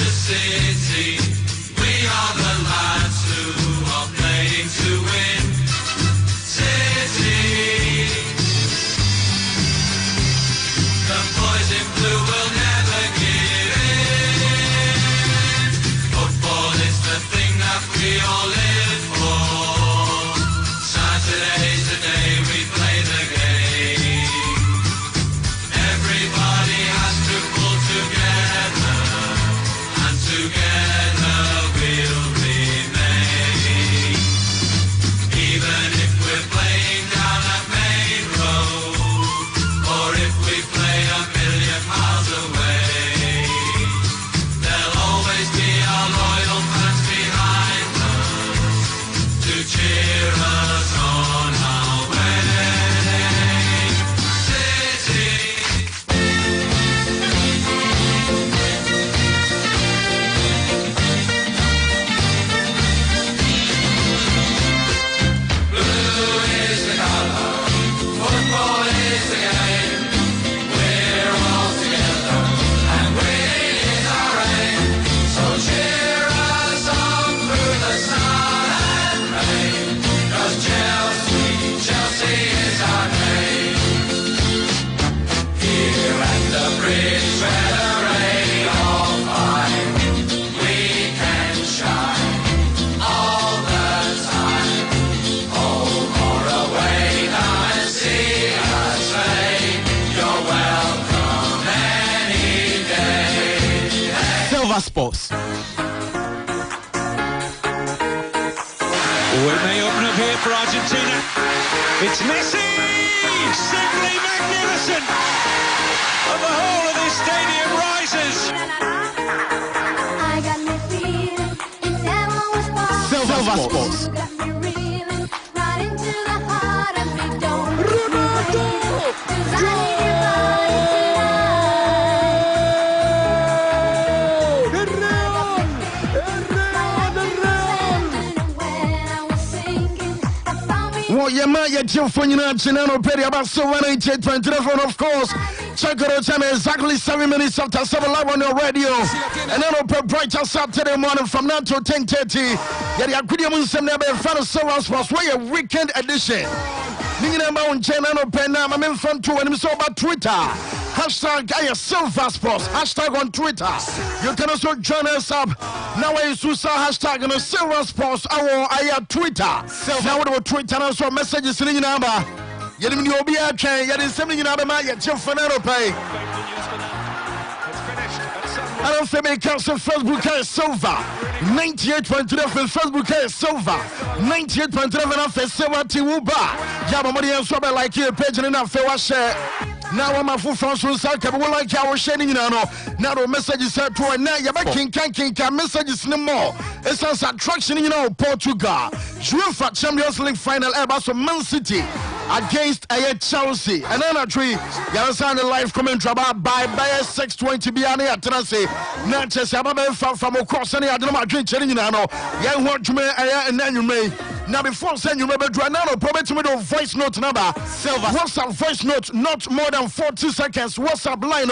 city. We are the lads who are playing to win. City. The boys in blue will never give in. Football is the thing that we all live for. Saturday's the day we play the game. Everybody has to pull together, and together we'll remain. Even if we're playing down a main road, or if we play a million miles away, there'll always be our loyal fans behind us to cheer us on our way. City. Blue is the color, football is the game. We're all together, and winning is our aim. So cheer us on through the sun and rain, 'cause Chelsea is our name. Here at the bridge where the rain all fine, we can shine all the time. Home or away, come and see us play. You're welcome any day. Silver Sports. Oh, it may open up here for Argentina. It's Messi! Simply magnificent! And the whole of this stadium rises. I got me feeling it never was possible. Silver Sports. You got me reeling right into the heart of me. Don't make me wait, 'cause I need your body tonight. Well, yeah, man, you're Jim Funina, Chinano, Petty, about so 188.3, of course. Check it out, time exactly 7 minutes after 7 live on your radio. And then on brighter Saturday morning from 9 to 10:30. Yeah, the Aquarium is never a fan of Silver Sports. Why a weekend edition? Nina Mount Chinano Penna, I'm in front too, and I'm so about Twitter. Hashtag Silver Sports. Hashtag on Twitter. You can also join us up. Now I Susa hashtag on Silver Sports. Our Twitter. Now we Twitter and so messages in the number. You didn't know be a chain. You didn't send me another man. You're Fernando Pay. I don't say make council Facebook is Silver 98.3 for Facebook is Silver 98.3 for Silver Tiwuba. Yamamodi and Swabba like you page and enough for share. Now I'm a full Francois Saka, but like our sharing now. Now the messages said to a now you're back in can messages no more. It's an attraction, Portugal. UEFA Champions League final ever so Man City against Chelsea. And then a tree, you sign a live commentary about by 6:20 Biane at Tennessee. Natchez from across any other drink, you know. Young want to me, and then you may. Now, before saying you remember, probably to me the voice note number. Silver. WhatsApp voice note, not more than 40 seconds. WhatsApp line,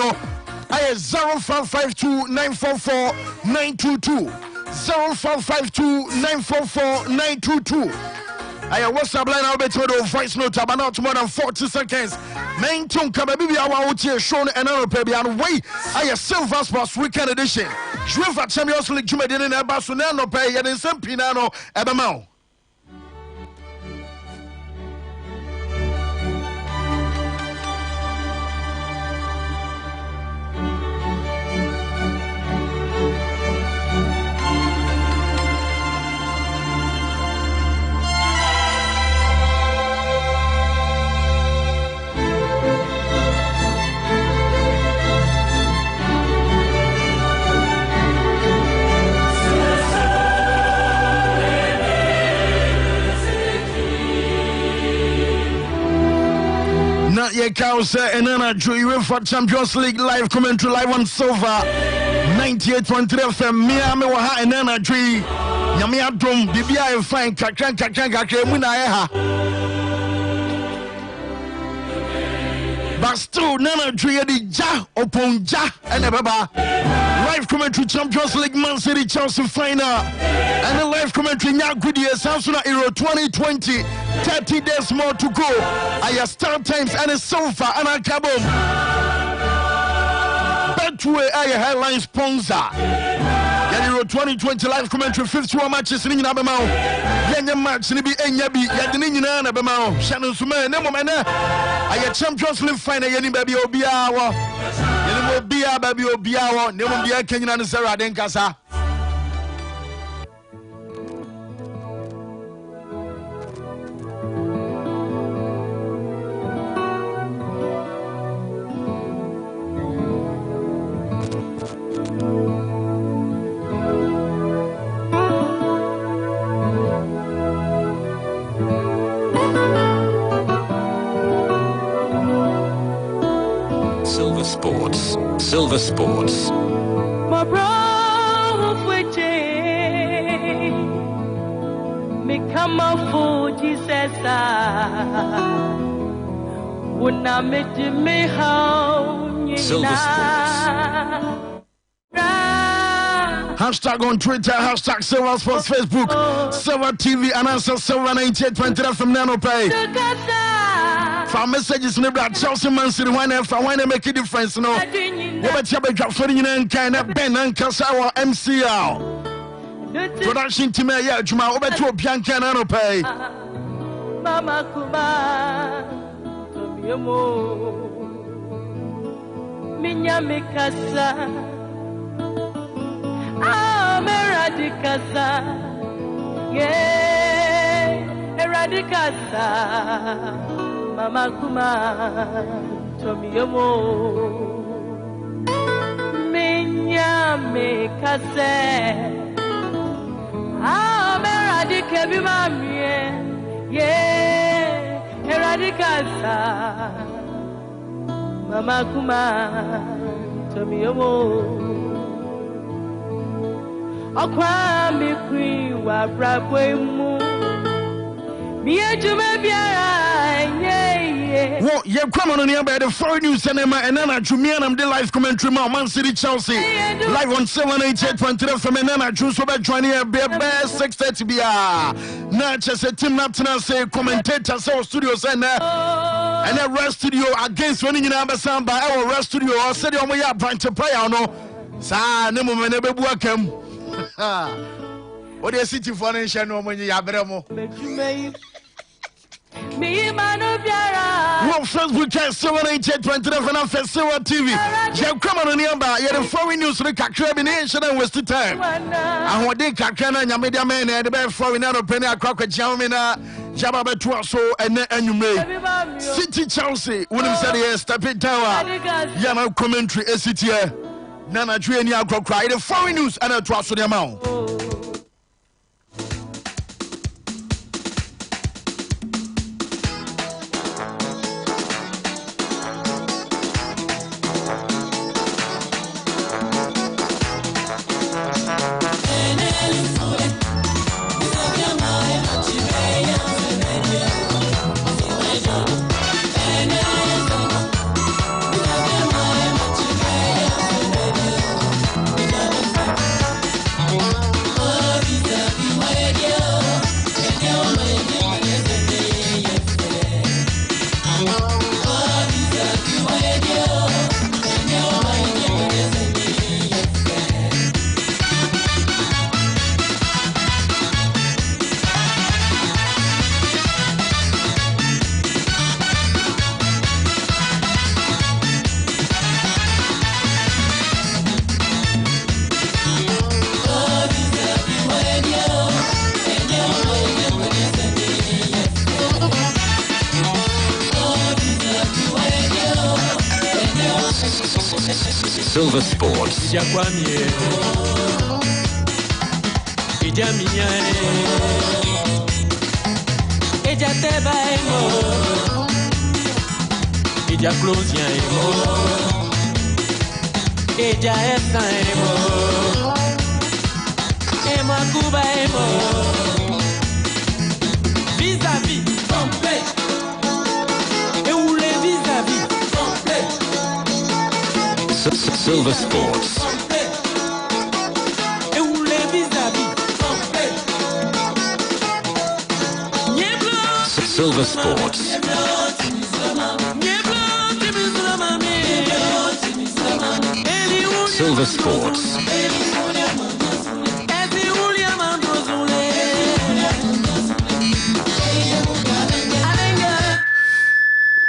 I have 0552 944 922. 0552 944 922. I have WhatsApp line, I'll bet you the voice note about not more than 40 seconds. Main tune come maybe I want to show and another baby and way. I have Silver Sports Weekend Edition. UEFA Champions League, you made it in a Barcelona pay and in San Pinano, Ebamau. Yeah, Kausa and then I drew you for Champions League live commentary live on Silver 98.3 FM. Miami Waha and then I drew Yamia Drum, BBI fine, Kakran, Muna. But still, Nana Drea the Ja upon Ja and Baba. Live commentary Champions League Man City Chelsea final. And the live commentary Nyagudi Samsung Euro 2020. 30 days more to go. I Star Times and a sofa and a carbon. Betway I headline sponsor. Euro 2020 live commentary 51 matches in Abemao. Yanya match ni bi enyabi yadini nyina na Abemao. Shannon Sume ne momene aye Champions League final yeni baby obia wo. Yeni obia baby obia wo. Ne mo bia kanyina ne Sarah den kasa. Silver Sports. My brother, me come out for Jesus. When I met me, how Silver Sports. Hashtag on Twitter, hashtag Silver Sports Facebook, Silver TV, and answer Silver 98.3 from Nano Pay. For messages, Chelsea Man City, when they make a difference, no. Robert Chabeka for the kind of Ben and Kasawa MCL. Production team, yeah, Juma, over to Bianca Nano Pay. Mama Kuma, Tomiomo, Minya Mikasa, Meradicasa, yeah, Eradicasa, Mama Kuma, Tomiomo. Me kase meradike bi mamie ye eradikasa mama kuma tomiomo okwa mi kwi wa brabo emu mi ejume biara well, yeah, come on here by the foreign news cinema and then I'm the live commentary Man City Chelsea live on 788.3 from Nana Juice over joining here best 6:30 bia. Now just a team not to say commentator so studios and then rest studio against winning in Ambassador by our rest studio or said on my branch to play no sa ne mo me ne bebu akam. What the city for nation no money ya bremo. Well, Facebook chat 788.3 and Festival TV. You come on nearby. You're the foreign news. The Caribbean and West time. And what they Kakana and Yamedia men and the best foreign out of Penny Crocker Jamina Jabba Tuaso and you may City Chelsea. William said yes, Tapit Tower. Yama commentary SCTA Nana Juania Crocry. The foreign news and a Tuaso the amount. Silver Sports. Vis-à-vis, et où les vis-à-vis. Silver Sports. Silver Sports. Silver Sports.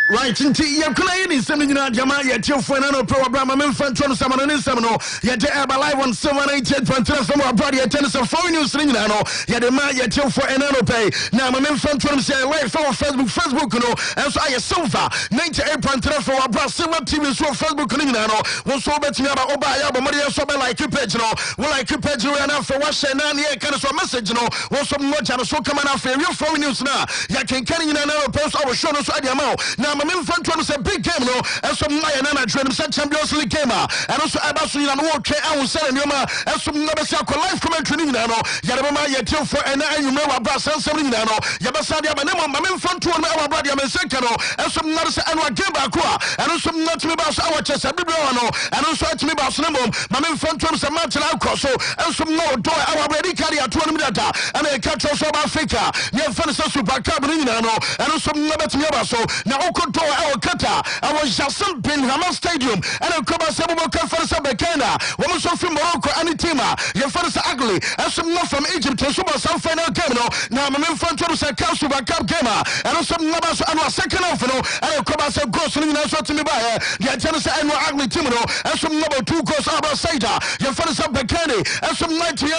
Right, inti yakuna yini semi nyina jama ya tiofo na no pro Abraham memfa ntwa no samano ne nsem no ya de aba live on 798.3 from abroad ya tennis of foreign news nyina no ya de ma ya tiofo na no pay na memfa ntwa no say live from Facebook no enso aye silver 98.3 from abroad silver TV so Facebook nyina no won so betimi aba oba ya ba mari so be like page no we like page no na for wa share na ne kan so message no won so mo ja no so come na for real foreign news na ya kenkan nyina na post our show no so ade ama na memfanto no say big game no enso maya na dream say Champions League game and also aba so nyina no wo twe ahun sele nyoma enso na be say live commentary nyina no ya de ma ya tiofo ena anyume wa bra sansem nyina no ya ba sa de aba na memfanto no wa bra de ma senka no enso na say anwa game ba ko and enso na timi ba so awa chesa bibio no and enso timi ba so no memfanto no say match na ko so enso na do awa bra di carry ato no data and e catch so ba Africa ne fan say Super Cup nyina no and enso na betimi ba so na to our Qatar, our Jassim bin Hamad Stadium, and a Koba Sabu Conference Bekana, woman so from Morocco, and Tima, your first ugly, and some not from Egypt to Super South Final game. Now, I'm in front of the Council Cup gamer, and some numbers and a second off, and a Koba Sabu goes in the to me by the tennis and ugly Timino, and some number 2 goes out of Saita, your first Bekani, and some 90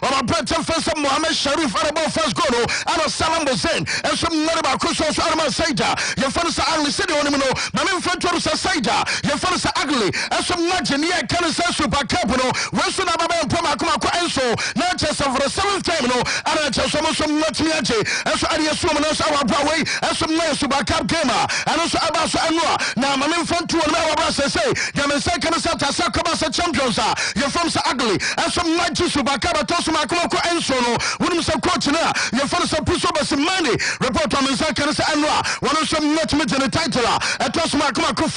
or a Breton first Mohammed Sharif, and about first goal, and a Salam Hussein, and some number Kusos Arma Saita, your first ugly city on him, my main friend to Saida, your first ugly, and some legend, yeah, can say Super Cup, Western Ababa and Poma and so, not just for the 7th time, and I just almost some Natiache, and so I assume our Broadway, and some nice Super Cup gamer, and also Abbas and now my main friend to our boss say, the second Santa Sakabasa champions are, your first ugly, and some night Super Cup, Tosuma and so, wouldn't some coach now, your first Pusobas money, report on the second and one of some not the title at Tosma Kumako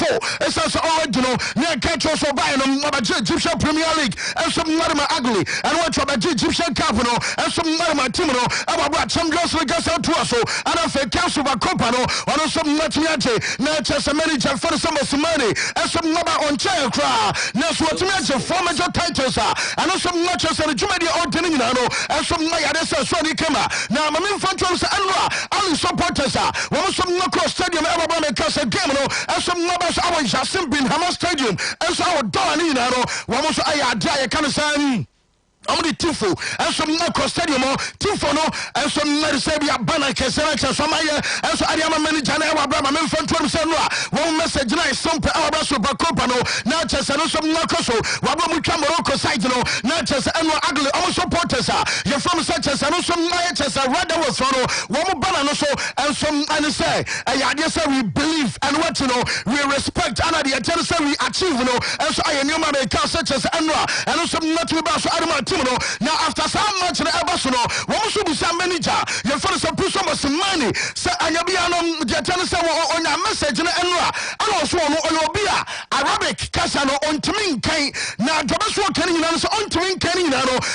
it's also original near catch also buying them Egyptian Premier League and some Narima ugly and what about Egyptian Capital and some Narima Timino about some girls like us out to us and I feel council by Copano or some Natiache Natchez a manager for some money and some number on chair cry now what to mention four major titles and also Natchez and the Jumedia ordinary and some Mayadesa Sony Kema now my main front runners and only supporters one some Noko Stadium everybody cast a game and some numbers our Jassim bin Hamad Stadium and so our Donina one was I can say Only Tifo, and some Noko Stadium, Tifo, and some Mersebia Banner, Kesselak, and some and so I am a manager, and our brother, men from Twinsanwa, one message, nice, some our Super Copano, not just and some Nokoso, Wabamuka Morocco side, not just and ugly, all supporters are, you're from such as and some Niaches, a rather was for one banner, and some, and say, I guess we believe, and what we respect, and the attendance we achieve, and so I am your man, such as Anwa, and some not about so now after so much in Abasono, one should be some manager, your first push on some money, say Ayabiano, the tennis on your message in Enra, and also on Olobia, Arabic, Casano, on Timin Kane, now Tabasco Kenny, on Timin Kenny,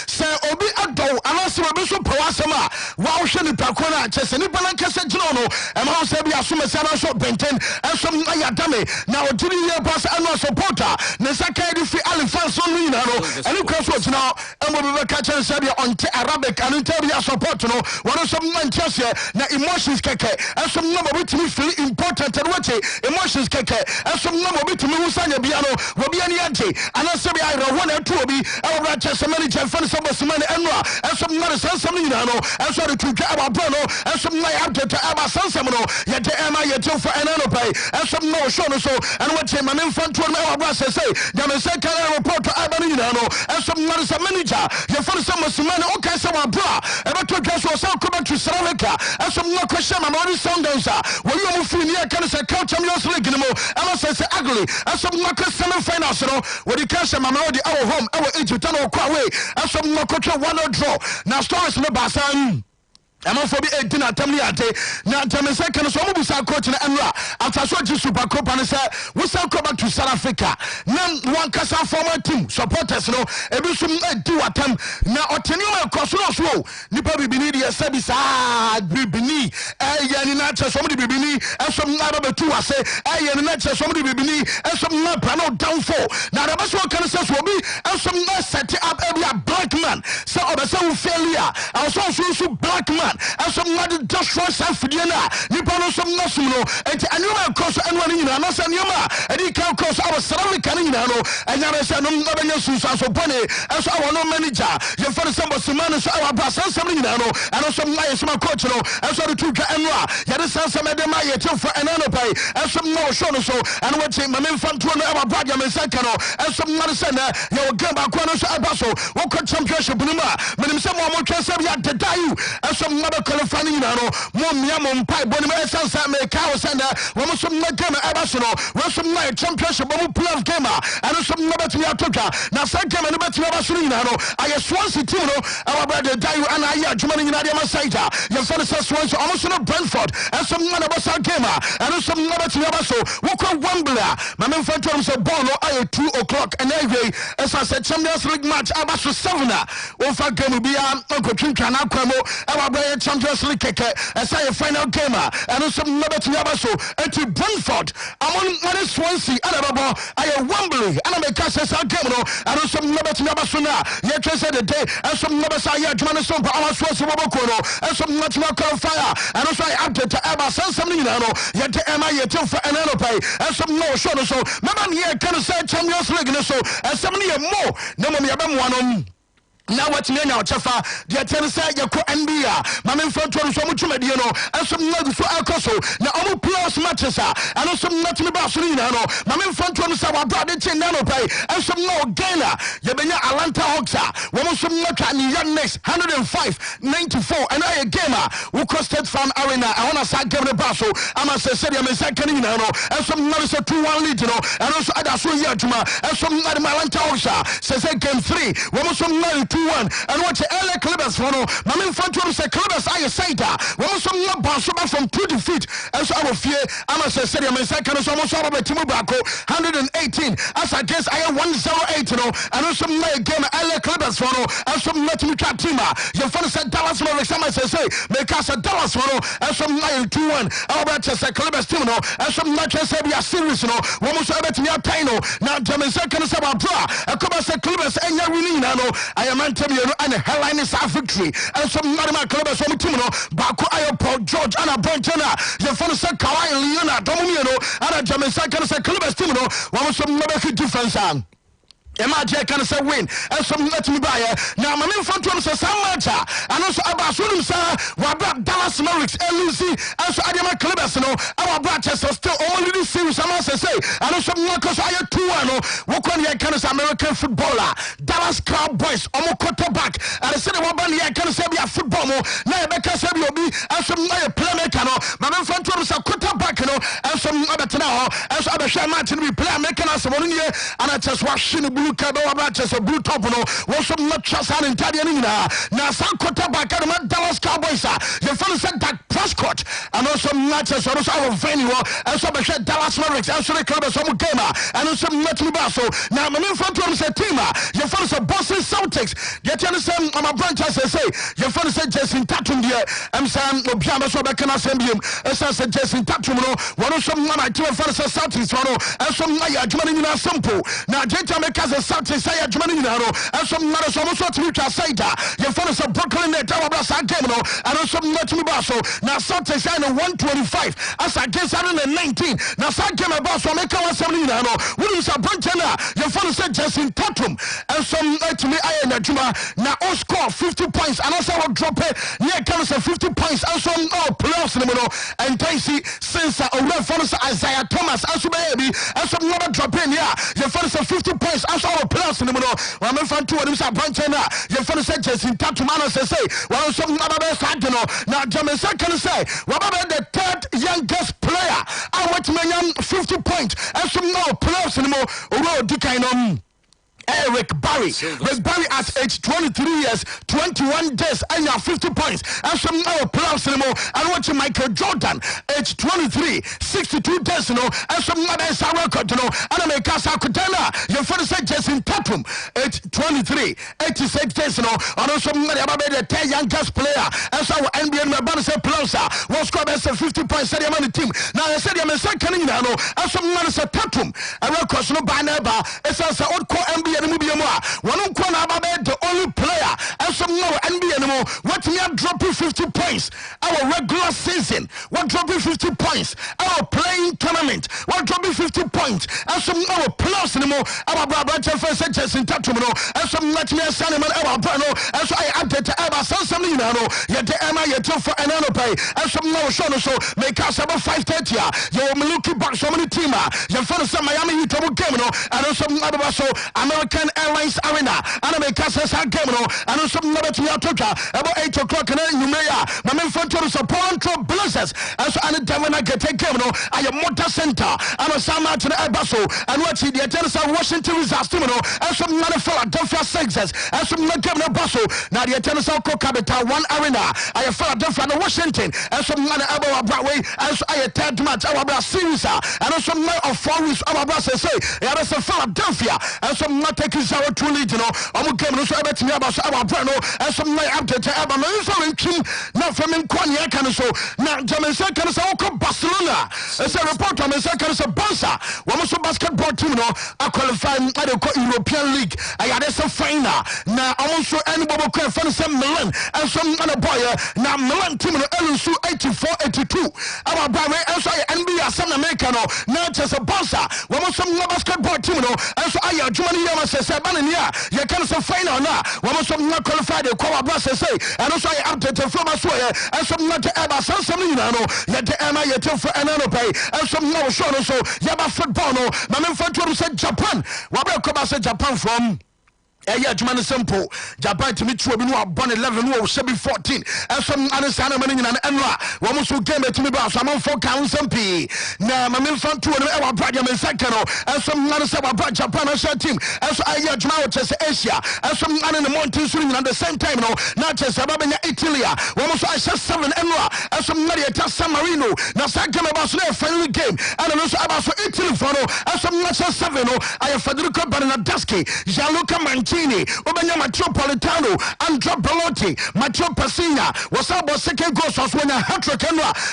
say Obi Ado, and also Bishop Pawasama, wow, Shani Pakona, Chesani Balancasa Jono, and how Sabia Sumasana so Benten, and some Ayatame, now a 2 year pass and no supporter, Nesaka, if you Alifas on Minano, and you cross now. We will catch and say on Arabic and Interior support. One of some Manchester, now emotions keke, and some number which me feel important and what emotions keke, and some number which me Usanya Biano, Wabiani Anti, and I say I don't want to be our Manchester manager for some money and some Madison Saminano, and so to get our Bruno, and some my after to Abba Sansamino, yet the Emma yet for an pay, and some no show so, and what him an infant to our boss say, the second report to Abanino, and some Madison manager. Your first summer man, okay, some bra, and I took us was out coming to Sravika, and some no question, I'm already sound dancer. When you move in here, can I say, Couch Champions League anymore? And I say, ugly, and some no question, finance, when you catch them, I'm already our home, our Egypt, and our Kwaway, and some no question, one draw. Now, stars in the Basan. Amafo bi edina tamni ate na tamese kan so omubusa coach na enra after so ji Super Cup and say we sell come back to South Africa na one kasa former team supporters no ebi so edi watam na oteni ma koso so nipa bibini de sabi sa bibini yani na che so mo bibini eso na ba betu ase yani na che so mo bibini eso na plano down for na da so kan say so obi eso na set up every black man so obese we failure also black man and some not just for self Diana, Nippon some Nasuno, and Anuma cross and one in Anos and Yuma, and he can cross our Salami Canino, and I said, no, Susan Sopone, as our no manager, your first summer Semanas, our Bass and Saminano, and also nice my coach, and so the two Canra, Yadisa Samadamaya, for an pay, and some more shono so, and what say my men from our brother Mesacano, and some not sender, your Gamba Quanos Abaso, what could championship Bunuma, but some more can say to die you, and some mother qualifying Mom Pai Bonima Sansa Cow Sender, one of some Nagama Abasono, one some night championship playoff gamer, and some Nabati Atoka. Now Sanka and Nabati Abasolino, I Swansea Tino, our brother Dayu and I Germany Nadia Masaita, your father says Swansea almost in Brentford, and some Nabasa gamer, and some Nabati Abaso, walk on Wambler. My man friend told him so Bono, I 2 o'clock, and anyway, as I said, Champions League match, Abaso 7. Ofa game be Uncle Chinka Nakwamo, our brother Champions League keke as a final gamer and also Nabati Abaso and to Brentford among one Swansea and Ababa I Wembley and I make us a game and also Nabati Abaso na yet said the day and some Nabasa Yajmanason our Swansea Wabokono and some national fire and also I update to Abba Sansamino yet Emma yet for an pay and some no show so Mamma here can say Champions League so and some more no one now what me now chafa the tense yako NBA my men front one so much media no and some not so alcoso na omo plus matches and some not me basulina no my men front one so wa brother chin no pay and some no Ghana ye benya Atlanta Hawks we mo some not ni next 105-94 and I gamer who costed farm arena I want to say game the baso am say said me second no and some not so 2-1 lead no and also other so here tuma and some not Atlanta Hawks say game 3 we mo some not 2-1 and watch LA Clippers for no my main front row say Clippers I say that we some not bounce from 2 defeat and so our fear I'm say stadium and second so almost over Timu Bako 118 as against I 108 no and also my game LA Clippers for no and some not me team your first said Dallas Mavericks say make us a Dallas for no and some 2-1 our batches say Clippers team no and some not say we are serious no we almost over to your time no now German second say about bra and come say Clippers and you winning no I am and a headline is our victory and some Marima Clubs from Timo Baku Ayo George and a Brontana your phone said Kawhi Leona Domino and a German second say Clubs Timo one some never difference Imagine can say win and some let me buy now my main front one says Samacha and also about Sulim sir what Dallas Mavericks LUC and so Adama Clippers no our branches are still only this series I say and also Marcus I 2-1 what can you can say American footballer Dallas Cowboys omo quarterback and say what band here can say be a football mo now Becca say be obi and some playmaker no my main front one say quarterback no and some other now and so other match be playmaker and some on here and I just watch Kaba Watches a blue top no was some not just an Italian now some quarterback and Dallas Cowboys your fellow said that Prescott and also matches also our venue and so Dallas Mavericks and so the club some gamer and also not me basso now my main front row is a team your fellow said Boston Celtics get you understand my branch as I say your fellow said Jason Tatum there I'm saying Obiama so back can send him as I said Jason Tatum no one of some man I do fellow said Celtics no and some like Germany in simple now Jamaica Celtics say Germany no and some not so much to try say that your fellow said Brooklyn net our brass game no and also not me basso now Celtics say 125 as against 119 now some game about so make 170 no we say Brentana your fellow said Jason Tatum and some to me I and Juma now all score 50 points and also will drop it near can say 50 points and some playoffs no and they see since our fellow Isaiah Thomas as baby and some never drop in yeah your fellow said 50 points as our playoffs no when me fan to them say Brentana your fellow said Jason Tatum and say well some never best now German second say what about the third youngest player I want me 50 points and some no playoffs no Rick Barry at age 23 years 21 days and 50 points and some playoffs anymore. And watching Michael Jordan age 23 62 days and some other record and I make us Akutana your first say Jason Tatum age 23 86 days and also the 10 youngest player and so NBA member say playoffs was scored as a 50 points the money team. Now I said I'm second and some man say Tatum a record no by never it's as old core NBA one the only player and some NBA anymore. What me are dropping 50 points our regular season. What dropping 50 points our playing tournament. What dropping 50 points and some plus anymore. Our brother first Jason Tatum and some let me assign him our brother and so I update about something yet the Emma yet for an pay and some no show so make us about 5:30 you're looking back so many team your first Miami you trouble game and also American Airlines Arena and I make us a game and also never to your about 8 o'clock and you may my main front to support Blazers and so and then I get a game I am Motor Center and a San Martin Abaso and watch the tennis of Washington Wizards and some other Philadelphia Sixers and some game Basso now the tennis of Capital One Arena I have Philadelphia and Washington and some other about Broadway and so I third match our series and also more of 4 weeks our brothers say there is a Philadelphia and some not taking our two lead I'm going to about me about our brand and some night update about my influence not from in Kwanya can so now Jamaica can so Barcelona as a report on the second is a Barca one also basketball team I qualify European League I had a final now almost any bubble can find some Milan and some other boy now Milan team LSU 84-82 our boy and so NBA San America now just a Barca one also basketball team and so I Germany says you can say final now one also not qualified the Kwa Brasa say and also I update the from us and some not ever some yet the Emma yet for another pay and some no show so yaba football my main friend said Japan what come say Japan from Jumani simple Japan to meet you born 11 or 14 and some other son of and Enra one who came to me about some 4 counts and P now my main front to our brother and second and some other about Japan team and so I just Asia and some other in the mountains at the same time not just about Italy one was I said 7 Enra and some other San Marino now second about their final game and also about Italy for and some not 7 I have Federico Bernardeschi Gianluca Mancini Obanya Metropolitano Andrea Belotti Matteo Passina was about second goal so when a hat-trick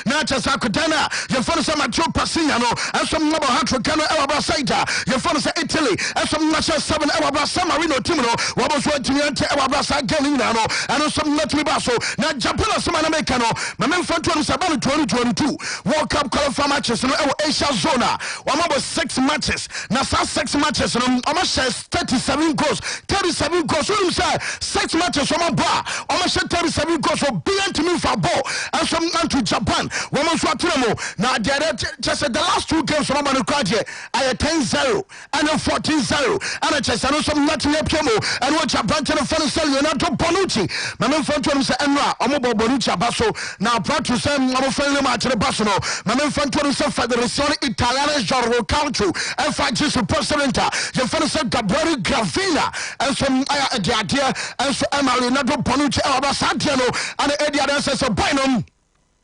not just Akutana your first Matteo Passina and some number hat-trick Elabra Saita your first Italy and some National 7 Elabra San Marino Timino what was what to Elabra Sagalina and some not me basso now Japan some Americano my main front was about 2022 World Cup qualifier matches in Asia Zona one about 6 matches now 6 matches almost 37 goals 37 goals. So you say 6 matches from a bar. Almost 37 goals for being to me for ball. And some to Japan. Women's Watremo. Now just the last 2 games from Manukaje. I had 10-0 and 14-0. And I just know some Latin Piemo and what Japan to the first Leonardo Bonucci. My main friend was Enra. I'm about Bonucci Basso. Now proud to say I'm a friendly match to the Basso. My main friend was Federazione Italiana Giorgio Calcio. And fight just president. Your friend said Gabriele Gravina. And some the idea and so Emily Leonardo Bonucci Santiano and the idea says a binum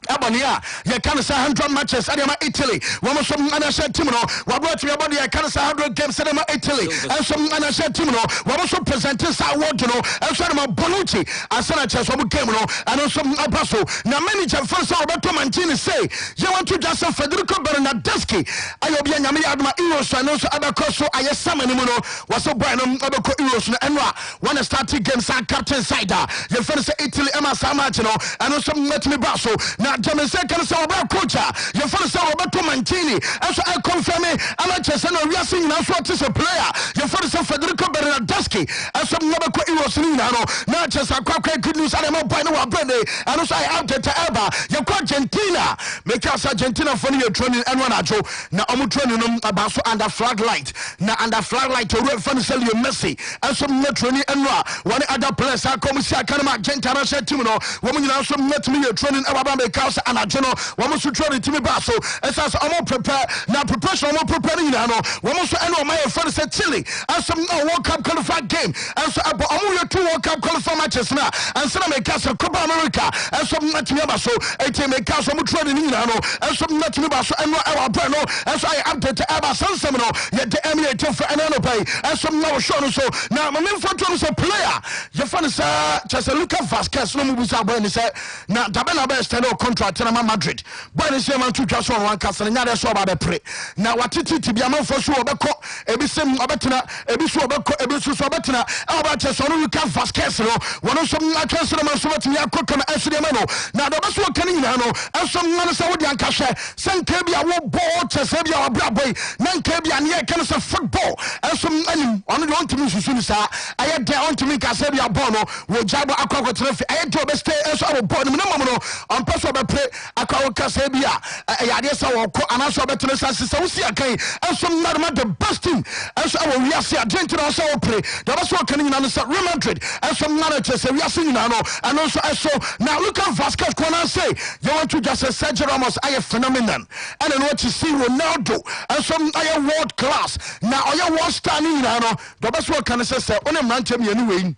Abonia, you can say 100 matches at Italy. One of some Anasha Timino, what brought your body, I can say 100 games at Italy, and some Anasha Timino, what also presented Award, and some Bonucci, and Senators of Camino, and also Abasso. Now, manager first Roberto Mancini say, you want to just Federico Bernardeschi. I will be a Yamiadma Eros, and also Abacoso, I summon him, was a Branham Abaco Eros, and one starting games and captain Saida. You first Italy, Emma Samatino, and also let me Basso. Now, Jamaica can say about coach. You first say Roberto Mancini. And so I confirm it. I'm not just saying we are seeing now what is a player. You first say Federico Bernardeschi. And some never quite was not just a quite good news. I am not buying our brand. And also I have to Elba. You call Argentina. Make us Argentina for your training and one ajo. Now I'm training about so under flag light. Now under flag light to real fun sell you Messi. And some net training and one other players. I come see I can Argentina said to me. Woman also met me your training about house anadwo no wɔn so try to me ba so esas ɔmo prepare na preparation ɔmo prepare ni na no wɔn so ɛna ɔmo yɛ fɛn sɛ Chile asom na World Cup qualifying game and so ɔmo yɛ 2 World Cup qualifying matches na and so na make us Copa America and so na timi ba so eti make us ɔmo try ni na no and so na timi ba so ɛno ɛwɔ abɛ no and so I update ɛba sansɛm no yɛ de ɛmi yɛ for ɛna no pay and so na show no so na me mfa to no so player yɛ fɛn sɛ Chelsea Lucas Vazquez no mu bisa boy ni sɛ na dabe na bɛ stand contract na Madrid boy ni sɛ man twitwa so wan kasa na nyade so ba be pre na watiti tibia man fo so obekɔ ebi sem obetena ebi so obekɔ ebi so obetena e oba che so no Lucas Vazquez no wono so atwese no man so betimi akɔtɔ na asure ma no na do be so kan nyina no enso man sɛ wodi anka hwɛ sɛ nka bia wo ball Chelsea bia wabra boy na nka bia ne yɛ kan sɛ football enso anim ɔno de ontimi susu ni saa ayɛ de ontimi ka sɛ bia ball no wo jabo akɔkɔtena fi ayɛ de obestay enso abo ball no mo no on pɛ so obepre akɔ ka sɛ bia yade sɛ wɔkɔ anaso obetena sɛ sɛ wo si akan enso na the best team enso awo wiase Argentina sɛ wo pre de be so kan nyina no sɛ Real Madrid enso na Chelsea wiase nyina no ɛno nso ɛso na Lucas Vazquez kɔna say you want to just say Sergio Ramos ayɛ phenomenon ɛna no to see Ronaldo enso ayɛ world class na ɔyɛ world star ni nyina no de be so kan sɛ onem nante mienu wei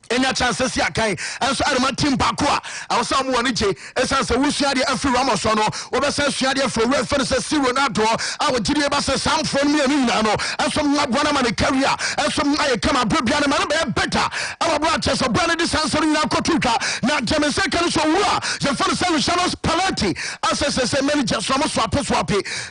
enya chances ya kai enso arema team bakwa awsa mo woni je esanse wusuade afi Ramos no obesa suade afi refer se si Ronaldo awo gide ba se samfo no mi na no enso ngabona ma ne career enso aye kama brobia ne ma no be better awo bra chese bra ne de sanse no akotutwa na jemense kan so wu a je fer se Luciano Spalletti asese se manager so mo swap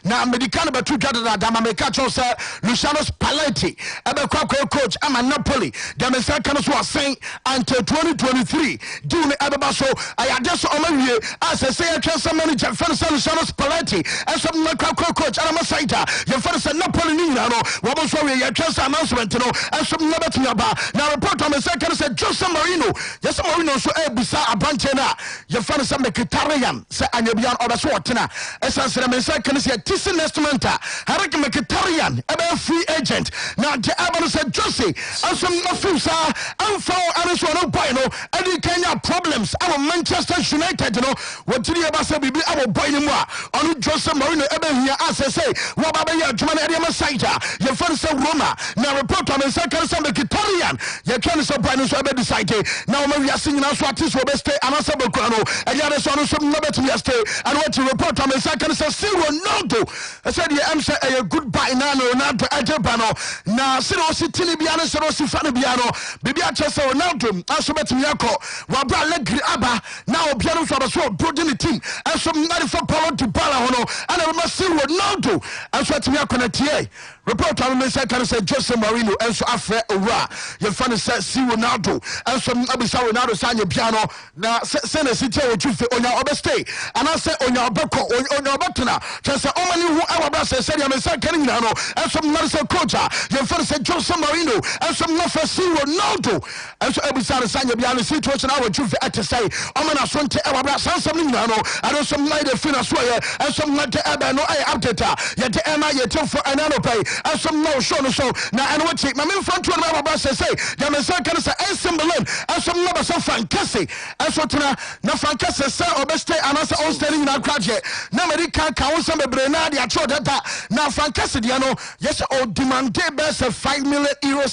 na medical betutwa da ma make cho se Luciano Spalletti ebe kwa coach ama Napoli jemense kan so asen until 2023 June ebeba so ayade so omawie asese ya twese manager Fernando Luciano Spalletti eso nakwa coach ana masaita ye Fernando Napoli ni nyina no wo bo so we ya twese announcement no eso nabetumi aba na report on the second say Jose Mourinho yes Mourinho so ebusa abranche na ye Fernando Mkhitaryan se anyabian obeso wotena esansere me second say tisi next month Harik Mkhitaryan ebe free agent na de aba say Jose eso nafusa amfa and so no boy no any Kenya problems our Manchester United no what did you say bibi our boy no more on Jose Mourinho ebe here as say what baba ya juma na area masaita your first Roma now report on the second some Mkhitaryan you can so boy no so ebe decide now we are singing so artist will stay and also no and ya so no so no bet me stay and what to report on the second say Ronaldo I said yeah am say a goodbye na Ronaldo ajebano na se no si tini bia no se no si fa no bia no bibi a chese Ronaldo aso betimi yakɔ wabra legri aba na obiano so abaso broading the team aso ngari for Paulo Dybala hono ana ma si Ronaldo aso betimi yakɔ na tie report on me say can say Jose Mourinho enso afre owura ye fa ne say si Ronaldo enso abisa Ronaldo sanye piano na se na city o twife onya obestay ana say onya obekɔ onya obetena chese omani hu awabra say ya me say kan nyina no enso na say coach ye fa say Jose Mourinho enso na fa si Ronaldo enso abisa sanye piano situation awo twife at say omana sonte awabra sansam nyina no ado some night the fina so ye enso na te ebe no ay update ye te ema ye te for anano pay some no show no so now and what my main front one my boss say ya me say can say Ensemble and some number so Frankesi and so tena na Frankesi say obestay and also on standing na kraje na America can some bebrena dia cho data na Frankesi dia no yes o demand best €5 million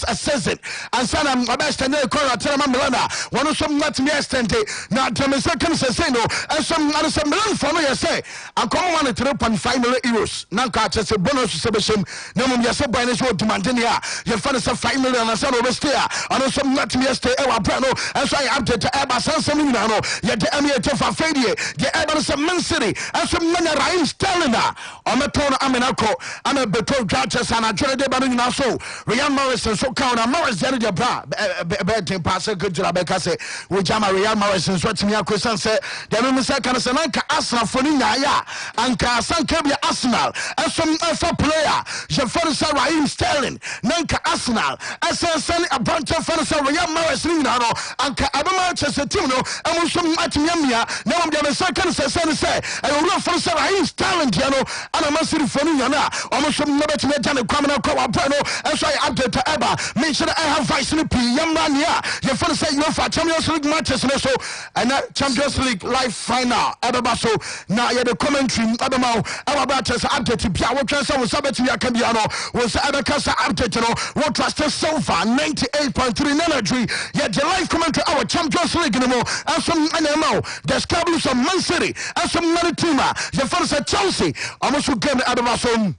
a season and say am obestay na corner tell ma Milana one some not me extend na me say can say no and some million for me say and come on €3.5 million na ka say bonus se beshem na yese boy ne so demanding ya ye fa ne say €5 million na say no be stay and so not me stay e wa bra no and so I update e ba sansam ni na no ye de am ye te fa fadie ye e ba say Man City and so manya Raheem Sterling na o meto no amena ko ama beto Dutchess and adwere de ba no nyina so Ryan Morrison so count na Morrison de bra be ten pass good job be ka say we jama Ryan Morrison so timi akosan say de me say kan say nanka Arsenal fo ni nya ya anka sanka bi Arsenal and some for player je Fanisa Raheem Sterling nanka Arsenal SSN a bunch of Fanisa Ryan Morrison no anka abema Chelsea team no emu so atimiamia na wam de second session say owura for say I talent ya no ana masiri fonu yana omo so no betime ja ne kwamna kwa wa no enso I update eba make sure I have voice ni pi yamra ne a ye for say you for Champions League matches no so and Champions League live final eba so na ye the commentary abema aba ba chance update bia wo twa say wo sabeti ya kan bia no wo say aba ka say update no wo trust so far 98.3 energy ye the live commentary our Champions League no mo asom anema the Scablus of Man City asom Maritima ye for say Chelsea almost game aba so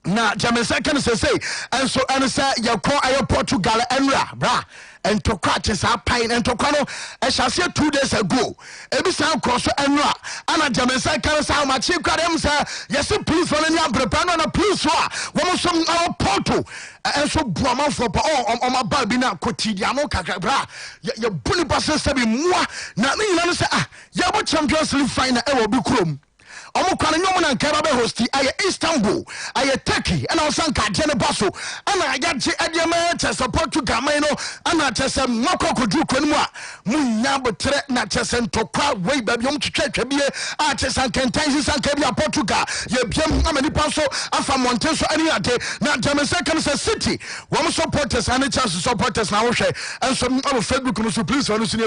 na Jamaica can say and so and say you call ayo Portugal enra bra and to catch us up pine and to kano I shall say 2 days ago every sound cross enra and Jamaica can say my chief got them say yes please for any prepare na please one some our Porto and so brama for on my baby na quotidiano kakra bra you bully passes to be moi na me you say ah ya Champions League final e will be chrome omo kwano nyomo na nkara be hosti aye Istanbul aye Turkey and also nka ne baso ana agaje adema chese Portugal man no ana chese nwako kodru kwanu a munya botre na chese ntokwa wei ba biom twetwa bie a chese nkentan sanka bia Portugal ye biam amani paso afa Montenso ani ade na Jamaica kan say City wo supporters and chance supporters na wo hwe enso on Facebook no so please one so ne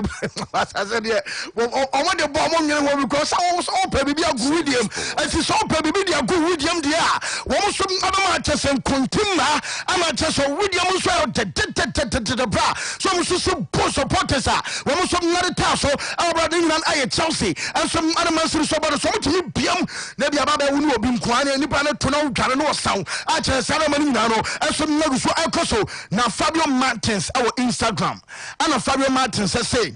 asase de omo de bo mo nwene wo because all pe bibia agu as is all baby media go William dia wo so abama chese kontima ama chese William so the bra so so supporters wo so narita so our England aye Chelsea and some other man so but so much biam na bia ba ba wonu obi nkwane nipa na to na dware no saw a chese na mani na no and some na so akoso na Fabio Martins our Instagram and Fabio Martins say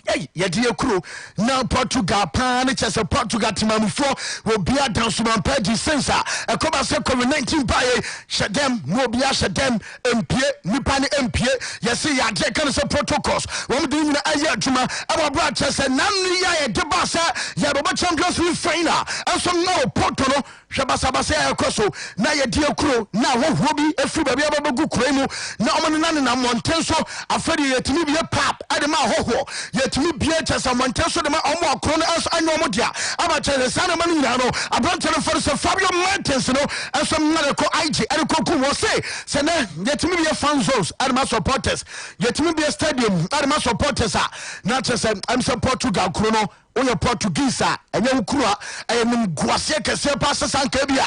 hey, yediye kuro na Portugal pa ne chese Portugal timamufo wo bia dansuman pedi sensa e koba se COVID-19 pa ye shedem mo bia shedem empie nipa ne empie yesi ya de kan se protocols wo mde nyina aye adwuma aba bra chese namni ya ye de ba se ya bo Champions League final enso no Porto no hwebasabase ya koso na yediye kuro na wo bi efi ba bia ba gu kuro mu na omo ne na Montenso afari yetimi bia pap ade ma hoho timi bia chesa Montenso de ma omo akro no as anyo mo dia aba chese sana manu nyina no abranche no for se Fabio Martins no enso na ko IG ade ko ku wo se na yetimi bia fan zones ade ma supporters yetimi bia stadium ade ma supporters na chese am support Portugal kro no oye Portuguese enye ukura enim guase kese pa sasanka bia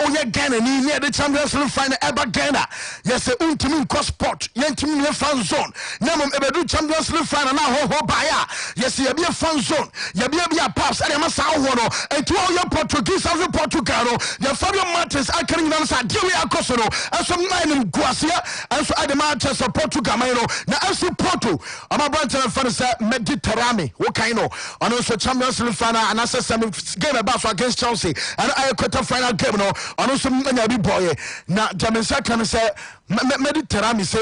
oye Ghana ni the Champions League final ever Ghana yes untimi ko sport yentimi ne fan zone na mom ebedu Champions League final na ho baya yes ye be fan zone ye be pass and ma sa ho no etu oye Portuguese of Portugal no ye Fabio Martins akari na sa de we akoso no aso enim guase aso adema Chelsea Portugal man no na aso Porto ama branch na fan say Mediterranean wo kind no and also Champions League final and assessment game about against Chelsea and I quarter final game no and also na bi boy na Jamaica can say Mediterranean say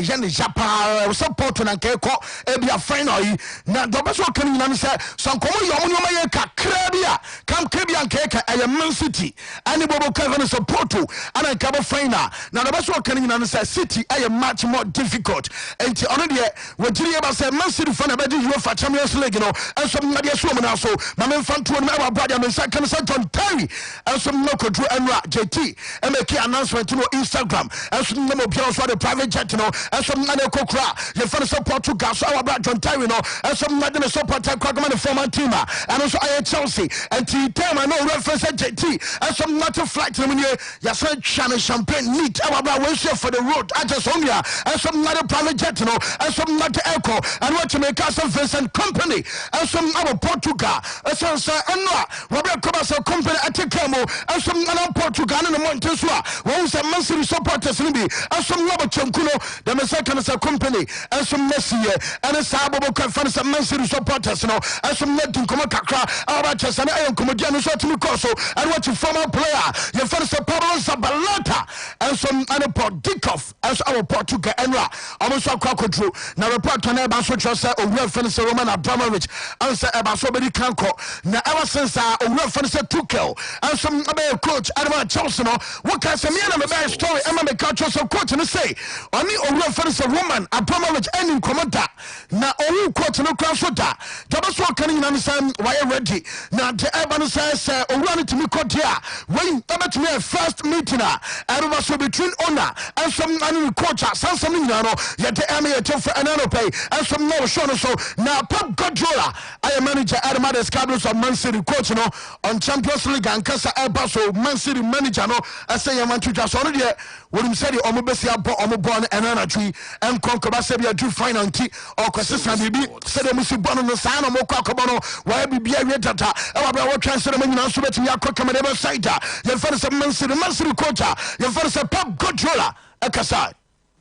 yen Japan support na keko e bia final yi na do be so kan na say so komo yo mo ma ye kakra bia kam kebia keka e Man City and bobo kan support and ka final na do be so kan na say City e much more difficult and on the we tiri about say Man City fan be do UEFA Champions League no some na so mo na so ma me fanto no our brother me say kan say John Terry and some no kodru enra JT e make announcement no Instagram and some no be also the private jet no and some na kokra ye fan support to gas our brother John Terry no and some na the support kwagama the former team and also I Chelsea and time I know reference JT and some not to flight no ye ya say champagne neat our brother we share for the road at Sonia and some na the private jet no and some not the echo and what to make us Vincent company and some our Portugal so enwa we be come as a company atekamo and some na Portugal no Montenso we say Man City supporters ni bi and some no chenkuno the second as a company and some next year and sa bobo kan fan some Man City supporters no and some net komo kakra about chesa na ayon komodia no so timi koso and what former player you fan say Pablo Zabaleta and some Anaport Dikov as our Portugal enwa almost akwakodru na report on e ba so say owura fan say Roman Abramovich answer about so many canko na ever since owura fan say Tuchel and some coach Adama Chelsea no what can say me na me story Emma me catch so coach no say oni owura fan say Roman Abramovich any commander na owu coach no so da daba so kan nyina no say why ready na de eba no say owura no timi kode a when ebetimi a first meeting a everybody so between owner and some and coach some nyina no ye de ame ye to for anano pay and some no show no so na Pep Guardiola I manager Adama Descablos of Man City coach no on Champions League and kasa eba so Man City manager no I say man to just on there what him say the omobesi abo omobon enana tree and konkoba say be do final nti or kwasesa bibi say the musu bono no sa no mokwa kobono why bibia we data e wa bra wo transfer man nyina so betimi akwa kamera side ye first Man City coach ye first Pep Guardiola akasa.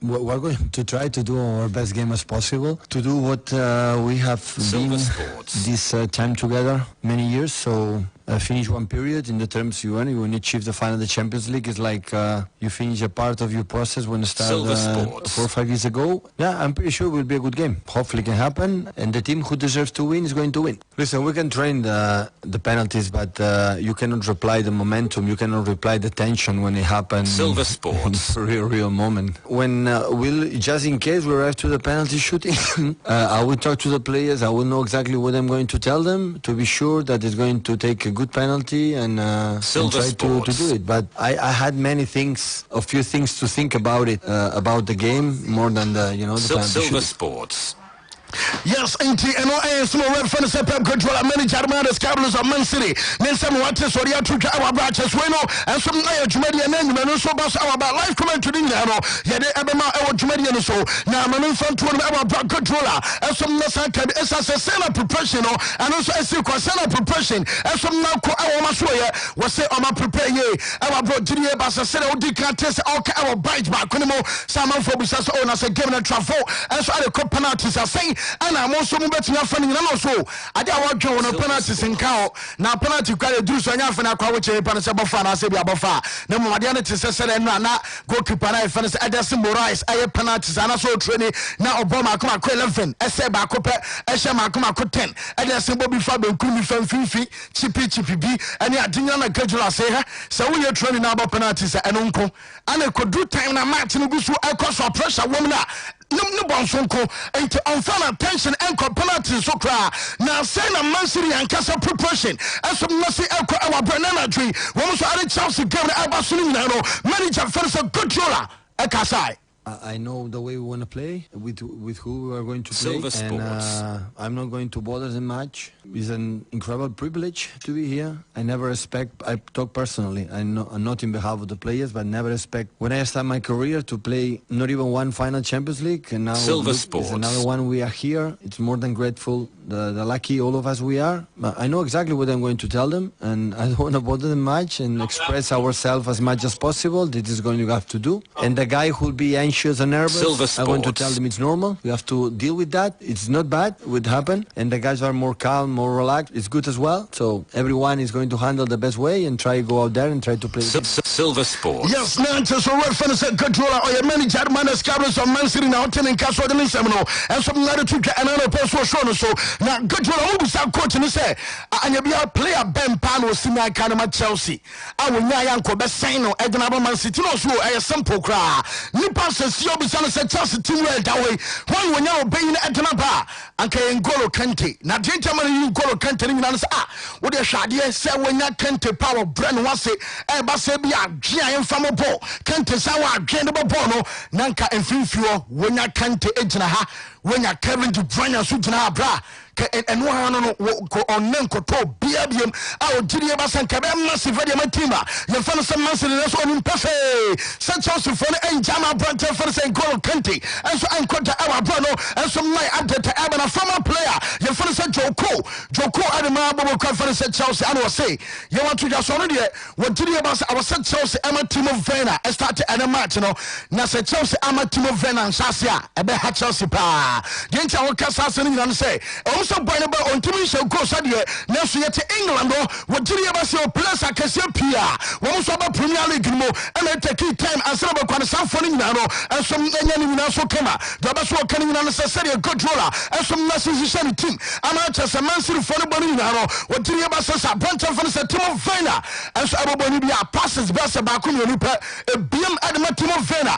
We're going to try to do our best game as possible, to do what we have been this time together many years. So finish one period in the terms you won. When you achieve the final of the Champions League, it's like you finish a part of your process when you started 4 or 5 years ago. Yeah, I'm pretty sure it will be a good game. Hopefully it can happen, and the team who deserves to win is going to win. Listen, we can train the penalties, but you cannot reply the momentum, you cannot reply the tension when it happens. Silver Sports. Real moment. When we'll, just in case we arrive to the penalty shooting, I will talk to the players, I will know exactly what I'm going to tell them to be sure that it's going to take a good penalty and try to do it. But I had a few things to think about it, about the game, more than the penalty Silver shooting. Sports. Yes, NT small red fence Pep Guardiola manager Adama Descablos of Man City. Nensam wate so dia to our branches we know and some na jumadi and no so bas our live comment to dinga no ye de ebema e jumadi no so na manu fan to our Pep Guardiola and some na san can esa sela preparation no and also esi ko sela preparation and some na ko our maso ye we say o ma prepare ye our bro diri e ba sela odi kan test our bite back no mo saman for bisa so na say game na travel and so the cup penalties are saying and I'm also moving to funny no so I don't want to on penalties in cow now penalty quite do so nya fana kwa which penalty abofa na se bi abofa na mo ade na te se na goalkeeper na fana se Ederson Moraes aye penalties ana so training na oboma akoma 11 ese ba ko pe ehye ma akoma 10 Ederson Bobby fa be nkumi fa mfimfi chipi bi ene adenya na Guardiola say ha se wo ye training na about penalties eno nko ana kodu time na match no gusu ekoso pressure woman na no bonsonko enti on fan attention and penalty so cry now say na Man City and Casa preparation as some nasi elko our banana tree when so are Chelsea game abasuni na no manager first Guardiola akasai. I know the way we want to play, with who we are going to play, Silver Sports. and I'm not going to bother them much. It's an incredible privilege to be here. I talk personally, I'm not in behalf of the players, but never expect, when I start my career, to play not even one final Champions League, and now Silver it's Sports. another one. We are here. It's more than grateful, the lucky all of us we are. But I know exactly what I'm going to tell them, and I don't want to bother them much, and express ourselves as much as possible. This is going to have to do. And the guy who'll be anxious and nervous, I want to tell them it's normal. We have to deal with that. It's not bad. It would happen. And the guys are more calm, more relaxed. It's good as well. So everyone is going to handle the best way and try to go out there and try to play. Silver Sports. Yes, Nantes so red fence Guardiola or your manager Adama Descablos of Man City now telling Castle the Seminole and some other to another person so now Guardiola who start coaching and say and you be a player Ben Pano Sina Kanama Chelsea. I will Nyanko best sign no Edinburgh Man City no so a simple cry. Nipa says you be say Chelsea team well that way. When you obey in Edinburgh and can N'Golo Kante. Now gentlemen N'Golo Kante in answer what they shadi say when you Kante power brand was it Ebasebia Gia infamo ball Kante sawa Geneva Bono Nanka and Finfio when you Kante Ejnaha when you Kevin to Bryan Sutana bra and one on Nanko to BBM our Julia Basan Kabe massive Matima your fan some massive on perfect such also for a Jama Branta for the N'Golo Kante and so I'm called our Bruno and some night update to Abana former player your fan said Joko Adama Bobo Conference at Chelsea and was say you want to just already what Julia Bas I was Chelsea Emma Timo Vena and started at a match now said Chelsea Emma Timo Vena and Sasia a bit Chelsea pa didn't our Cassasin and say also by the on Timmy shall go Sadia now to England what Julia Bas your place I can see Pia one saw Premier League more and I take time and some of South now and some enemy now so come the best work coming on a good roller and some necessary team and I just a Man City for the money now what Julia Julia Bassasa, Brenton for the Timo Vena, and so everybody be a passes best about Kunupa, a BM Adama Timo Vena,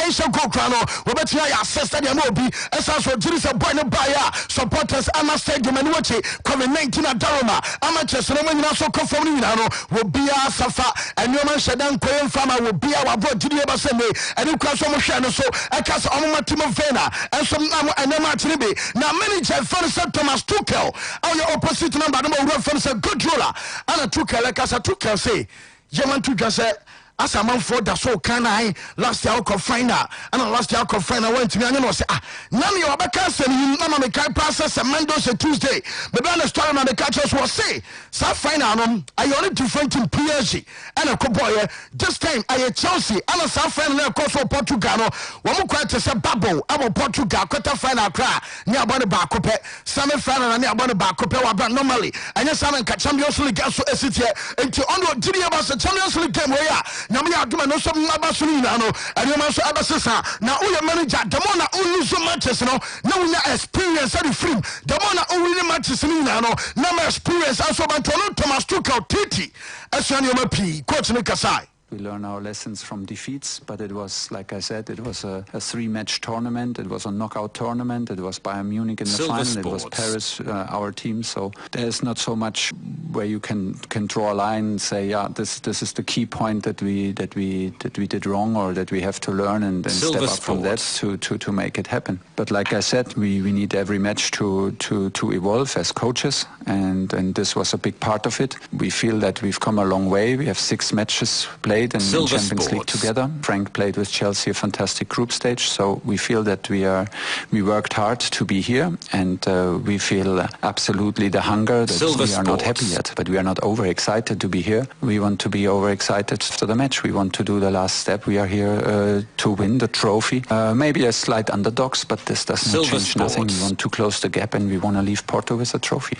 Asia Gokrano, Robertia, Sesta Yamobi, as also Julia Bueno Baya, supporters, Ama Stadium and Wachi, COVID-19 at Daroma, amateurs, and when you also come from Milano, will be a Safa, and Yoman Shadan Koyan Farmer will be our boy Julia Bassame, and you cross almost so I cast Oma Timo Vena, and some and Martinibi. Now, manager first Thomas Tuchel, on your opposite number, reference a good roller, and a Tuchel, like as a Tuchel say, German Tuchel said. As a man for the so can I last year I find out and last year I find out went to me and say Nami or Bacasson, you know my car process and Monday Tuesday. But then the story of the catchers was say, so find out I only different in PSG and a Coboy. This time I had Chelsea and a South Friend course for Portugal. One more quite to say bubble, I will Portugal, quarter final cry near about the Bacope, semi final and near about the Bacope, but normally and yes, I'm Champions League also a city into under Gideon was the Champions League game where Namia Duma no some Abasulina, and you must Abasasa. Now, we manager, the one that only so matches, no, we experience any free. The one that only matches, no, no experience, also by Thomas Tuchel, Titi, as your P, Coach Nikasai. We learn our lessons from defeats, but it was, like I said, it was a 3-match tournament. It was a knockout tournament. It was Bayern Munich in the final. It was Paris, our team. So there's not so much where you can draw a line and say, yeah, this is the key point that we did wrong or that we have to learn and step up from that to make it happen. But like I said, we need every match to evolve as coaches, and this was a big part of it. We feel that we've come a long way. We have 6 matches played in Champions League together. Frank played with Chelsea a fantastic group stage, so we feel that we worked hard to be here, and we feel absolutely the hunger that we are not happy yet, but we are not overexcited to be here. We want to be overexcited for the match. We want to do the last step. We are here to win the trophy. Maybe a slight underdogs, but this does not change nothing. We want to close the gap, and we want to leave Porto with a trophy.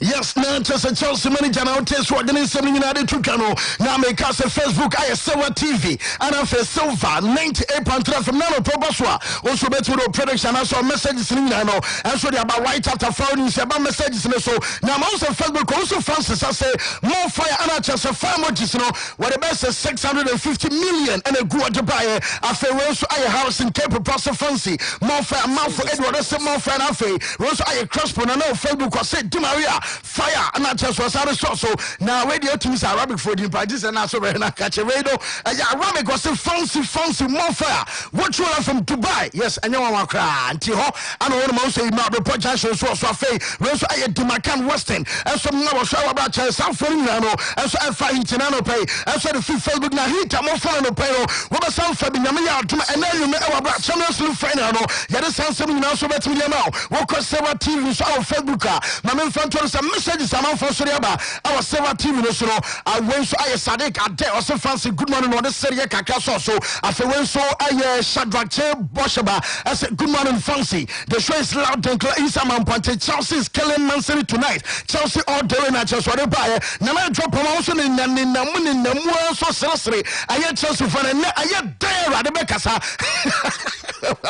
Yes, Manchester Chelsea manager now takes what the something in the Tucano. Now make us a Facebook. I Silver TV and I'm for Silver 98.3 from Nano Probaswa. Also, better with prediction. I saw messages in Nano. And so they about right after phone. About messages in so now also Facebook. Also, Francis, I say more fire and just a fire emojis. You know what the best is 650 million and a good to buy a fair Rose I house in Cape Process Fancy. More fire, mouth for Edward. I say more fire and fair Rose I Crossbow. And I know Facebook was said Di Maria fire and I just was out of so now radio teams are Arabic for the practice and also when I catch a radio. Arabic was a fancy more fire. What you are from Dubai? Yes, and you want to cry. And Tiho, and all the most say not the project so fair. Rose I had Dimacan Western. And some now show about South Fernando. And so I find Tinano pay. And so the Facebook now hit a more fun on the payroll. What about South Fabinamia and then you met about Champions League final. Yet the sound something now so better now. What cost Silver TV so our Facebook? My main fan told us a message I'm for Soriaba. Our Silver TV so I went so I Sadik at there also fancy good morning on the Serie Kakaso. So after when so I Shadrach Boshaba I said good morning fancy. The show is loud and clear. Isaman Ponte Chelsea is killing Man City tonight. Chelsea all doing at just what they buy. Now drop promotion in the more so seriously. I had Chelsea for the I had there at the Becasa.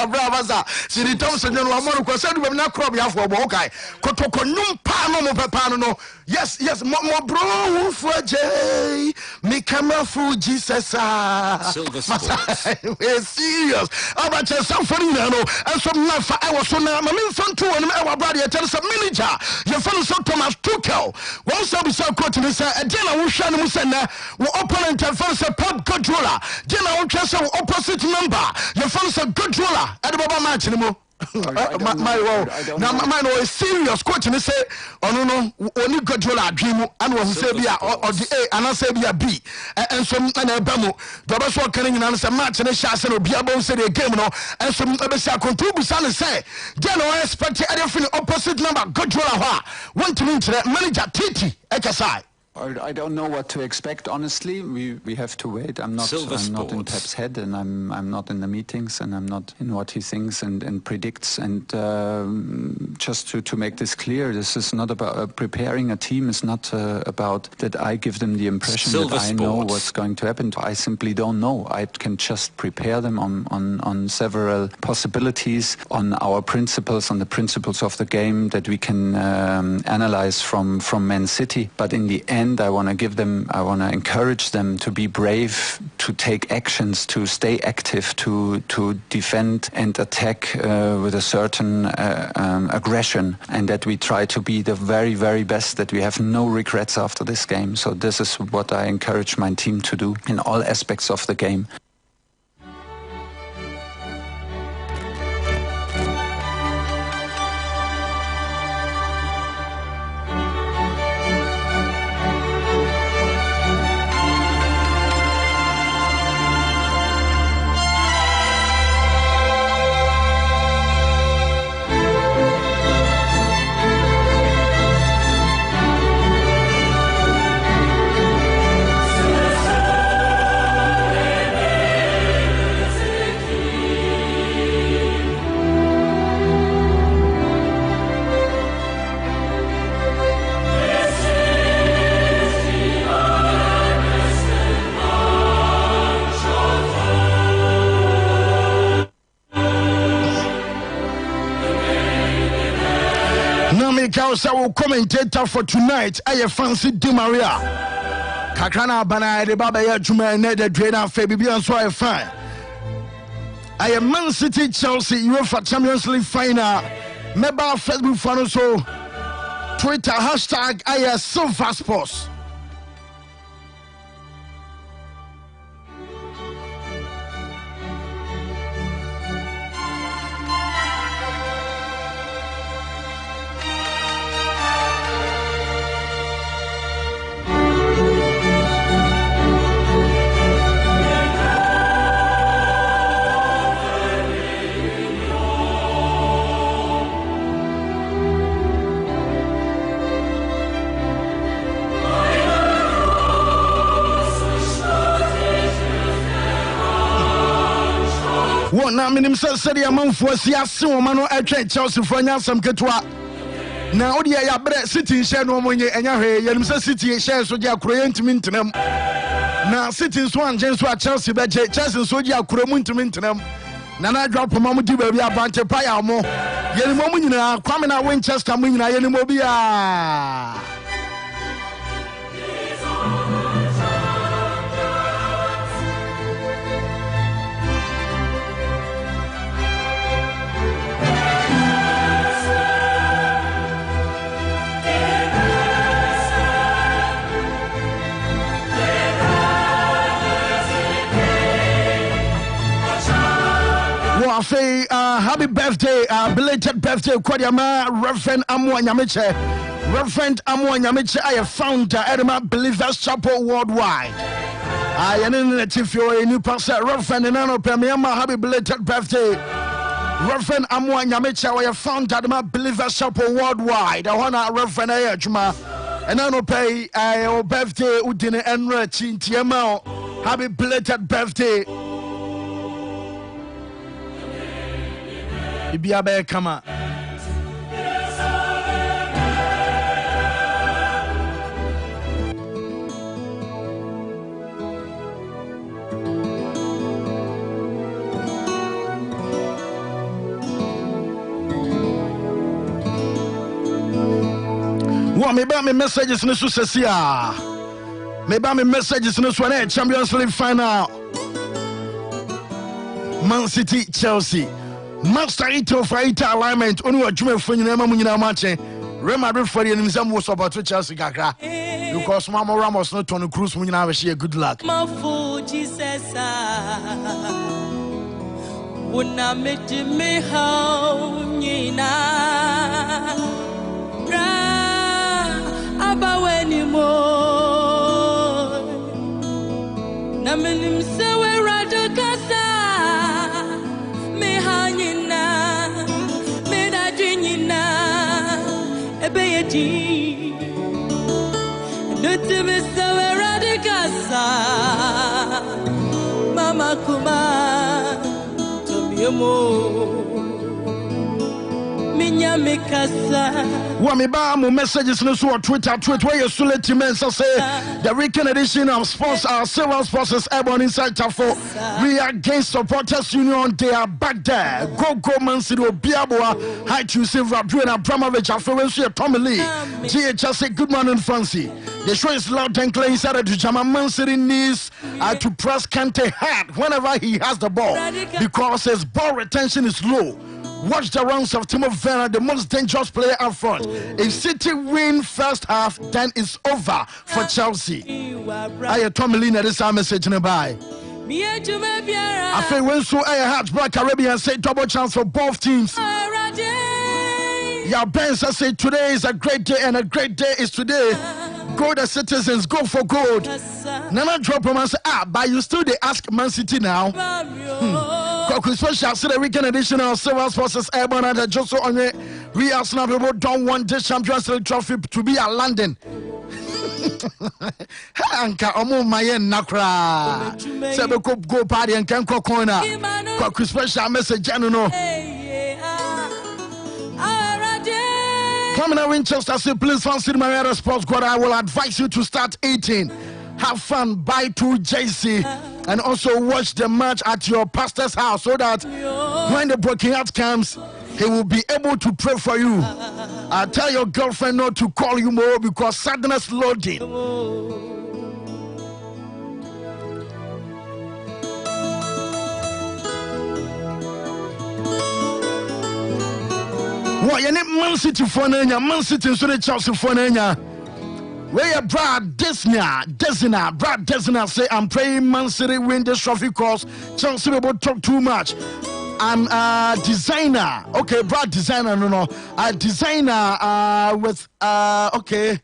Bravaza. See the Thompson and Ramon was said we not crop ya for okay. Kotoko num pano pano. Yes, more bro for J. Me camera for Jesus. Silver Sports. We're serious. I'm about to some funny now. And some life I was so now. My main son too and our brother tell us a manager. Your fellow son Thomas Tuchel. Once I was so quote and say again I will share them send opponent and fellow say Pep Guardiola. Then I will trust our opposite number. Your fellow say Guardiola at the Baba match anymore. Now my no is serious coach and say no only Guardiola dream and one say be or the A and I say be a B and some and a bamo the best one can in say match and chance no be about say the game no and some say contribute and say then I expect everything opposite number Guardiola want to win manager Titi exercise I don't know what to expect. Honestly, we have to wait. I'm not in Pep's head, and I'm not in the meetings, and I'm not in what he thinks and predicts. And just to make this clear, this is not about preparing a team. It's not about that I give them the impression that I know what's going to happen. I simply don't know. I can just prepare them on several possibilities, on our principles, on the principles of the game that we can analyze from Man City. But in the end, I want to encourage them to be brave, to take actions, to stay active, to defend and attack with a certain aggression, and that we try to be the very, very best, that we have no regrets after this game. So this is what I encourage my team to do in all aspects of the game. Our commentator for tonight, Fancy Di Maria. Kakrana Bana de Baba Juma and the Drena Fabian so I fine. I am Man City Chelsea UEFA Champions League final. Member Facebook fan so Twitter hashtag Silver Sports. Na minim said a man for Siasu Mano at Chelsea for Nasam Ketwa. Now, dear Yabre City share no money and Yahe, City shares with your Korean to Mintonum. Now, City's one James Chelsea budget, Chelsea Soja Kuromun to Mintonum. Nana drop a Mamuti baby about a payamo. Yenimomina, Kwamina Winchester Mina Yenimobia. Happy birthday, belated birthday, Kwadiama, Reverend Amwa Nyamiche. Reverend Amwa Nyamiche, I have found Edema Believers Chapel worldwide. I am in the Tifio, a new pastor, Reverend Nano Pemiama, happy belated birthday. Reverend Amwa Nyamiche, I have found Edema Believers Chapel worldwide. I want to Reverend Ayajuma, and I know pay a birthday, Udine Enra Chintiamo. Happy belated birthday. Ibiabe Kama. Wa me ba me messages no so sesia. Me ba me messages no so na Champions League final. Man City Chelsea. Master Ito for Ita alignment only a Juma for Munina match. Real Madrid for the Nizam was about to Chelsea Kakra. Because Mama Ramos not on the cruise when I share good luck. Una meji me how nina abaweni mo na menim sewe radio kasa me hanyina me da dwinyina ebe yedi no Mama Kuma Tomiemo Minya Mikasa Wamiba mo messages no so on Twitter where you select men say the weekend edition of sports Silver Sports is airborne inside Tafo. We are against supporters union, they are back there. Go Man City Biaboa High to Silver Abdul Abramovich Afro Tommy Lee GHS say good morning Fancy. The show is loud and clear inside to Jama. Man City needs to press Kante hard whenever he has the ball because his ball retention is low. Watch the rounds of Timo Werner, the most dangerous player up front. If City win first half, then it's over for Chelsea. I Tommy Lee this our message in a bye. I feel when so I had Black Caribbean say double chance for both teams. Yeah, Ben say today is a great day and a great day is today. Go the citizens, go for gold. Nana drop him and say, but you still they ask Man City now. Special see the weekend edition of Silver Sports Airborne and just on the we Arsenal people don't want this Champions League trophy to be at London. Anka omo mayen nakra. Sebe go party and can go corner. Special message no. Coming out Winchester, say please fancy my sports squad. I will advise you to start eating. Have fun, buy 2 JC, and also watch the match at your pastor's house so that when the broken heart comes, he will be able to pray for you. Tell your girlfriend not to call you more because sadness loading. What you need Man City for Nanya, Man City so the Chelsea for Nanya. Where Brad Desna say I'm praying Man City win this trophy cause Chelsea will talk too much. I'm a designer. Okay, Brad designer no. A designer with okay.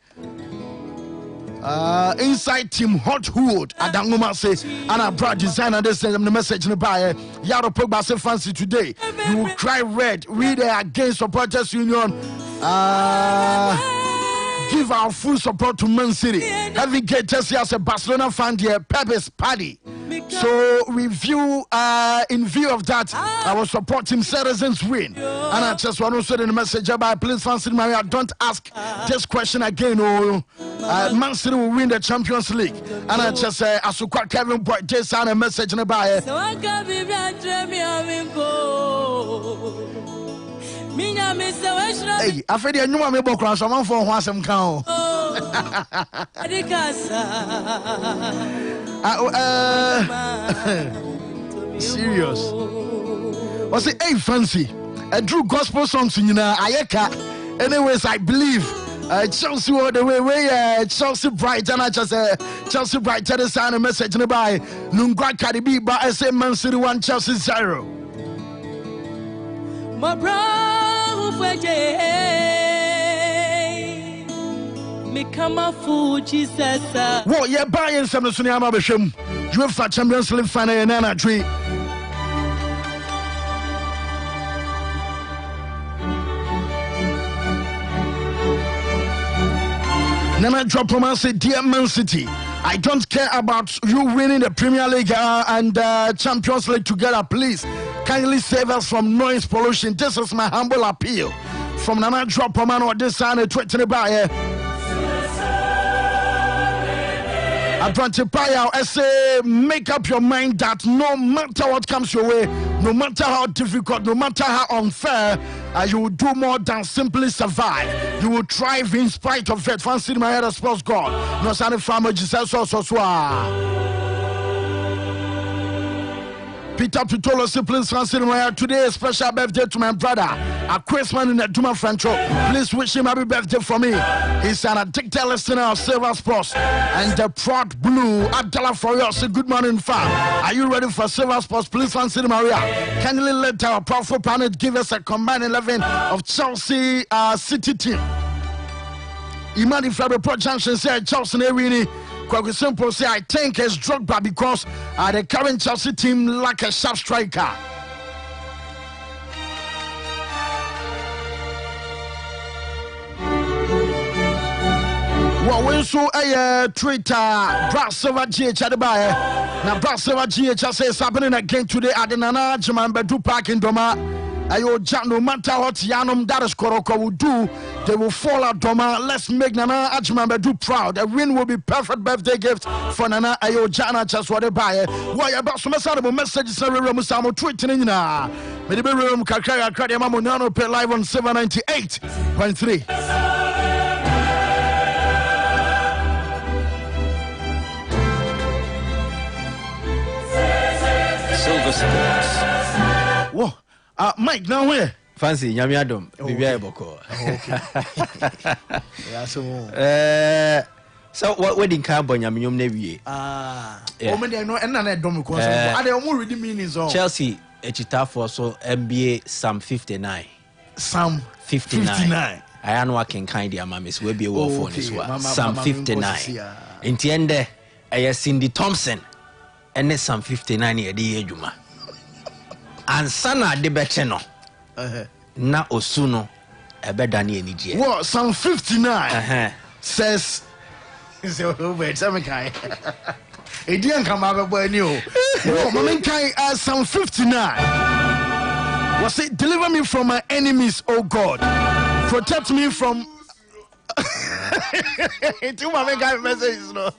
Inside Team Hot Hood Adangoma say and a Brad designer they send them the message in the buy Yaro Pogba say fancy today. You will cry red. We there against supporters union. Give our full support to Man City. Having get Chelsea as a Barcelona fan here, Pepe's party. So we view, in view of that, I will support Team Citizens win. And I just want to say in the message about please fancy Maria, don't ask this question again. Man City will win the Champions League. And I just say, I support Kevin Boy, just send a message in the bio. Hey, I feel you know I'm able to someone for one some count. Serious. Was it hey fancy? I drew gospel songs in Ayeka. Anyways, I believe Chelsea all the way Chelsea Bright and I just Chelsea Bright tell us a message in the by Nungwa Kadibi but I say Man City 1 Chelsea 0. My me come a fool, Jesus. What you're buying some of the Sunyama Bisham? UEFA Champions League final in Nana Tree. Nana drop from us, dear Man City. I don't care about you winning the Premier League and Champions League together. Please, kindly save us from noise pollution. This is my humble appeal. From Nana drop from or this and 20 by I say, make up your mind that no matter what comes your way, no matter how difficult, no matter how unfair, you will do more than simply survive. You will thrive in spite of it. Fancy my head sports God. No sign farmer Jesus also. Peter Pitolo please fancy my today. Special birthday to my brother, a Christmas in the Duma Franco. Please wish him happy birthday for me. He's an addicted listener of Silver Sports and the Proud Blue. Adela for you. Say good morning, fam. Are you ready for Silver Sports? Please fancy Maria. Kindly let our powerful planet give us a combined 11 of Chelsea City team. Imani Fabio Pro Junction said Chelsea Newini. Quite simple say I think it's Drogba because the current Chelsea team lack a sharp striker. Well, we so a Twitter, Brasova GH Adebaye. Now, Brasova GH says happening again today at the Nana Jaman Bedu Park in Doma. No matter what Yanum that is Koroko will do, they will fall out Doma. Let's make Nana Ajman proud. A win will be perfect birthday gift for Nana Ayojana Chaswadebaye. Why about some messages? Musamo tweeting na. Maybe room Kakaya Kadiama Monano pay live on 798.3. Silver Sports. Whoa. Mike, now where? Fancy, Yamiadum, Bibia Boko. So what wedding carbon Yamium Navy? Chelsea, Echita for so NBA Psalm 59. Psalm 59. I am working kind of mamis will be a war for this one. Psalm 59. In the end, I Cindy Thompson and then Psalm 59 year the Juma. And sana de beteno na osuno ebe dani enije. What Psalm 59 says wait some kai e di anka ma bebo ani o mo kai Psalm 59 was it deliver me from my enemies, O God, protect me from two my guy messages no.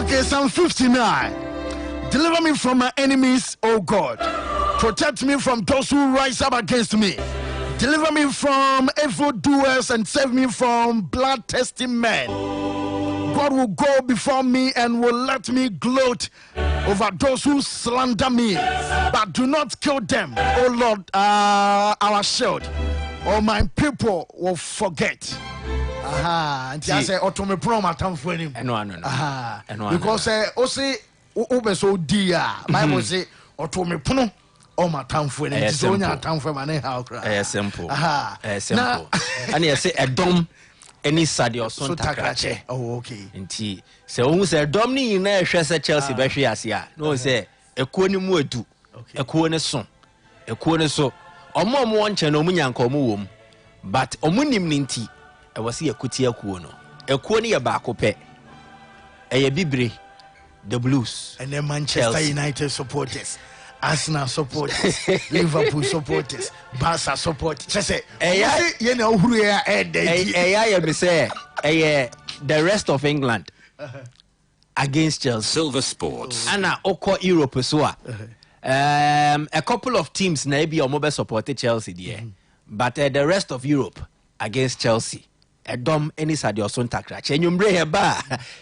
Okay, Psalm 59. Deliver me from my enemies, O God. Protect me from those who rise up against me. Deliver me from evildoers and save me from bloodthirsty men. God will go before me and will let me gloat over those who slander me. But do not kill them, O Lord, our shield, or my people will forget. And I say, Otome Proma Tamfuenim. No. Because so dear, Bible say, Otome Puno. Oh, my town for it. It's only a town for my house. Simple. Simple. And you say a dom any sadio son takrache. Oh, okay. And tea. So who said Domini in a Chelsea Bashi Asia? No, say a quoni muetu, a quone son, a quone so. Or more one channel munyan comuum, but omunim ninti. I was here kutia kuono. A quoni a bacope. A bibre. The Blues. And then Manchester Chelsea. United supporters. Arsenal supporters, Liverpool supporters, Barca supporters. Just say, you know who we are. The rest of England against Chelsea. Silver Sports. And Oko Europe as well. A couple of teams maybe or mobile supported Chelsea there, but the rest of Europe against Chelsea. A dom any sadio son takrache and you bring a bar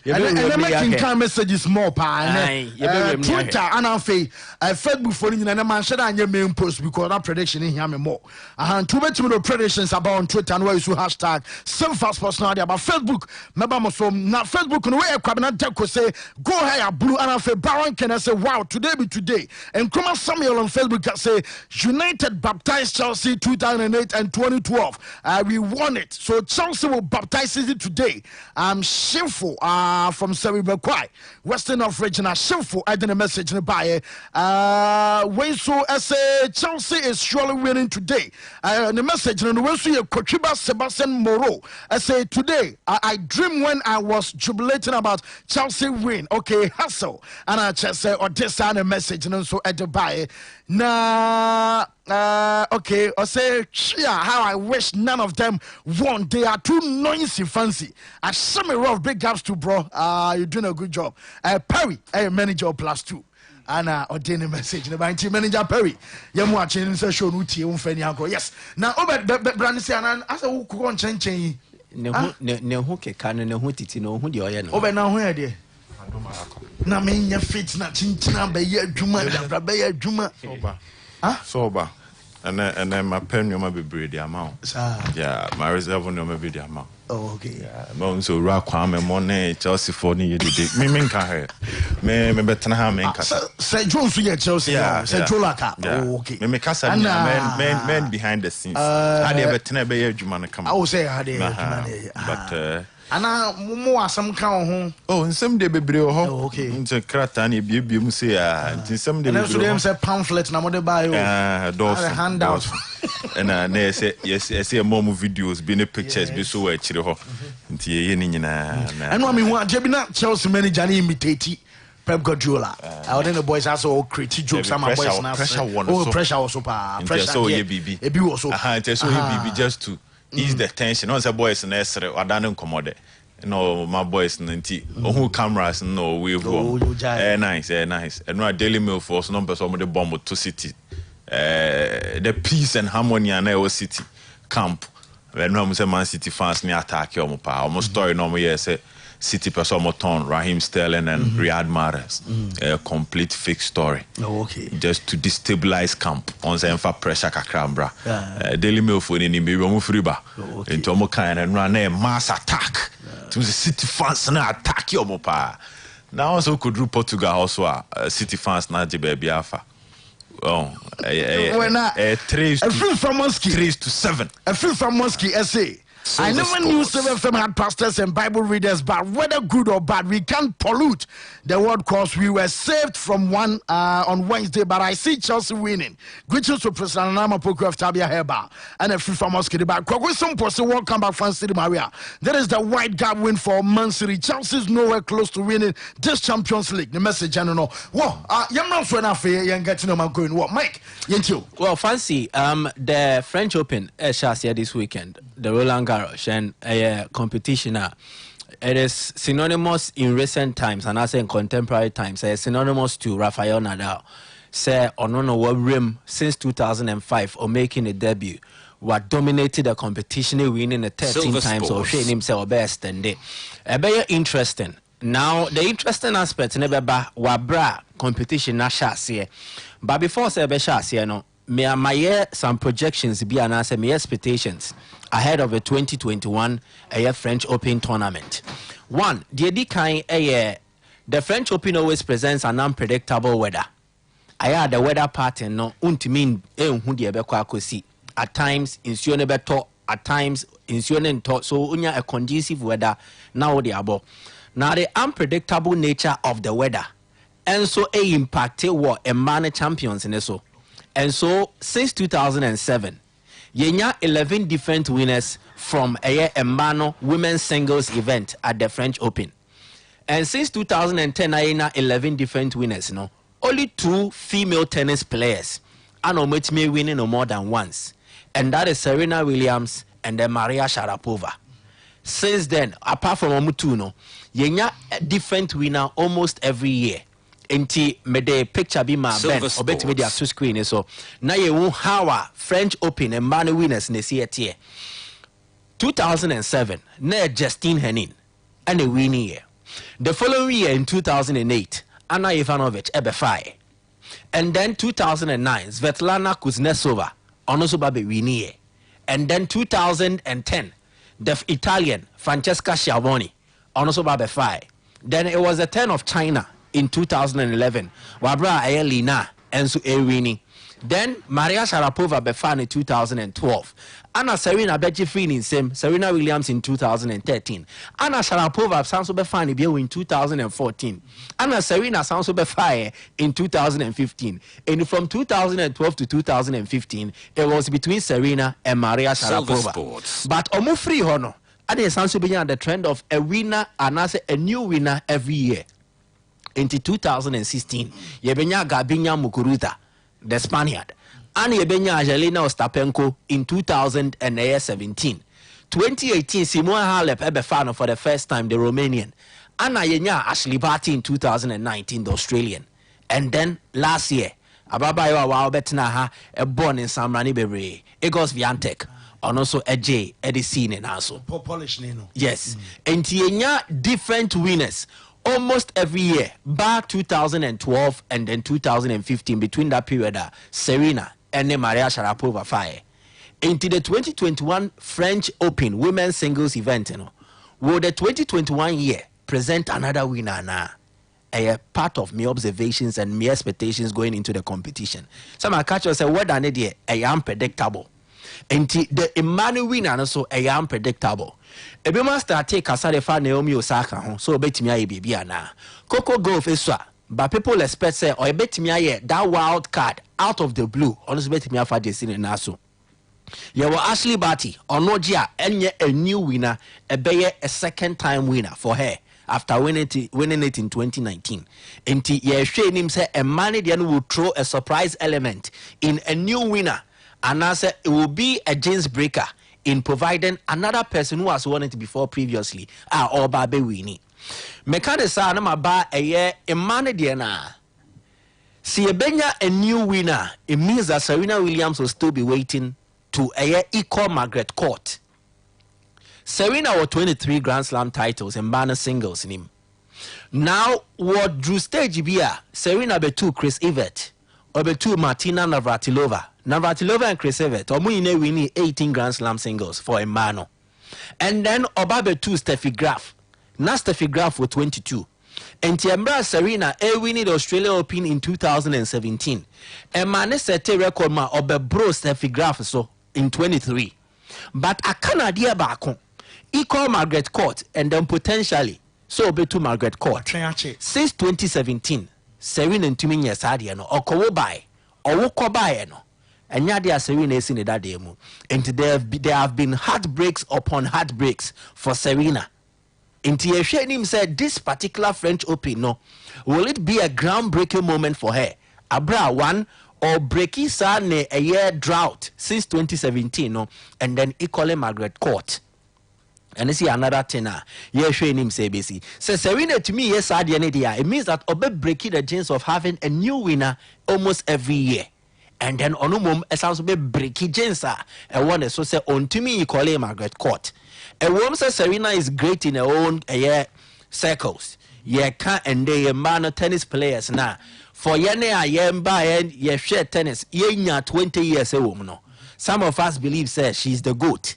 and making kind messages more Twitter and on Facebook for you and man said on your main post because that prediction in here more and too much predictions about on Twitter and where you hashtag Silver Sports now about Facebook remember so now Facebook no way kwabena teko say go higher blue and on Baron can say wow today be today and Kuma Samuel on Facebook can say United baptized Chelsea 2008 and 2012 we won it so Chelsea will baptize it today. Shameful from Seribekwai, Western of Regional. Shameful, I did a message in the buyer. When so I say Chelsea is surely winning today. The message in the way so Kochiba Sebastian Moreau. I say today I dream when I was jubilating about Chelsea win. Okay, hustle. And I just say or this and a message and so at the buyer. Okay, I say how I wish none of them won. They are too noisy, fancy. I send me rough big gaps too, bro. You're doing a good job. Perry, manager +2. And ordain a message. The team manager Perry. You're watching the show. Yes. Now, over Brandon and I said, who could change? No, who can no who titi no who the oil. Over now, where dear? Na me your feet na chinchina be ye juma da be ye juma sober and then my pen you be breed the amount yeah my reserve no be the amount okay yeah mo so ra kwame money Chelsea for ni yede me nka he me betena ha me nka say Jones ye Chelsea say Jolaka okay me kasa men behind the scenes how they betena be ye adwuma no come I will say how they adwuma but ana mo asam ka ho oh nsem de bebre ho okay nti krata na ebie mu say nti nsem de bebre so dem say pamphlet na mo de buy those handout and na say more videos be ne pictures be so wa chire ho nti ye ni nyina na eno me hu aje bi na Chelsea manager na imitate Pep Guardiola. I don't know boys also create jokes. Some boys now pressure also pa pressure. So ye BB. Ebi also. So ye BB just to ease the tension. No say boys na esre wadane nkomode. No my boys nanti. Who cameras no we go. Nice. And no Daily Mail force no person mo de bomb to city. The peace and harmony na our city camp. When no say Man City fans ni attack you pa. Almost story no mo yes say City person Moton, Raheem Sterling and Riyad Mahrez. A complete fake story. Oh, okay. Just to destabilize camp. On the for pressure kakrambra. Daily Mail for any maybe omu friba. Into omu kind and run a mass attack. To the City fans na attack you pa. Now also could do Portugal also City fans na jibe biafa. Oh, 3 to 7. A few from Mosky essay. I never knew 7FM had pastors and Bible readers, but whether good or bad, we can't pollute the word cause. We were saved from one on Wednesday, but I see Chelsea winning. Greetings to President Nama Poku of Tabia Heba and a free from Moscow. Kwagwe person welcome back from City Maria. There is the white gap win for Man City. Chelsea is nowhere close to winning this Champions League. The message I don't know. Whoa, you're not for enough here. You're getting on my going. What, Mike? Well, fancy the French Open here this weekend. The Roland Garros and a competition. It is synonymous in recent times and also in contemporary times. It's synonymous to Rafael Nadal. Say Onono Rim since 2005 or making a debut. What dominated the competition, winning the 13 times or showing himself best and day. Very interesting. Now the interesting aspect never wabra competition na shasi. But before say be shasi no. My some projections be and answer my expectations ahead of the 2021 French Open tournament. One, the French Open always presents an unpredictable weather. The weather pattern no untimin at times insuone beto, at times insuone to so unya a conducive weather now the above. Now the unpredictable nature of the weather and so impacted what a man champions in so. And so, since 2007, yenya 11 different winners from a Mano women's singles event at the French Open. And since 2010, yenya 11 different winners. No, only 2 female tennis players and may winning no more than once, and that is Serena Williams and then Maria Sharapova. Since then, apart from Omutuno, yenya a different winner almost every year. Enti me de picture be my ben obet me dia to screen so na ye won how French Open and man winners ne see tie 2007 na Justine Henin and a winning year. The following year in 2008 Anna Ivanovic ebefai, and then 2009 Svetlana Kuznetsova also be winning year, and then 2010 the Italian Francesca Schiavone also be befai. Then it was the turn of China in 2011, Wabra Ayelina and so winning. Then Maria Sharapova befan in 2012. Anna Serena Betchifrin in same Serena Williams in 2013. Anna Sharapova Sanso befan in 2014. Anna Serena Sanso befan in 2015. And from 2012 to 2015, it was between Serena and Maria Sharapova. But Omufri Hono, and Sanso began the trend of a winner and a new winner every year. Into 2016, Yebenya Gabinya Mukuruza, the Spaniard, and Yebenya Angelina Ostapenko in 2017. 2018, Simona Halep ebefano for the first time, the Romanian. Anna Yenya Ashley Barty in 2019, the Australian. And then last year, Ababayo Betnaha, a born in Samrani Bebre, Egos Viantek, and also a J, Edison and also. Polish Nino. Yes. And Yenya different winners. Almost every year, bar 2012 and then 2015, between that period, Serena and then Maria Sharapova fire. Into the 2021 French Open women's singles event, will the 2021 year present another winner now? A part of my observations and my expectations going into the competition. Some catch us say, what an idea, I am predictable. And the Emmanuel winner so a unpredictable. Ebi must start take aside for Naomi Osaka, so bet me a baby na. Coco Golf is so, but people expect say or bet me that wild card out of the blue. Honestly, bet me for this in Naso. You were Ashley Barty or no Gia, and yet a new winner, a second time winner for her after winning it in 2019. And ye showing him say a manager will throw a surprise element in a new winner, and I say it will be a James breaker in providing another person who has won it before previously. Or Babe Winnie. Mekade sa na maba a year a manager na. See a new winner, it means that Serena Williams will still be waiting to equal Margaret Court. Serena won 23 Grand Slam titles and banner singles in him. Now, what drew stage be Serena betu Chris Evert or betu Martina Navratilova. Navratilova and Chris Evert or winning 18 Grand Slam singles for Emano. And then Oba betu Steffi Graf. Now Steffi Graf for 22. And Tiambra Serena winning the Australia Open in 2017. And Mane set a record ma Oba bro Steffi Graf so in 23. But a Canada back equal Margaret Court and then potentially so be to Margaret Court. Since 2017, Serena and Timmy Yasadiano or Kowobai or Wokobai and Yadia Serena is in that demo. And there have been heartbreaks upon heartbreaks for Serena. And Tieshenim said this particular French Open, no, will it be a groundbreaking moment for her? Abra one or breaking Sane a year drought since 2017, no, and then equally Margaret Court. And I see another tenor. Yeah, showing him say busy. So Serena to me, yes, it means that Obe breaking the chance of having a new winner almost every year. And then on it sounds be breaking chance. And one so say on to me equally Margaret Court. A woman says Serena is great in her own circles. Yeah, can't and they man tennis players now. For yene a yemba and ye share tennis, ye 20 years a woman. Some of us believe says she's the GOAT.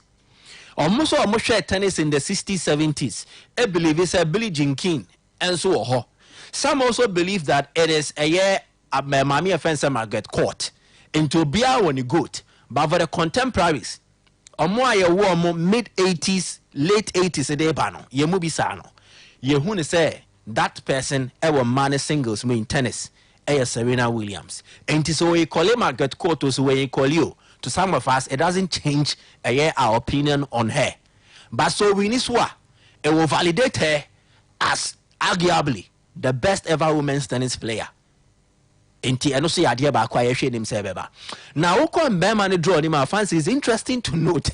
Almost share tennis in the 60s, 70s. I believe it's a Billie Jean King and so on. Some also believe that it is a year at my mommy offense Margaret Court into be our GOAT. But for the contemporaries, mid 80s, late 80s a day bano, ye mubi sano. Ye hune say that person ever man singles me in tennis. Serena Williams. And so we call him Margaret Court to we call you. To some of us, it doesn't change our opinion on her. But so we need to it will validate her as arguably the best ever women's tennis player. Inti I know say idea about quiet shade himself. Now, Oko Beman draw him our fans is interesting to note.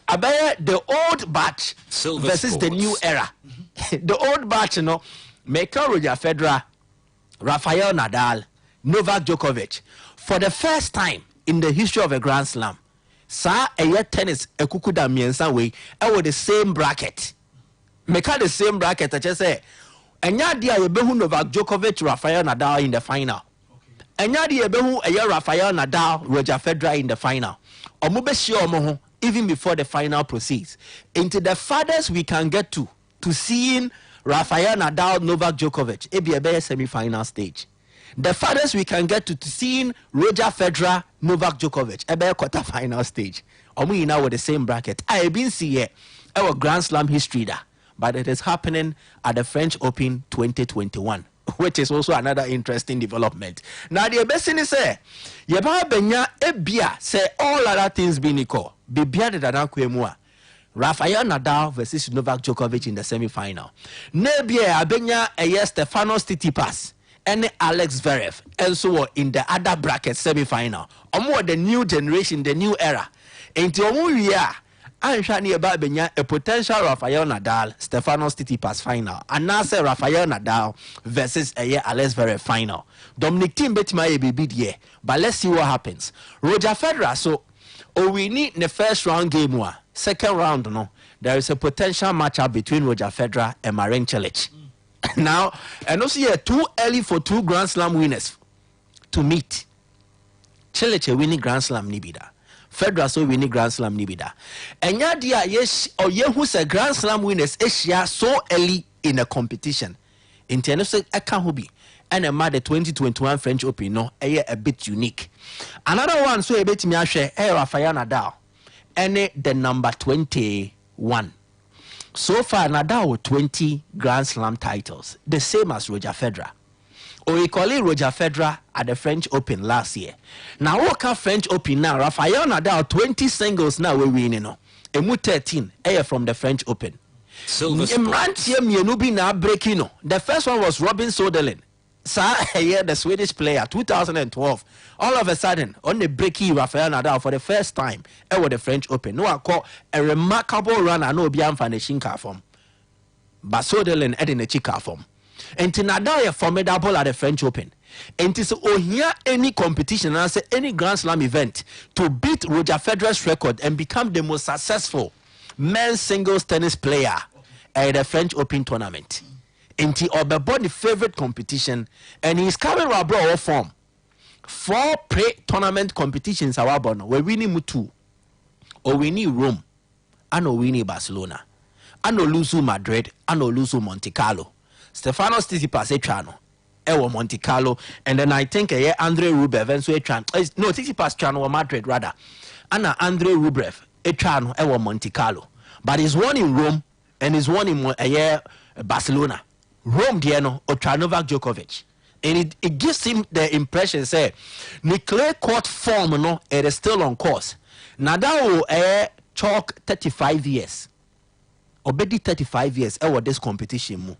About the old batch versus the new era. The old batch, you know, Roger Federer, Rafael Nadal, Novak Djokovic, for the first time in the history of a Grand Slam, sa tennis ekukuda miensa way, with the same bracket. Make the same bracket. I just say, enya dia yebehu Novak Djokovic, Rafael Nadal in the final. Enya dia yebehu Rafael Nadal, Roger Federer in the final. Omubeshio omoho even before the final proceeds. Into the farthest we can get to seeing Rafael Nadal, Novak Djokovic, a semi-final stage. The farthest we can get to seeing Roger Federer, Novak Djokovic, a quarter-final stage. We now with the same bracket. I have been seeing our Grand Slam history there, but it is happening at the French Open 2021, which is also another interesting development. Now the best thing is say, Yaba Benya Ebia say all other things being equal. Bibia de Danakwemua. Rafael Nadal versus Novak Djokovic in the semi-final. Nebia Abenya Stefanos Tsitsipas and Alex Zverev and so on in the other bracket semi-final. Omo the new generation, the new era. Into omo year, I'm shani about Benya a potential Rafael Nadal Stefanos Tsitsipas final. And now say Rafael Nadal versus Alex Zverev final. Dominic Thiem bet my bid here, but let's see what happens. Roger Federer so we need the first round game one. Second round, no, there is a potential matchup between Roger Federer and Marin Cilic. Now, and also here too early for two Grand Slam winners to meet. Cilic winning Grand Slam nibida. Federer so winning Grand Slam nibida. And yadia yes or who's a Grand Slam winners Asia so early in a competition. In tennis, I can't be. And the 2021 French Open, no, a bit unique. Another one, so a bit me share, Rafael Nadal. any the number 21. So far, Nadal with 20 Grand Slam titles, the same as Roger Federer. Or we call it Roger Federer at the French Open last year. Now, what can French Open now? Rafael Nadal 20 singles now we winning. Emu 13 from the French Open. Silver Sports. The first one was Robin Soderling. The Swedish player, 2012. All of a sudden, on the breaky Rafael Nadal for the first time at the French Open. No, I call a remarkable run. I know Bian Van Shinka form. But Soderling at the Chika form. And Nadal is formidable at the French Open. And it's here any competition, and say any Grand Slam event to beat Roger Federer's record and become the most successful men's singles tennis player at the French Open tournament. And he obeyed the favorite competition, and he's coming to form 4 pre-tournament competitions. We're winning 2, or winning Rome, and winning Barcelona, and lose Madrid, and lose Monte Carlo. Stefanos Tsitsipas Echano, Ewo Monte Carlo, and then I think Andre Rublev, and so no Tsitsipas Chano Madrid rather, and Andre Rublev Echano Ewo Monte Carlo, but he's won in Rome and he's won in Barcelona. Rome Diano or Novak Djokovic, and it gives him the impression say, Nicolai court form no, it is still on course. Nadal chalk 35 years, already 35 years. This competition.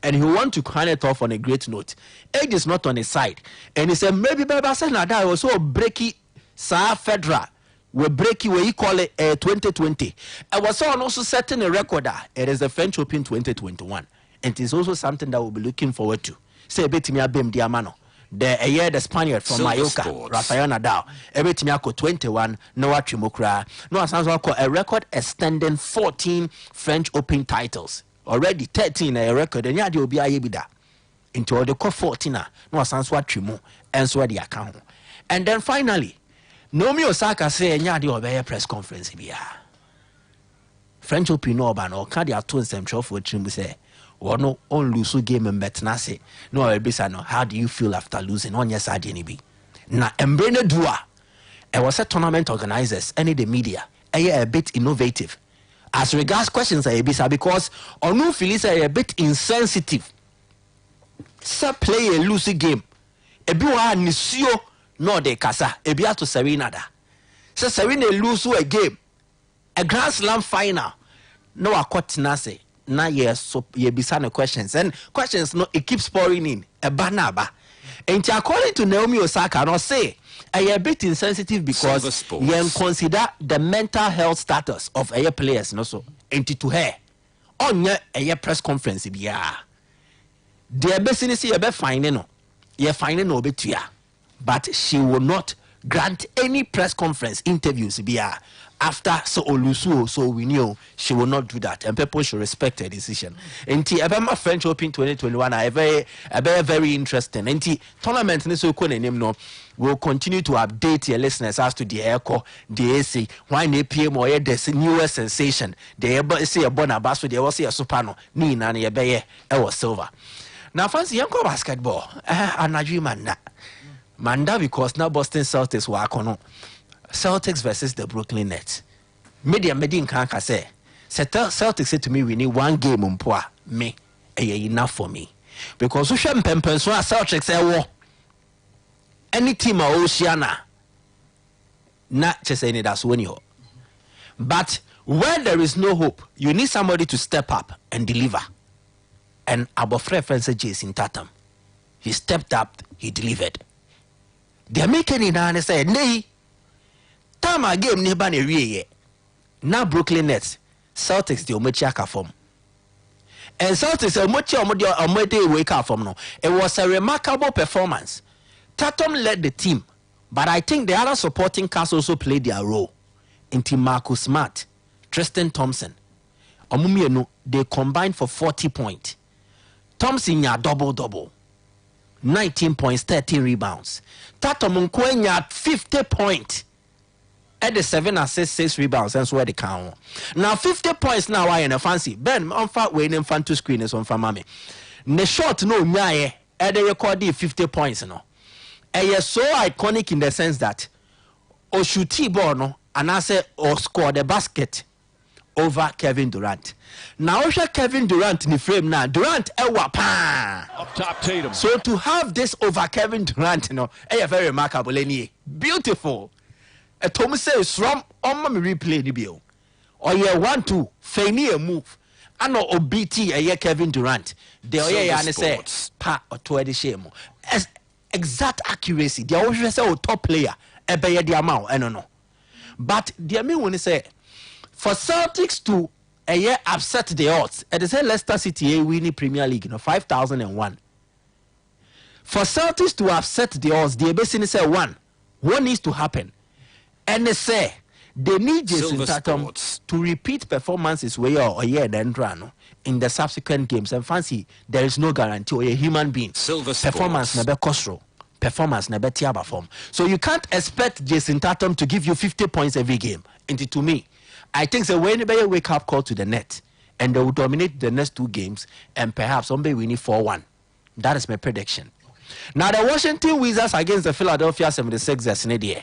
And he want to crown it off on a great note. Age is not on his side. And he said, maybe Nadal was so breaky, Sir Federer, we breaky where he call it 2020. I was also setting a record. It is the French Open 2021. And it is also something that we'll be looking forward to. Say, Betimia Bem Diamano. The Spaniard from Mallorca, Rafael Nadal, Ebetimiako 21, Noah Chimokra. Noah sounds like a record extending 14 French Open titles. Already 13 a record, and yadi obi ayebida into the 14 no sounds what trimo and so the account. And then finally, Naomi Osaka say yadi obey press conference bia. French Open no ban or cardia tone central for trimu say, or no on lose game and bet nase. No ebisa no. How do you feel after losing on your side be? Na embrane dua. It was a tournament organizers, any the media, a bit innovative. As regards questions, because Onu feels a bit insensitive. So play a loose game. Ebiwa nisio no de kasa. Ebia to Serena da. So Serena lose a game. A Grand Slam final. No akot nase. Na yes so ye bisane questions. And questions no it keeps pouring in. A banaba. And according to Naomi Osaka, no say a bit insensitive because you consider the mental health status of players, no so. And to her, on your press conference, yeah. The business you be finding no, you finding no bit ya, but she will not grant any press conference interviews, yeah. After so Olusu, so we knew she will not do that, and people should respect her decision. And the French Open 2021 are very interesting. And the tournament will continue to update your listeners as to the echo, the AC, why they pay more the newest sensation. They say a Bonabasso, they will say a Supano, Nina, and was silver. Now, fancy young basketball, and Manda because now Boston Celtics were on. Celtics versus the Brooklyn Nets. Media Medin can't say. Celtics said to me, we need 1 game on poa. Me, enough for me. Because we shouldn't pempen so Celtics say, war. Any team or Oceana, not just saying that's when you. But when there is no hope, you need somebody to step up and deliver. And our friend said Jason Tatum. He stepped up, he delivered. They're making it and they said, nay. Time a game never ne now Brooklyn Nets Celtics the omochiaka form and Celtics omochi wake up from no. It was a remarkable performance. Tatum led the team, but I think the other supporting cast also played their role. Into Marcus Smart, Tristan Thompson, Omumienu, they combined for 40 points. Thompson ya double 19 points, 13 rebounds. Tatum ya 50 points. At the 7 assists, 6 rebounds, and so the count. Now 50 points now I in a fancy. Ben on fat way in front to screen is on for mommy. Ne short no nyaye at the record 50 points no. And yes so iconic in the sense that Oshuti ball no and I say or score the basket over Kevin Durant. Now Kevin Durant in the frame now. Durant pa. Up top Tatum. So to have this over Kevin Durant, you know, very remarkable. Beautiful. A Thomas says from on me replay the bill. Or you 1-2, feigning a move. I know OBT a Kevin Durant. The Oya say pa or 20 shame. As exact accuracy. The always say top player. A bear the amount. I don't know. But the me when say for Celtics to upset the odds, and they say Leicester City win the Premier League, 5,001. For Celtics to upset the odds, the basically say what needs to happen, and they say they need Jason Tatum to repeat performances where then run in the subsequent games. And fancy there is no guarantee or a human being performance never costro. Performance never tiaba form. So you can't expect Jason Tatum to give you 50 points every game. And to me, I think so when they wake up call to the net and they will dominate the next 2 games and perhaps somebody winning 4-1. That is my prediction. Now the Washington Wizards against the Philadelphia 76ers in the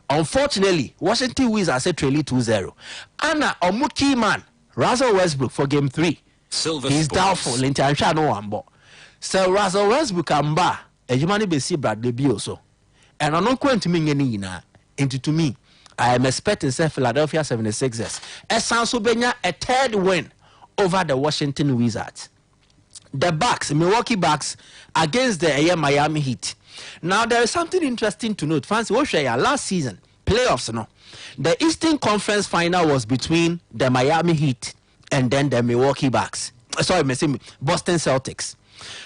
unfortunately, Washington Wizards said trailing 2-0. Anna Omuki man, Russell Westbrook for game 3. He's doubtful. So Russell Westbrook and ba Ejimani Besi Bradley Beal so. And I'm not going to mean any into to me. I am expecting Philadelphia 76ers. Sounds a 3rd win over the Washington Wizards. The Bucks, Milwaukee Bucks, against the Miami Heat. Now there is something interesting to note. Fancy last season playoffs, no. The Eastern Conference final was between the Miami Heat and then the Milwaukee Bucks. Boston Celtics.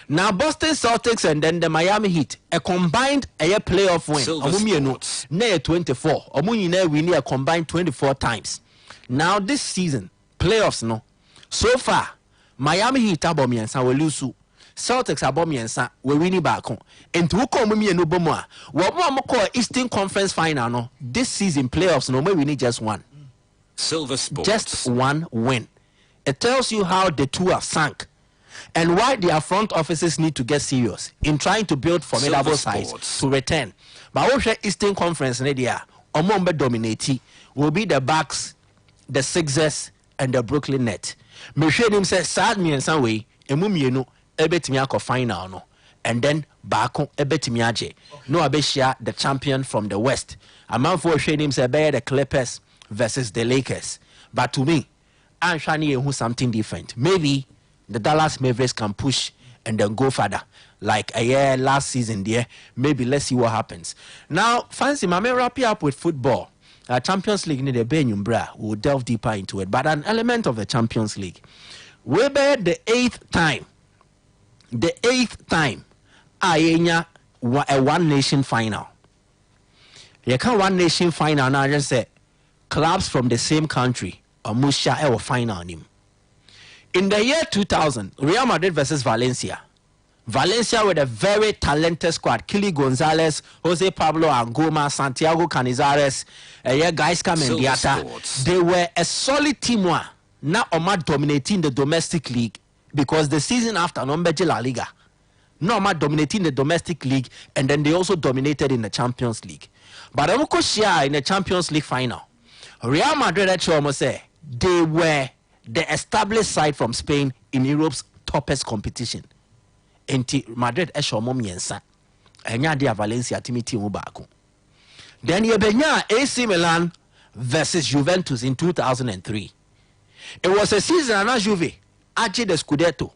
Now Boston Celtics and then the Miami Heat, a combined playoff win. 24. We a combined 24 times. Now this season playoffs no. So far Miami Heat abomiensa will lose. Celtics abomiensa we winning back on. And to come me no bomo. What more call Eastern Conference final no. This season playoffs no we need just one. Silver Sports. Just one win. It tells you how the two have sunk. And why their front offices need to get serious in trying to build formidable sides to return. But also Eastern Conference media, Omombe dominati will be the Bucks, the Sixers, and the Brooklyn Nets. Michelle him says, sad me in some way, Emumienu, Ebetimiako final, no. And then Bako Ebetimiaje. No Abeshia, the champion from the West. A man for him said, the Clippers versus the Lakers. But to me, I'm trying to who something different. Maybe the Dallas Mavericks can push and then go further. Like a year last season there. Maybe let's see what happens. Now, fancy, I'm wrapping up with football. Champions League, the Benyumbra, we'll delve deeper into it. But an element of the Champions League. We're the 8th time. The 8th time. A one nation final. You can't one nation final now. Just say clubs from the same country or Musha or final him. In the year 2000, Real Madrid versus Valencia. Valencia with a very talented squad. Kili Gonzalez, Jose Pablo Angoma, Santiago Canizares, Gaisca Mendiata. They were a solid team. Now Omar dominating the domestic league because the season after Nombeje La Liga. No Omar dominating the domestic league and then they also dominated in the Champions League. But Emoko Shia in the Champions League final. Real Madrid actually almost say they were the established side from Spain in Europe's toughest competition. Enti Madrid eshomom yensa. Enya dia Valencia timiti mubako. Then yebenya AC Milan versus Juventus in 2003. It was a season and Juve achieved the Scudetto.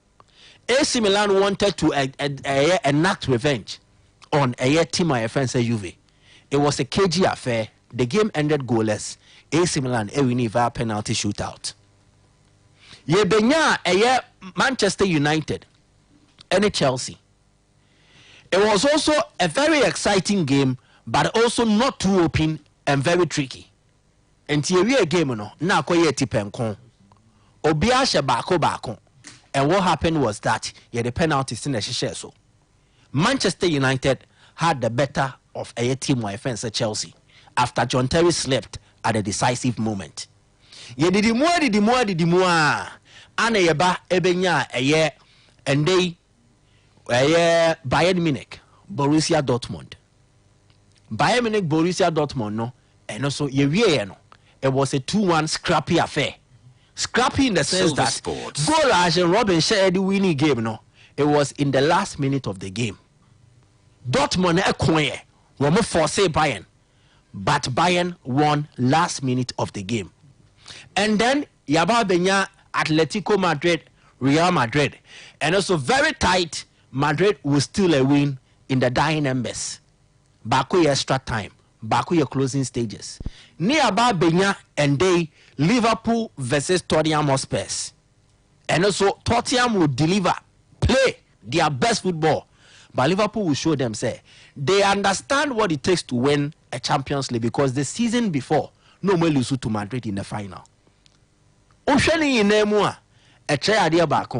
AC Milan wanted to enact revenge on a team of friends Juve. It was a cagey affair. The game ended goalless. AC Milan winning via penalty shootout. Yebenya Manchester United and Chelsea. It was also a very exciting game, but also not too open and very tricky. And a game no na koye tipenkon. Obia she bako. And what happened was that the penalties in the share so. Manchester United had the better of a team of offense Chelsea after John Terry slipped at a decisive moment. Didi mua ana yeba ebenya eye and they Bayern Munich Borussia Dortmund. Bayern Munich Borussia Dortmund no and also ye no it was a 2-1 scrappy affair. Scrappy in the sense Silver that Sports. goal as Robin shared the winning game. No, it was in the last minute of the game. Dortmund Ekoye were force Bayern, but Bayern won last minute of the game. And then Yaba Benya, Atletico Madrid, Real Madrid, and also very tight. Madrid will still a win in the dying embers. Baku extra time, Baku closing stages. Nearby Benya and they Liverpool versus Tottenham Hotspur, and also Tottenham will play their best football, but Liverpool will show them say they understand what it takes to win a Champions League, because the season before no more lose to Madrid in the final. Oshani in Nemua, a idea back.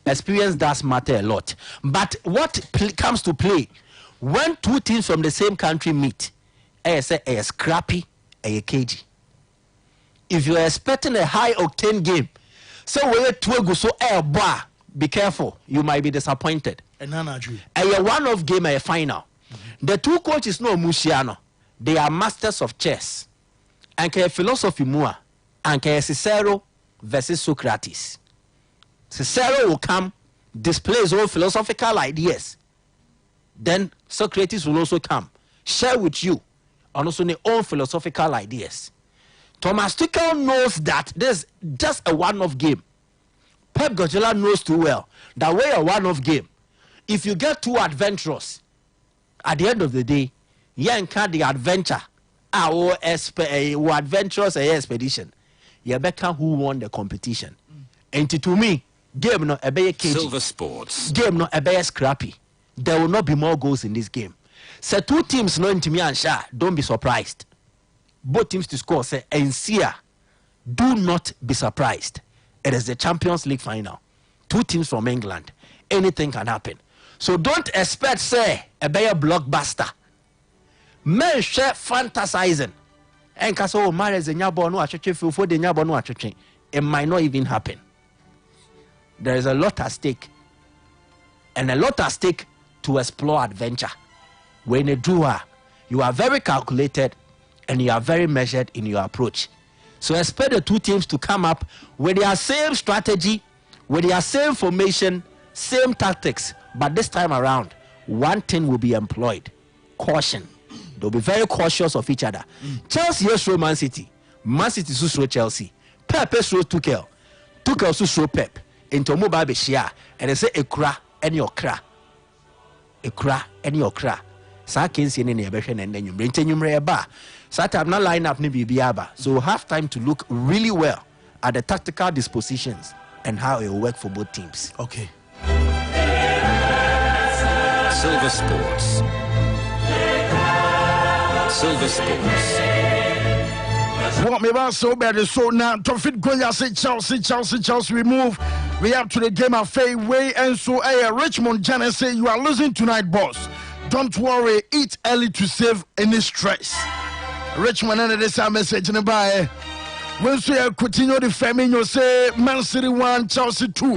Experience does matter a lot, but what comes to play when two teams from the same country meet, a scrappy, a cagey. If you're expecting a high octane game, so we're to so air bar, be careful, you might be disappointed. A one-off game, a final. The two coaches no Musiano, they are masters of chess. And philosophy mua, and Cicero versus Socrates. Cicero will come, display his own philosophical ideas. Then Socrates will also come, share with you and also their own philosophical ideas. Thomas Tuchel knows that there's just a one-off game. Pep Guardiola knows too well that way a one-off game. If you get too adventurous, at the end of the day, you can't the adventure, or adventurous expedition. You better who won the competition. And to me, game no a Silver Sports. Game no a scrappy. There will not be more goals in this game. So two teams no into me and Sha, don't be surprised. Both teams to score say Encia. Do not be surprised. It is the Champions League final. Two teams from England. Anything can happen. So don't expect say a better blockbuster. Men share fantasizing. And kaso marriage the nyabo no acheche for the nyabo no acheche. It might not even happen. There is a lot at stake, and a lot at stake to explore adventure. When you do, you are very calculated and you are very measured in your approach. So expect the two teams to come up with their same strategy, with their same formation, same tactics, but this time around, one thing will be employed: caution. They'll be very cautious of each other. Chelsea yes throw Man City so throw Chelsea. Pep throw Tuchel so throw Pep. Into mobile be share and they say ekra and your kra sa kensi ne ebehwe na ndanyum rentenyumre ba sa time na line up ne bibia ba, so have time to look really well at the tactical dispositions and how it will work for both teams. Okay. Silver Sports. Silver Sports. What me about so bad so now Tofit Gonya say Chelsea we move. We up to the game of fairway and so Richmond Janet say you are losing tonight, boss. Don't worry, eat early to save any stress. Richmond ended this message in the by. When you continue the famine, you say Man City 1, Chelsea 2.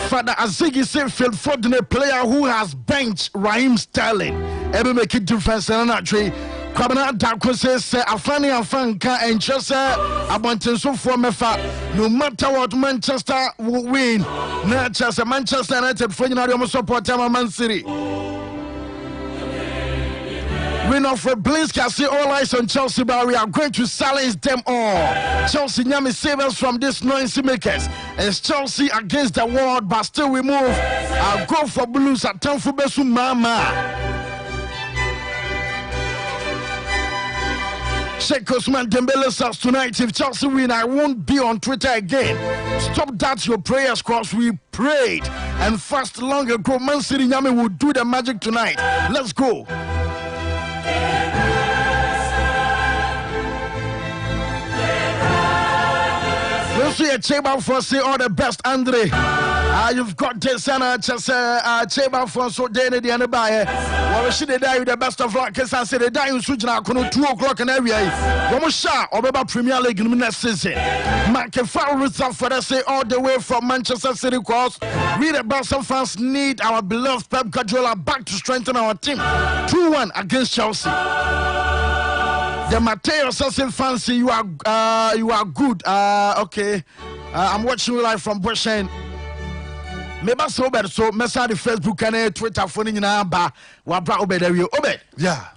Father Azigi say Phil Foden, a player who has benched Raheem Sterling. Ever make it difference in an tree. Kwabena Dako says Afani Afanka and Chelsea Abontin so for Mefa. No matter what Manchester will win. Now Chelsea Manchester United for you support Man City. Winfried Bliska say all eyes on Chelsea, but we are going to silence them all. Chelsea Nyami save us from these noisy makers. It's Chelsea against the world, but still we move. I'll go for Blues at time for Besu Mama. Sheikh Osman Dembele says tonight, if Chelsea win, I won't be on Twitter again. Stop that, your prayers, cause we prayed and fast long ago. Man City Nyami will do the magic tonight. Let's go. We'll see a chamber for say all the best, Andre. You've got this and Chelsea chamber for so day the end by Well, she did die with the best of luck. Cause I said the dying switch now 2 o'clock in area. One shot over Premier League in the next season. McAfee result for us say all the way from Manchester City Cross. We the Barca fans need our beloved Pep Guardiola back to strengthen our team. 2-1 against Chelsea. The Mateo Sassin fancy you are good. Okay. I'm watching you live from Bushane. Maybe so bad. So message the Facebook and Twitter phone in ba wabra obed area obed. Yeah.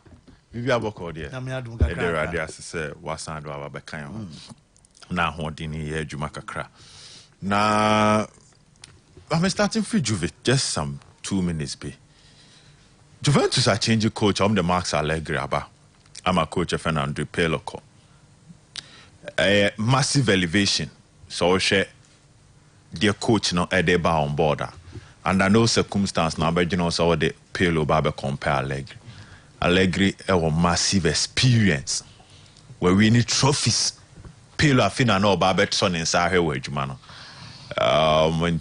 Bibi aboko there. Na me adum kakra. Ede radio say wasan do aba bekan. Na hodini ye adwuma kakra. Na I'm starting for Juve just some 2 minutes be. Juventus are changing coach. I'm the Max Allegri aba. I'm a coach of Fernando Peloko. A massive elevation. So their coach no edeba on board. Under no circumstance now, but you know, so the Pelo Baba compare Allegri. Allegri a massive experience where we need trophies. Pelo Afina no Babet son in Sahe wage man. When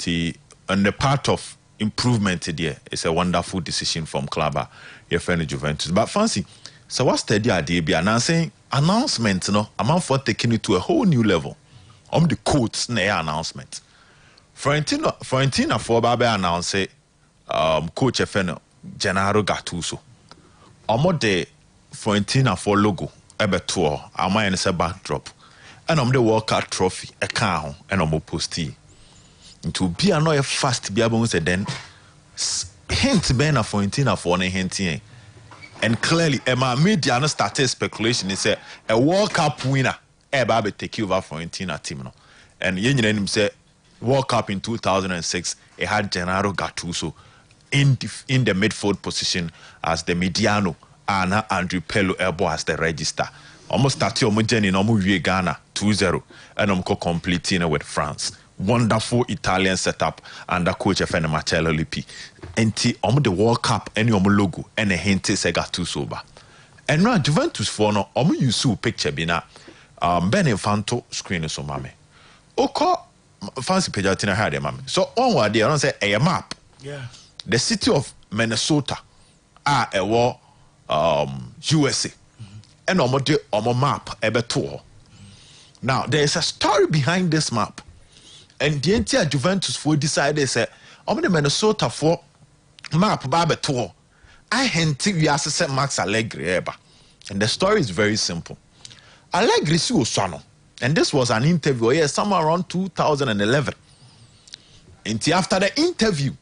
on the part of improvement there, it's a wonderful decision from Clubber, your friend Juventus. But fancy, so what's the idea be announcing announcement, no, I'm for taking it to a whole new level. The coach na announcement. Fiorentina for Babe announce coach FN Gennaro Gattuso. De Fiorentina for logo ebe tour. Ama ene se backdrop. And the World Cup trophy e kan ho and posti. Into be another fast be able say then hint ben na Fiorentina for ne hint. And clearly Emma media no started speculation is say a World Cup winner Babe take over Fiorentina team no. And you know say World Cup in 2006 it had Gennaro Gattuso in the midfield position as the mediano and Andrew Pello Elbo as the register. Almost started on journey in Ghana 2-0 and completing with France. Wonderful Italian setup under coach FN Marcello Lippi. And the World Cup any logo and a hint is a Gattuso ba. And now Juventus for no use picture bina Ben Infanto screen so mame. Oko fancy page out in a had mame. So onward there don't say a map. Yeah. The city of Minnesota are a war USA. And on map ebe tour. Now there is a story behind this map. And the entire Juventus for decided say the Minnesota for map babe tour. I hint we assess Max Allegri eba. And the story is very simple. Allegri si Osano. And this was an interview somewhere around 2011. And after the interview,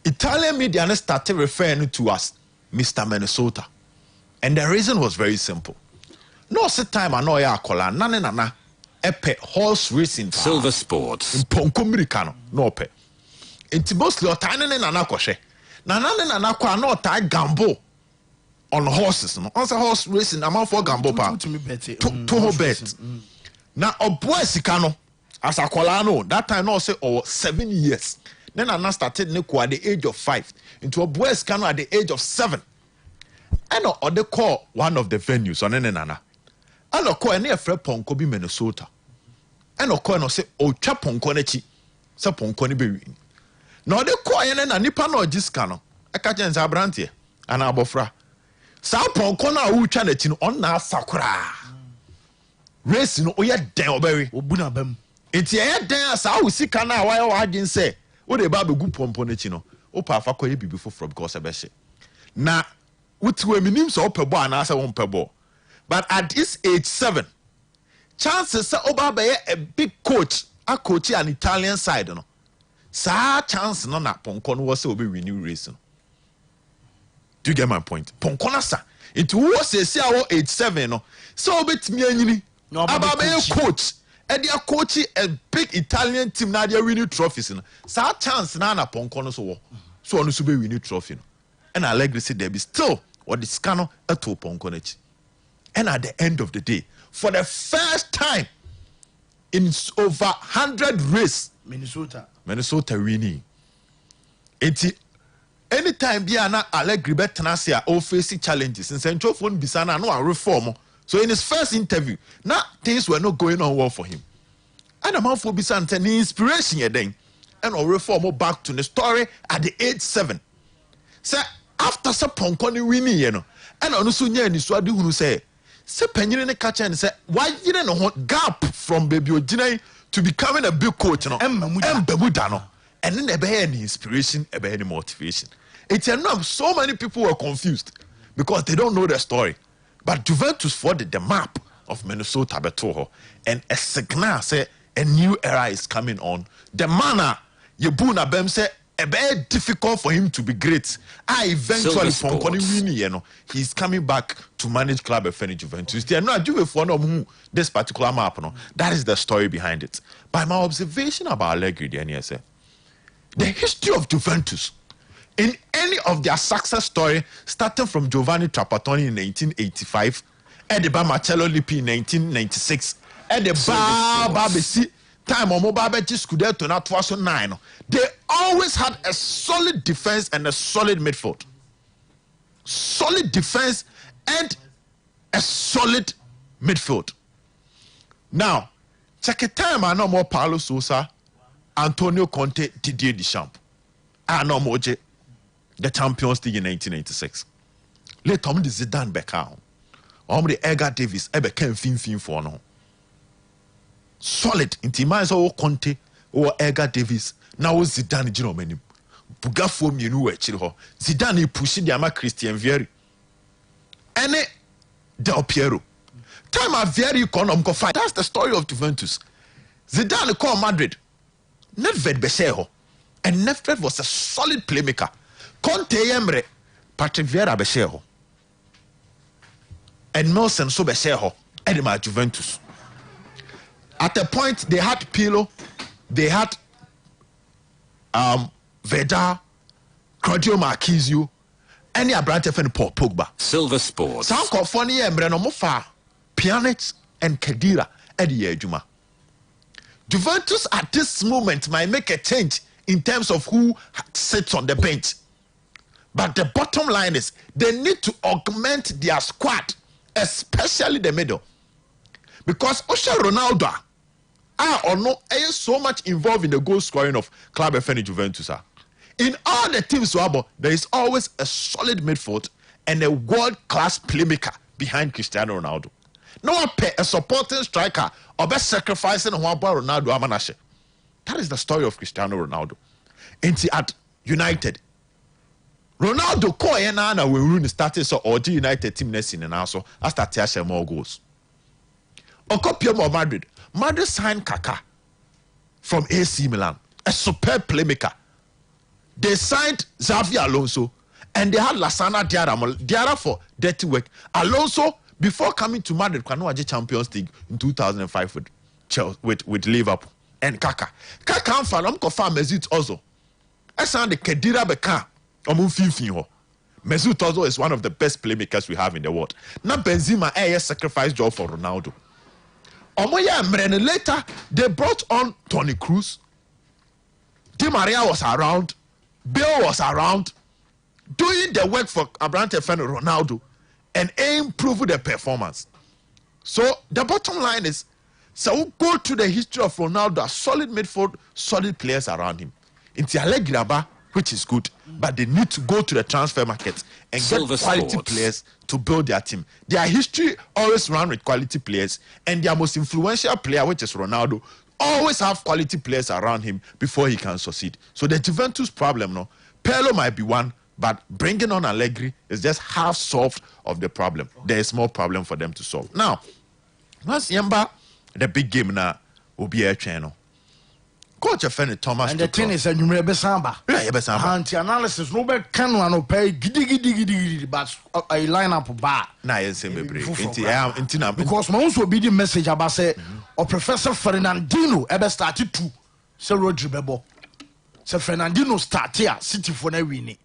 Italian media started referring to us Mr. Minnesota. And the reason was very simple. No time I know ya kola nana epe horse racing Silver Sports. Ponko Americano no pe. Enti mostly otane nana kwhwe. Nana kwa no ta gamble on horses no. On horse racing amount for gamble pa. To bet. Na oboa sika no as akola no that time no say 7 years. Then Nana started Neko at the age of 5 into a boy scanner at the age of 7. And they call one of the venues on Nana. And I call any friend Ponko be Minnesota. And I call no say Ocha Ponko nechi. Sa Ponko ni be. Now they call any nipa no jiskano. I catch en Zabrantie and Abofra. Sa Ponko na ucha nechi no on na sakura. Race no oya den oberi. Obuna bem. Enti e den sa usika na wa wadin say. What about the good pomponeti no? Opa afa koye bibi for because ebehye. Na wuti minim so opebo anasa won pebo. But at this age 7, chances say oba be a big coach, a coach an Italian side no. Sa chance no na Ponko no was obi renew race no. Do you get my point? Ponko na sa. It was say our age 7 no. So obetimi anyini. No aba be coach. And they are coaching a big Italian team now. They are winning trophies. So a chance now na Ponko no so on to be winning trophy. And Allegri said there be still what the scano at to Ponko nechi. And at the end of the day, for the first time in over 100 races, Minnesota winning. Anytime Biana Allegri betanasia or facing challenges in Central Phone Bisana no reform. So in his first interview, now things were not going on well for him. And a man for Bisanta the inspiration then and or reform back to the story at the age 7. So after se ponko ni winning ye no and ono so nya ni so ade hunu say se panyine ne ka chen say why yire no gap from baby ogina to becoming a big coach no embamuda no and then ebe any inspiration ebe any motivation. It's enough so many people were confused because they don't know the story. But Juventus forwarded the map of Minnesota beto and a signal say a new era is coming on. The manner Yebuna Bem say a very difficult for him to be great. Eventually he's coming back to manage Club FNI Juventus. They are not doing for this particular map. No, that is the story behind it. By my observation about Allegri, the history of Juventus in any of their success story, starting from Giovanni Trapattoni in 1985, Edeba Marcello Lippi in 1996, Edeba Babesi. Time on mobile Scudetto na 2009. They always had a solid defense and a solid midfield. Solid defense and a solid midfield. Now, check a time I know more Paulo Sousa, Antonio Conte, Didier Deschamps. I know more the Champions League in 1986. Let Tom Zidane back out. The Edgar Davis ever came fin for no. Solid in Timas or Conte or Edgar Davis. Now Zidane Giromenim. Bugafo Mienu Chilho. Zidane pushing the Ama Christian Vieri. Ene Del Piero. Time a Vieri Konom go fight. That's the story of Juventus. Zidane called Madrid. Nedved Beseho. And Nedved was a solid playmaker. Conte Emre. Patrick Vieira Beseho. And Nelson so Beseho. Edema Juventus. At a point, they had Pirlo, they had Veda, Claudio Marquisio, and the Abrante and Paul Pogba. Silver Sports. Some California and Brenomofa, Pjanic and Khedira at the Juma. Juventus at this moment might make a change in terms of who sits on the bench. But the bottom line is they need to augment their squad, especially the middle. Because Osha Ronaldo or no is so much involved in the goal scoring of Club FNI Juventus. In all the teams, there is always a solid midfield and a world-class playmaker behind Cristiano Ronaldo. No one pay a supporting striker or best sacrificing Juan Ronaldo Amanashe. That is the story of Cristiano Ronaldo. And at United, Ronaldo Koyenana will ruin the status of the United team next in and also after Tiasha more goals. Okopio Madrid. Madrid signed Kaká from AC Milan, a superb playmaker. They signed Xavi Alonso and they had Lassana Diarra for dirty work. Alonso, before coming to Madrid, Kwanoaje Champions League in 2005 with Liverpool and Kaká. Kaká and confirm Mesut Ozil. I signed the Khedira Beka. Mesut Ozil is one of the best playmakers we have in the world. Now Benzema a sacrifice job for Ronaldo. Later, they brought on Toni Kroos. Di Maria was around. Bale was around. Doing the work for Abrante and Ronaldo and improve the performance. So the bottom line is, so we go to the history of Ronaldo, solid midfield, solid players around him. Into Allegri, which is good, but they need to go to the transfer market and get quality players to build their team. Their history always run with quality players, and their most influential player, which is Ronaldo, always have quality players around him before he can succeed. So the Juventus problem, no, Pirlo might be one, but bringing on Allegri is just half solved of the problem. There is more problem for them to solve. Now, once Yamba, the big game now will be a channel. Coach offended Thomas. And the thing is, you may be samba. Yeah, you be samba. Anti-analysis, no be can one pay giddy, but a line up bar. Nah, you say me break. Because my own be the message about say, or Professor Fernandino ever started to say Roger Bebo. So Fernandino start here, City for never winning.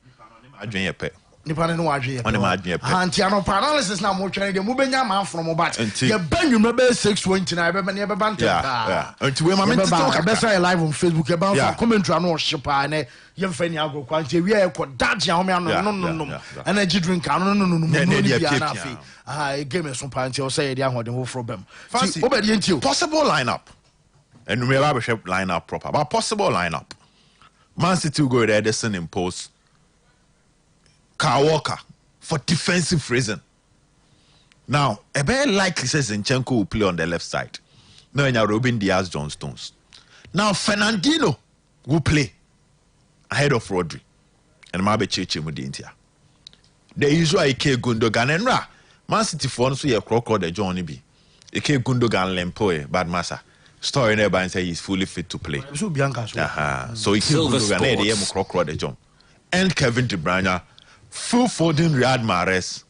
I drink your pet. Nipane no adwe on the anti-analysis na mo twene de mo benya man from but ye ban you maybe 629 be ne be ban yeah until we ma talk be say live on Facebook e ban for commentary no shipa na ye mfa ni agro kwa nje wi e ko daje ho me no energy drink no no bia na afi ah game so pa nti o say dey ahodem wo problem obedi enti possible lineup and we have a shape lineup proper but possible lineup Man City will go there Ederson in post Kyle Walker for defensive reason. Now, a very likely says Zinchenko will play on the left side. No, and Robin Diaz, John Stones. Now, Fernandinho will play ahead of Rodri. And Mabe Cheche Mudintia. The usual Ike Gundogan and Ra. Man City for so ye crocodile the Johnny B. Ike Gundogan Lempoe, bad massa. Story never and say he's fully fit to play. So Ike Gundogan, the crocodile the John. And Kevin De Bruyne, Phil Foden, Riyad Mahrez,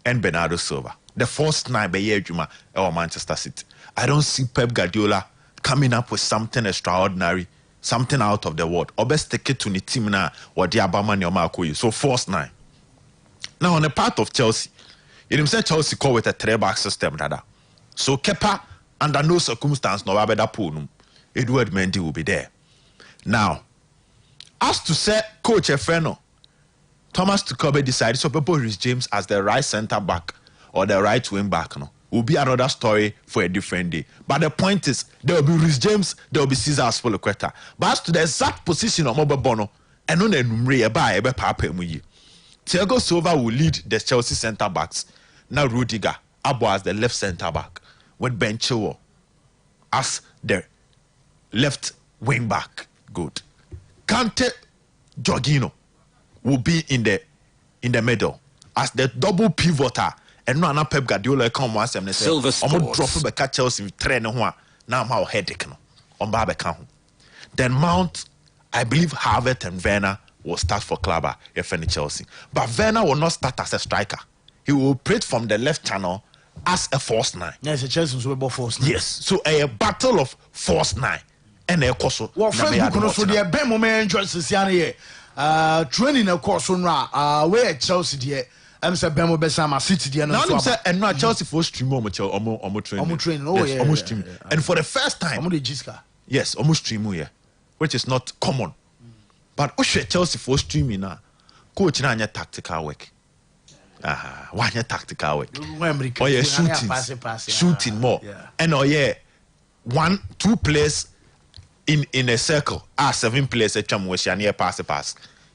and Bernardo Silva. The first night by Juma or Manchester City. I don't see Pep Guardiola coming up with something extraordinary, something out of the world. Or best take it to the team now or the Abama Nyomakoyi. So first night. Now on the part of Chelsea, you know Chelsea call with a 3-back system, rather. So Kepa, under no circumstance, no Abeda Punum, Edward Mendy will be there. Now, as to say Coach Efreno, Thomas Tuchel decided to propose Reece James as the right centre back or the right wing back. No, will be another story for a different day. But the point is, there will be Reece James, there will be Cesar Azpilicueta. But as to the exact position of Mobe Bono, and on the number by Ebe Papa Muyi, Thiago Silva will lead the Chelsea centre backs. Now Rudiger, Abo as the left centre back, with Ben Chilwell as the left wing back. Good. Kante, Jorginho will be in the middle as the double pivoter. And no, Pep Guardiola come once and say, Silver Sports. I'm drop the catch Chelsea train now I'm our headache no on Barbecue. Then Mount, I believe Havertz and Werner will start for Clubber if any Chelsea. But Werner will not start as a striker. He will operate from the left channel as a false 9. Yes, Chelsea will be false 9. Yes, so a battle of false 9. And a course. Well, Facebook so the Ben moment Chelsea training a course on where Chelsea dear. I'm saying Bemo Besama City dear. Now I'm saying and not Chelsea for stream almost training. Oh yeah, almost stream. And for the first time, yes, almost stream here, which is not common. But Chelsea for streaming now, coach na tactical work. Why tactical work? Oh yeah, shooting more. And oh yeah, 1-2 players in a circle. 7 players at near pass.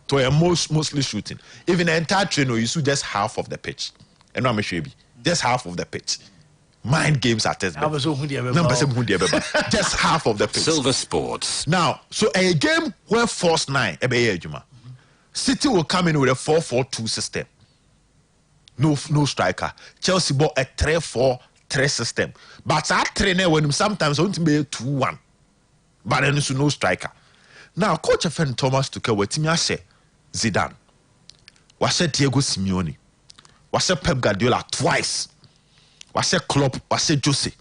So you're mostly shooting. Even the entire trainer, you see just half of the pitch. And I'm sure just half of the pitch. Mind games are tested. Just half of the pitch. Silver Sports. Now, so a game where force 9, City will come in with a 4-4-2 system. No striker. Chelsea bought a 3-4-3 system. But that trainer when sometimes want to be 2-1. But then no striker. Now, Coach Efreno Thomas Tuchel with Timmy Zidane. Was Diego Simeone. Was Pep Guardiola twice. Was Klopp. Was Jose.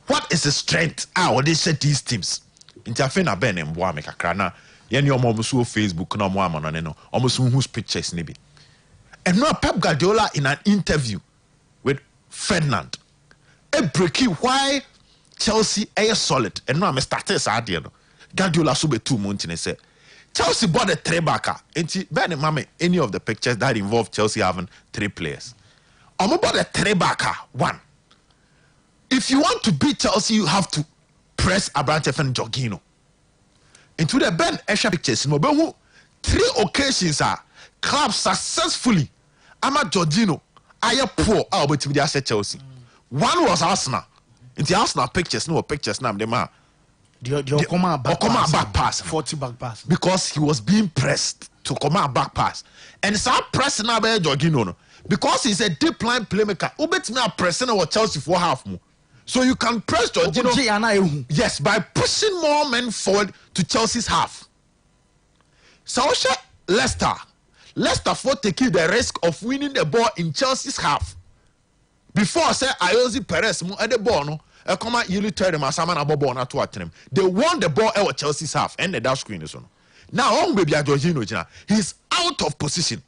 What is the strength? What they said these teams. Interfere Ben and Boa make a crana. Yen your mom so Facebook no more man no. Almost whose pictures nibi. And now Pep Guardiola in an interview with Ferdinand. A breaky why Chelsea are solid. And now I'm starting this idea. Guardiola so be 2 months and say Chelsea bought a 3-backer. And Ben mama any of the pictures that involve Chelsea having 3 players. I'm about a 3-backer. 1. If you want to beat Chelsea, you have to press Abraham and Jorginho. Into the Ben Esha pictures, no, but 3 occasions are clubs successfully. I'm at Jorginho. I am poor. I'll be to the asset Chelsea. 1 was Arsenal. In the Arsenal pictures, no pictures now. The man. The back pass. 40 back pass. Because he was being pressed to come out back pass. And it's our pressing now by Jorginho. Because he's a deep line playmaker. Who bet me a pressing or Chelsea for half more. So you can press Jorginho. Yes, by pushing more men forward to Chelsea's half. So Leicester for taking the risk of winning the ball in Chelsea's half. Before I say Ayoze Perez at the ball, no, I come out you tell them as I'm an ball not to attend him. They won the ball at Chelsea's half and the dash screen is on. Now on baby Jorginho, he's out of position.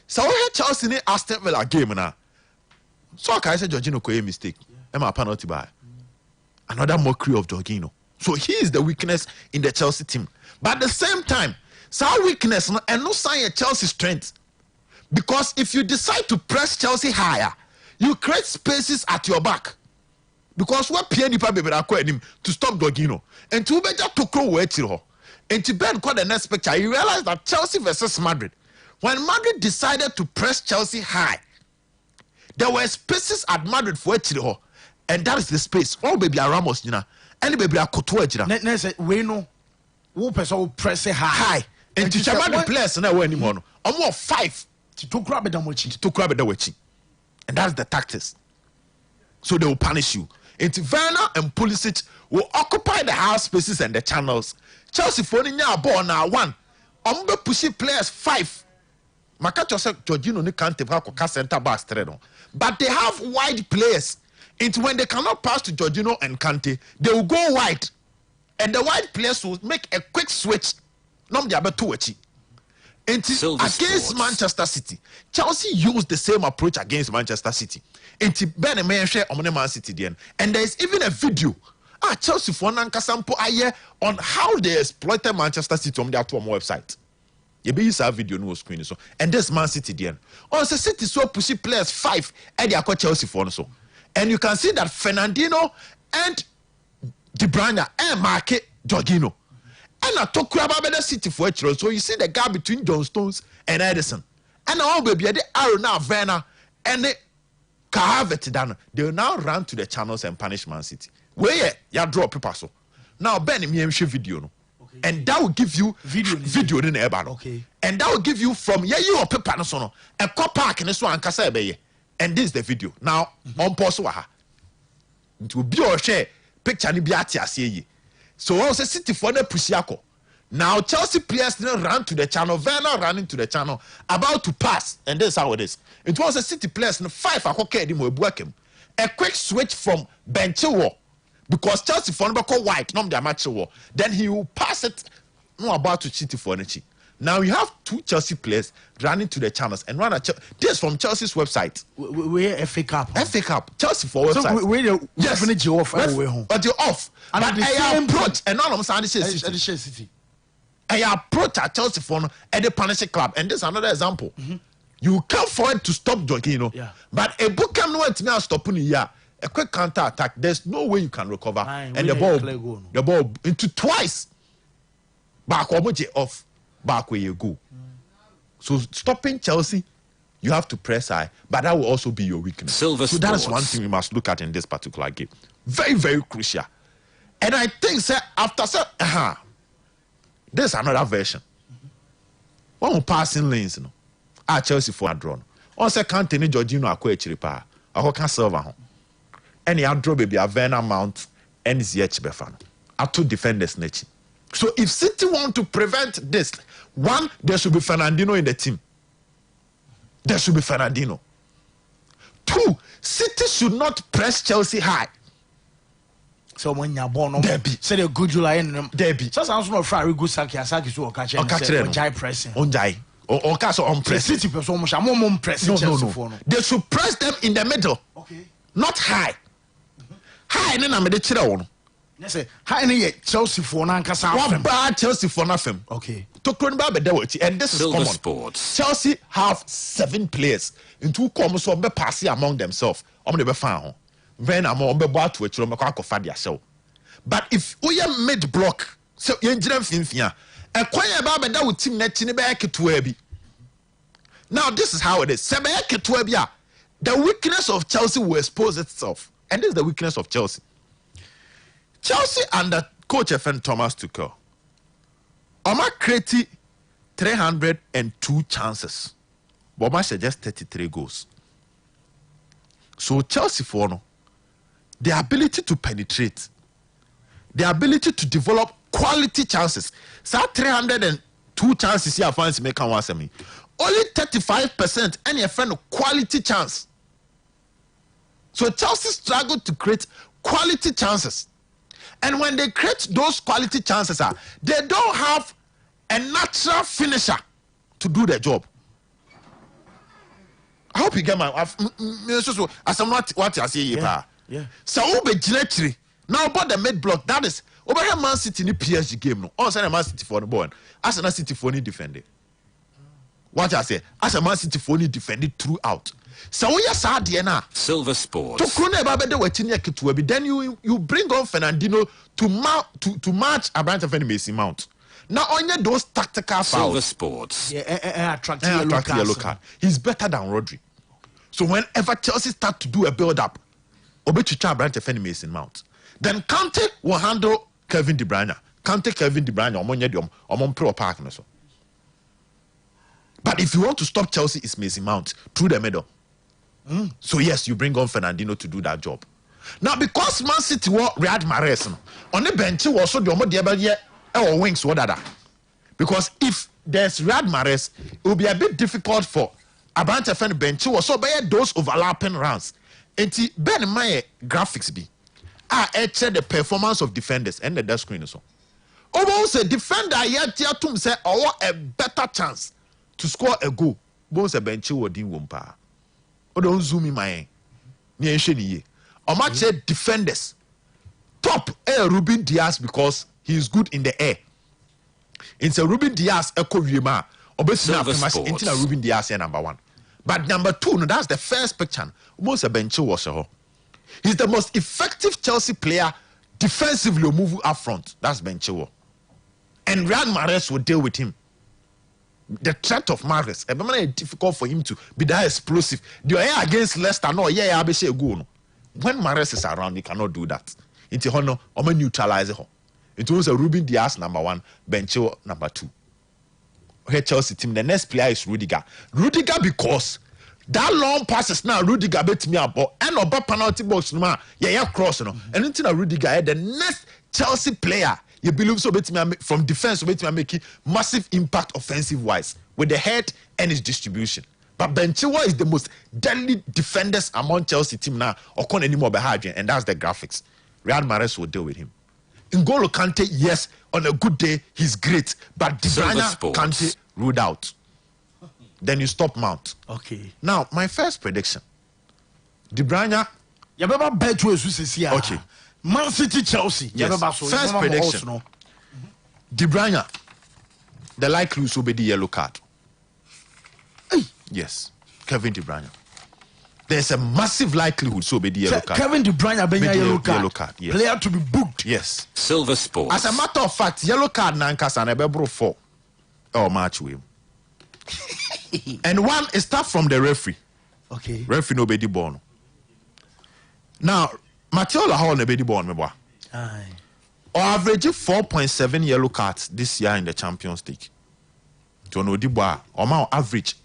So I Chelsea in Aston Villa game now. So I say Jorginho could a mistake. Am a penalty by another mockery of Jorginho. So he is the weakness in the Chelsea team. But at the same time, so our weakness and no sign of Chelsea strength. Because if you decide to press Chelsea higher, you create spaces at your back. Because what Pierre Pape him to stop Jorginho. And to better to grow where and to Ben call the next picture, you realize that Chelsea versus Madrid. when Madrid decided to press Chelsea high, there were spaces at Madrid for Chile, and that is the space. Oh, baby, Ramos, you know, and baby, Kotua, we know who press high. And to Chamad players now anymore. I'm more 5 to grab it and that's the tactics. So they will punish you. And Werner and Pulisic will occupy the half spaces and the channels. Chelsea for a ball now 1. Ombe pushing players 5. Makacho said Jorginho can't have center backs 3. But they have wide players. It's when they cannot pass to Jorginho and Kante, they will go wide. And the wide players will make a quick switch. Against Manchester City, Chelsea used the same approach against Manchester City. And there is even a video. Chelsea for Nankasampo on how they exploited Manchester City on their website. You be a video no screen so. And this Man City then. On the City so pushing players 5 and they are called Chelsea for so. And you can see that Fernandinho and De Bruyne and Marque Jorginho. And I talk about the City for it. So you see the gap between John Stones and Edison. And all baby the arrow now Werner and the Carhavet down. They will now run to the channels and punish Man City. Where you draw paper so. Now Ben me show video no. Okay. And that will give you video in the okay. And that will give you from you or paper no so no. A car park in this one kasa be. And this is the video. Now on pause wa. It will be or share picture ni bi ati ase. So also City for the Pusiako. Now Chelsea players didn't run to the channel. Werner running to the channel, about to pass, and this is how it is. It was a City players in 5 a quick switch from Benchiwo because Chelsea for the white, not the match war. Then he will pass it about to City for the Now you have 2 Chelsea players running to the channels and run this from Chelsea's website. We're FA Cup. FA Cup. Chelsea for website. So we're definitely off. But you're off. And but I approach and all of them City. I approach at Chelsea for at the Panache Club, and this is another example. You come forward to stop Jorginho, but a book can not now stop here. A quick counter attack. There's no way you can recover, and the ball into twice. Back off. Back where you go. So stopping Chelsea, you have to press high, but that will also be your weakness. So that is one thing we must look at in this particular game. Very, very crucial. And I think after there's another version. One passing lanes, Chelsea for a drone. On second, Jorginho akwa chiripa. Ahoka Silva. And he draw baby a Werner Mount and Ziyech Befano. Are 2 defenders nature. So if City want to prevent this, 1, there should be Fernandinho in the team. There should be Fernandinho. 2, City should not press Chelsea high. So when you're born, Debbie said a good July and Debbie. So sounds not very good. Saki so catch pressing on Jai or castle on press. City person, I'm pressing. No. They should press them in the middle. Okay. Not high. High, and then I'm the children. Yes, high in Chelsea for Nankasa. One bad Chelsea for nothing. Okay. To Kronba, and this is common. Sports. Chelsea have 7 players in 2 commons on the passing among themselves. I'm the found. When I'm on the bar to a children, show. But if we are mid block, so you engineer Finfia, a quiet about that would team net in the back to Webby. Now, this is how it is. Sebeke to Webby. The weakness of Chelsea will expose itself. And this is the weakness of Chelsea. Chelsea under coach FN Thomas Tuchel. Oma created 302 chances. But Oma just 33 goals. So Chelsea for no. The ability to penetrate, the ability to develop quality chances. So 302 chances here fans make one semi. Only 35% any friend quality chance. So Chelsea struggled to create quality chances. And when they create those quality chances, they don't have a natural finisher to do their job. I hope you get my as I'm not what I say here. Yeah. So Ube now about the mid block, that is over here Man City in the PSG game. No, also Man City for the ball. As a Man City for any defender. What I say, as a Man City for any defender throughout. So we are sad now. Silver Sports. Then you bring on Fernandinho to match a branch of Mason Mount. Now only those tactical Silver fouls. Sports. Attract Yellow card. He's better than Rodri. So whenever Chelsea start to do a build-up, Obechicha branch of Mason Mount. Then Kante will handle Kevin De Bruyne. Kevin De Bruyne, Omon Pro Park. But if you want to stop Chelsea, it's Mason Mount through the middle. So yes, you bring on Fernandinho to do that job. Now because Man City were Riyad Mahrez on the bench was so the or wings what that. Because if there's Riyad Mahrez, it will be a bit difficult for a branch of bench was so by those overlapping runs. And Ben my graphics be check the performance of defenders and the screen so. Almost a defender yet to say a better chance to score a goal. Bones a bench or din wumpa. Or don't zoom in my near shady. Or match defenders. Top Ruben Diaz because he is good in the air. It's a Ruben Diaz echo Rima. Obviously, into Ruben Diaz number 1. But number 2, no, that's the first picture. Almost a bench was he's the most effective Chelsea player defensively moving up front. That's Benchiwo. And Riyad Mahrez will deal with him. The threat of Mahrez, it's difficult for him to be that explosive. The against Leicester, no, I be say go. When Mahrez is around, he cannot do that. It's a neutralize her. It was a Ruben Diaz number 1, Benchiwo number 2. Okay, Chelsea team. The next player is Rudiger. Rudiger because that long passes now Rudiger bet me up and about penalty box no cross no. And until Rudiger the next Chelsea player you believe so bet me from defense so bet me making massive impact offensive wise with the head and his distribution. But Benchiwa is the most deadly defenders among Chelsea team now or con anymore behind and that's the graphics. Riyad Mahrez will deal with him. N'Golo Kante, yes, on a good day he's great, but De Bruyne Kante ruled out. Then you stop Mount. Okay. Now my first prediction: De Bruyne. You better bet you see. Okay. Man City Chelsea. Yes. First prediction: De Bruyne. The likelihood will be the yellow card. Hey. Yes, Kevin De Bruyne. There's a massive likelihood so be the yellow card. Kevin De Bruyne be yellow card. Yes. Player to be booked. Yes. Silver Sports. As a matter of fact, yellow card Nankas and Ebebro 4 or match with him. And one is start from the referee. Okay. Referee nobody born. Now, Matiola Hall nobody born me boy. Aye. Or average 4.7 yellow cards this year in the Champions League. To know the boy, or my average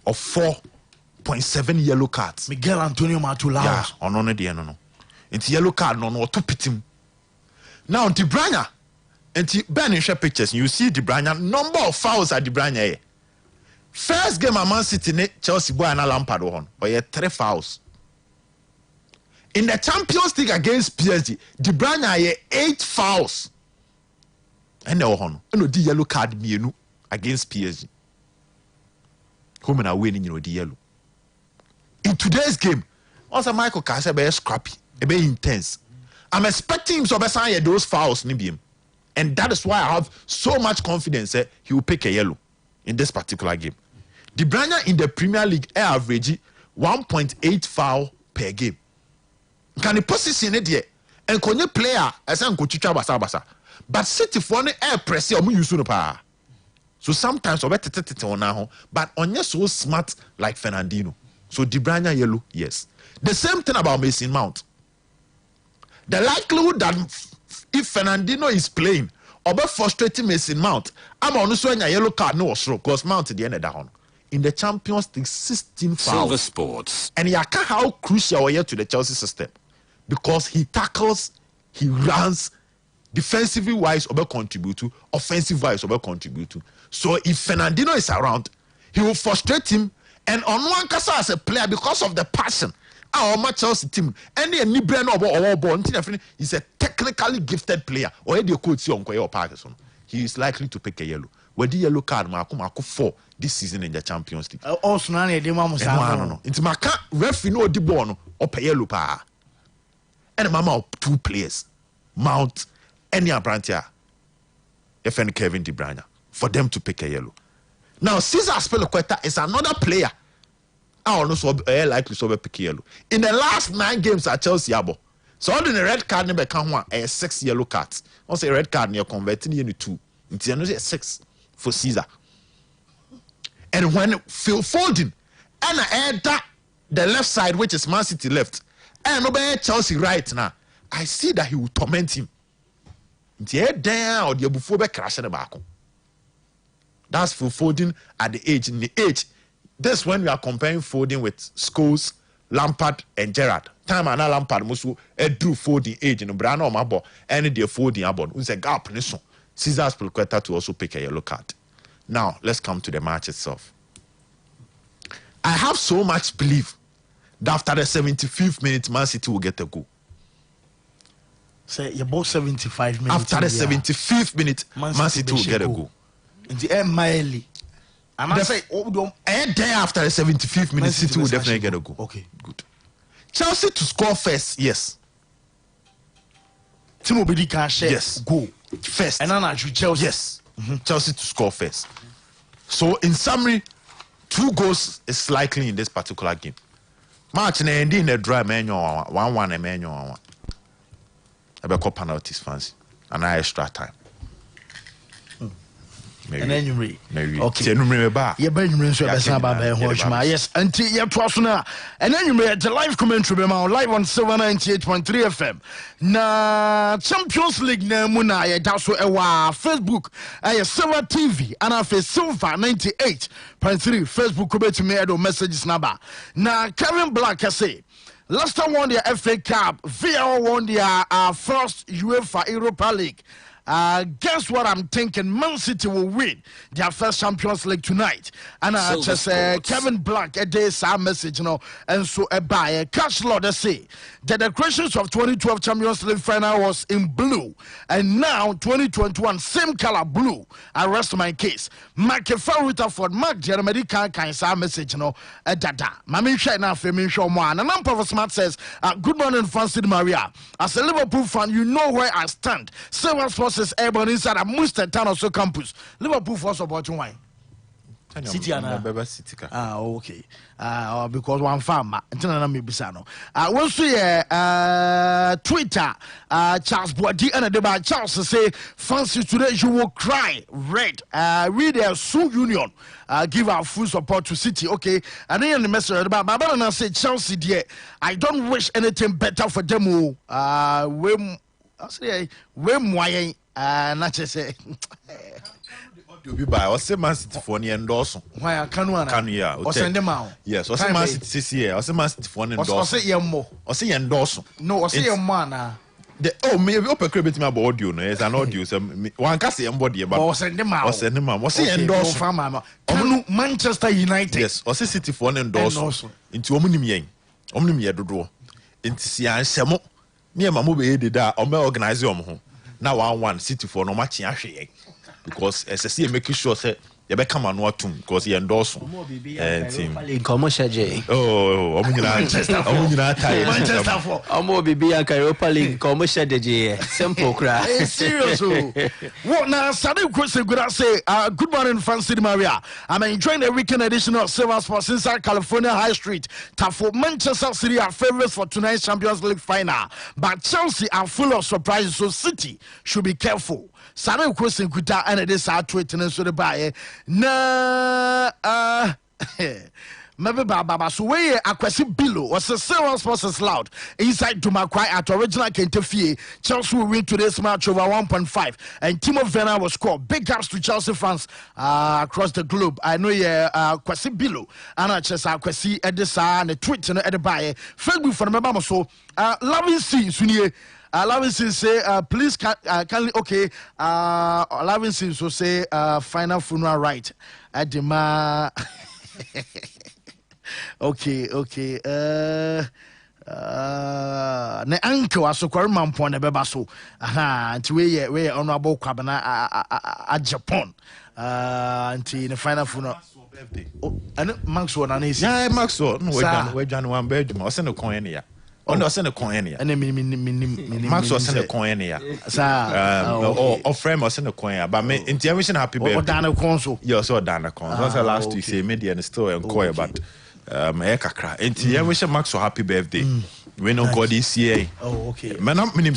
of 4.7 yellow cards. Miguel Antonio Matula. Yeah, on the no. It's yellow card no to pit him. Now De Bruyne, and Ben in share pictures, you see De Bruyne number of fouls at De Bruyne. First game at Man City, Chelsea boy and Lampard on, or 3 fouls. In the Champions League against PSG, De Bruyne had 8 fouls. And they were on. And the yellow card against PSG. Home and away, the yellow. In today's game, also Michael Carter be scrappy, be intense. I'm expecting him to sign those fouls, and that is why I have so much confidence that he will pick a yellow in this particular game. De Bruyne in the Premier League average 1.8 foul per game. Can he position it there? And konye player as an coachicha basa. But City for the air press or use no power. So sometimes but onye so smart like Fernandinho. So De Bruyne yellow, yes. The same thing about Mason Mount. The likelihood that if Fernandinho is playing or be frustrating Mason Mount, I'm on this one a yellow card no stroke because Mount at the end of that. In the Champions League, 16 fouls. Silver Sports. And yaka how crucial he is to the Chelsea system because he tackles, he runs, defensively wise or contribute to, offensive wise or contribute to. So if Fernandinho is around, he will frustrate him. And on one case as a player, because of the passion, our Chelsea team, any brain or born, he's a technically gifted player. Or the coach on Parkinson, he is likely to pick a yellow. Where the yellow card, Marco 4 this season in the Champions League. Also, no. It's my referee no the born or pay yellow pa. And mama 2 players, Mount, any Abrantia, FN Kevin De Bruyne, for them to pick a yellow. Now, Cesar Azpilicueta is another player. I don't know so likely to pick a yellow. In the last 9 games at Chelsea, so on the red card never come 6 yellow cards. Once a red card near converting into 2. Nti no 6 for Caesar. And when Phil Foden and I the left side, which is Man City left, and over Chelsea right now, I see that he will torment him. Down or the before crash the back. That's Phil Foden at the age. In the age, that's when we are comparing Foden with Scholes, Lampard, and Gerrard. Time and Lampard must drew Foden age in the brand of my ball, and the Foden about. It's a gap. Caesar's Pulqueta to also pick a yellow card. Now let's come to the match itself. I have so much belief that after the 75th minute, Man City will get a goal. Say about 75 minutes. After the 75th minute, Man City will get a goal. In the end, Miley. And I say, and then after the 75th minute, City will definitely get a goal. Okay, good. Chelsea to score first, yes. Timo Bidi can share. Yes, goal first. And then I should Chelsea. Yes, Chelsea to score first. So in summary, 2 goals is likely in this particular game. Match na ending the draw menyo 1-1 and menyo 1-1. About penalties fancy and extra time. And then you read. Okay. Yes, until you trust now. And then you made the live commentary live on 798.3 FM. Na Champions League na muna ya daso ewa Facebook Silver TV and I Silver 98.3 Facebook kubeti me edo messages number. Na Kevin Black say Leicester won their FA Cup, VAR won their first UEFA Europa League. Guess what I'm thinking? Man City will win their first Champions League tonight. And just Kevin Black a day some message, and so by Cash Lord say the decorations of 2012 Champions League final was in blue, and now 2021 same color blue. I rest my case. Mark Rutherford, Mark Jeremy can some message, dada. Mami shine now for me show one. And I'm Professor Smart says, good morning, Francis Maria. As a Liverpool fan, you know where I stand. Several forces airborne inside a Munster Town also campus. Liverpool for supporting wine. City okay. Because one farmer. Once we Twitter, Charles Boadi and the Charles say, fancy today you will cry red. Read their Sioux Union. Give our full support to City. Okay. And then the message about my brother say Chelsea dear. I don't wish anything better for them. We not just say to be by or say Man City for any endorse. Why I can yeah, or send them out. Yes, or say Man City here, or say Man City for an endorse. Or say Yamo, or say endorse. No, or say your man. Maybe open credit my audio, no, as an audio. One can say somebody about or send them out, or send them out. Or say endorse from Manchester United. Yes, or say City for an endorse into Omnium Dodo. Into Sian Samo. Me and Mamu be that or me organize your home. Now 1-1 City for no match because as I see making sure say you be come and what too because he endorse team. Oh, Manchester for Omo Bibi and Europa League commercial DJ simple cry. Serious. What now? Sadi question good say good morning Francis Maria. I'm enjoying the weekend edition of Silver Sports inside California High Street. For Manchester City are favorites for tonight's Champions League final, but Chelsea are full of surprises, so City should be careful. Sadi question kuta and it is our tweet and so the buy na maybe Baba so we akwesi below was a Silver Sports is loud inside Dumakwai at original Kentefie. Chelsea will win today's match over 1.5 and Timo Werner will score. Big ups to Chelsea fans across the globe. I know akwesi below and I just akwesi edisa and the tweet and the buy Facebook for the so loving scenes sunye Lavinson say, please kindly, okay. Lavinson so say, final funeral right at the ma. Okay. Ne uncle aso kwarman pon beba so. Aha, nti we honorable kwabana at Japan. Nti the final funeral. Oh, and Maxwell na nisi. Yeah, Maxwell. No, we Jan one bedroom. I send a coin here. I send a coin here. And Maxwell send a coin here. Or frame or send a coin here. But me intuition happy birthday. Or Dana Consul. Yeah, so Dana Consul. That's last week say media and still enquire about Ekakra. Intuition Maxwell happy birthday. We know God is here. Oh, okay. Man, I'm 29.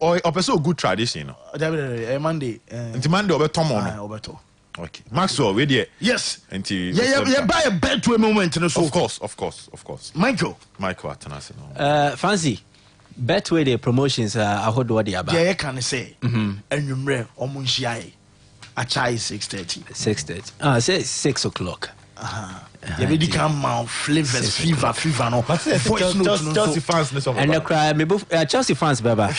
a good tradition. Monday. Until Monday, over Tom on. Okay. Maxwell, we there. Yes. Until yeah, buy a bet to a moment. Of course. Michael Atanase. Fancy. Betway the promotions I heard what they about. Yeah, can say. And you remember Omunshai. Achai 6:30. Say 6 o'clock. You really come out flavors, fever no. Chelsea fans and the cry me Chelsea fans baba.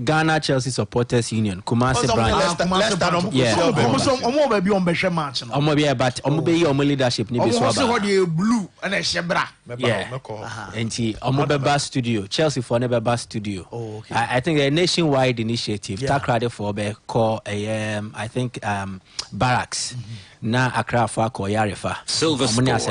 Ghana Chelsea Supporters Union Kumasi branch. Yeah. Omo baby on behwe match no. Omo be but omo be omo leadership ni be so ba. Omo se blue and shebra. Yeah. Enti omo beba studio. Chelsea for never studio. Oh, okay. I think a nationwide initiative. Takrade for be call I think barracks. Na Accra for Koyarefa. Silver Sports.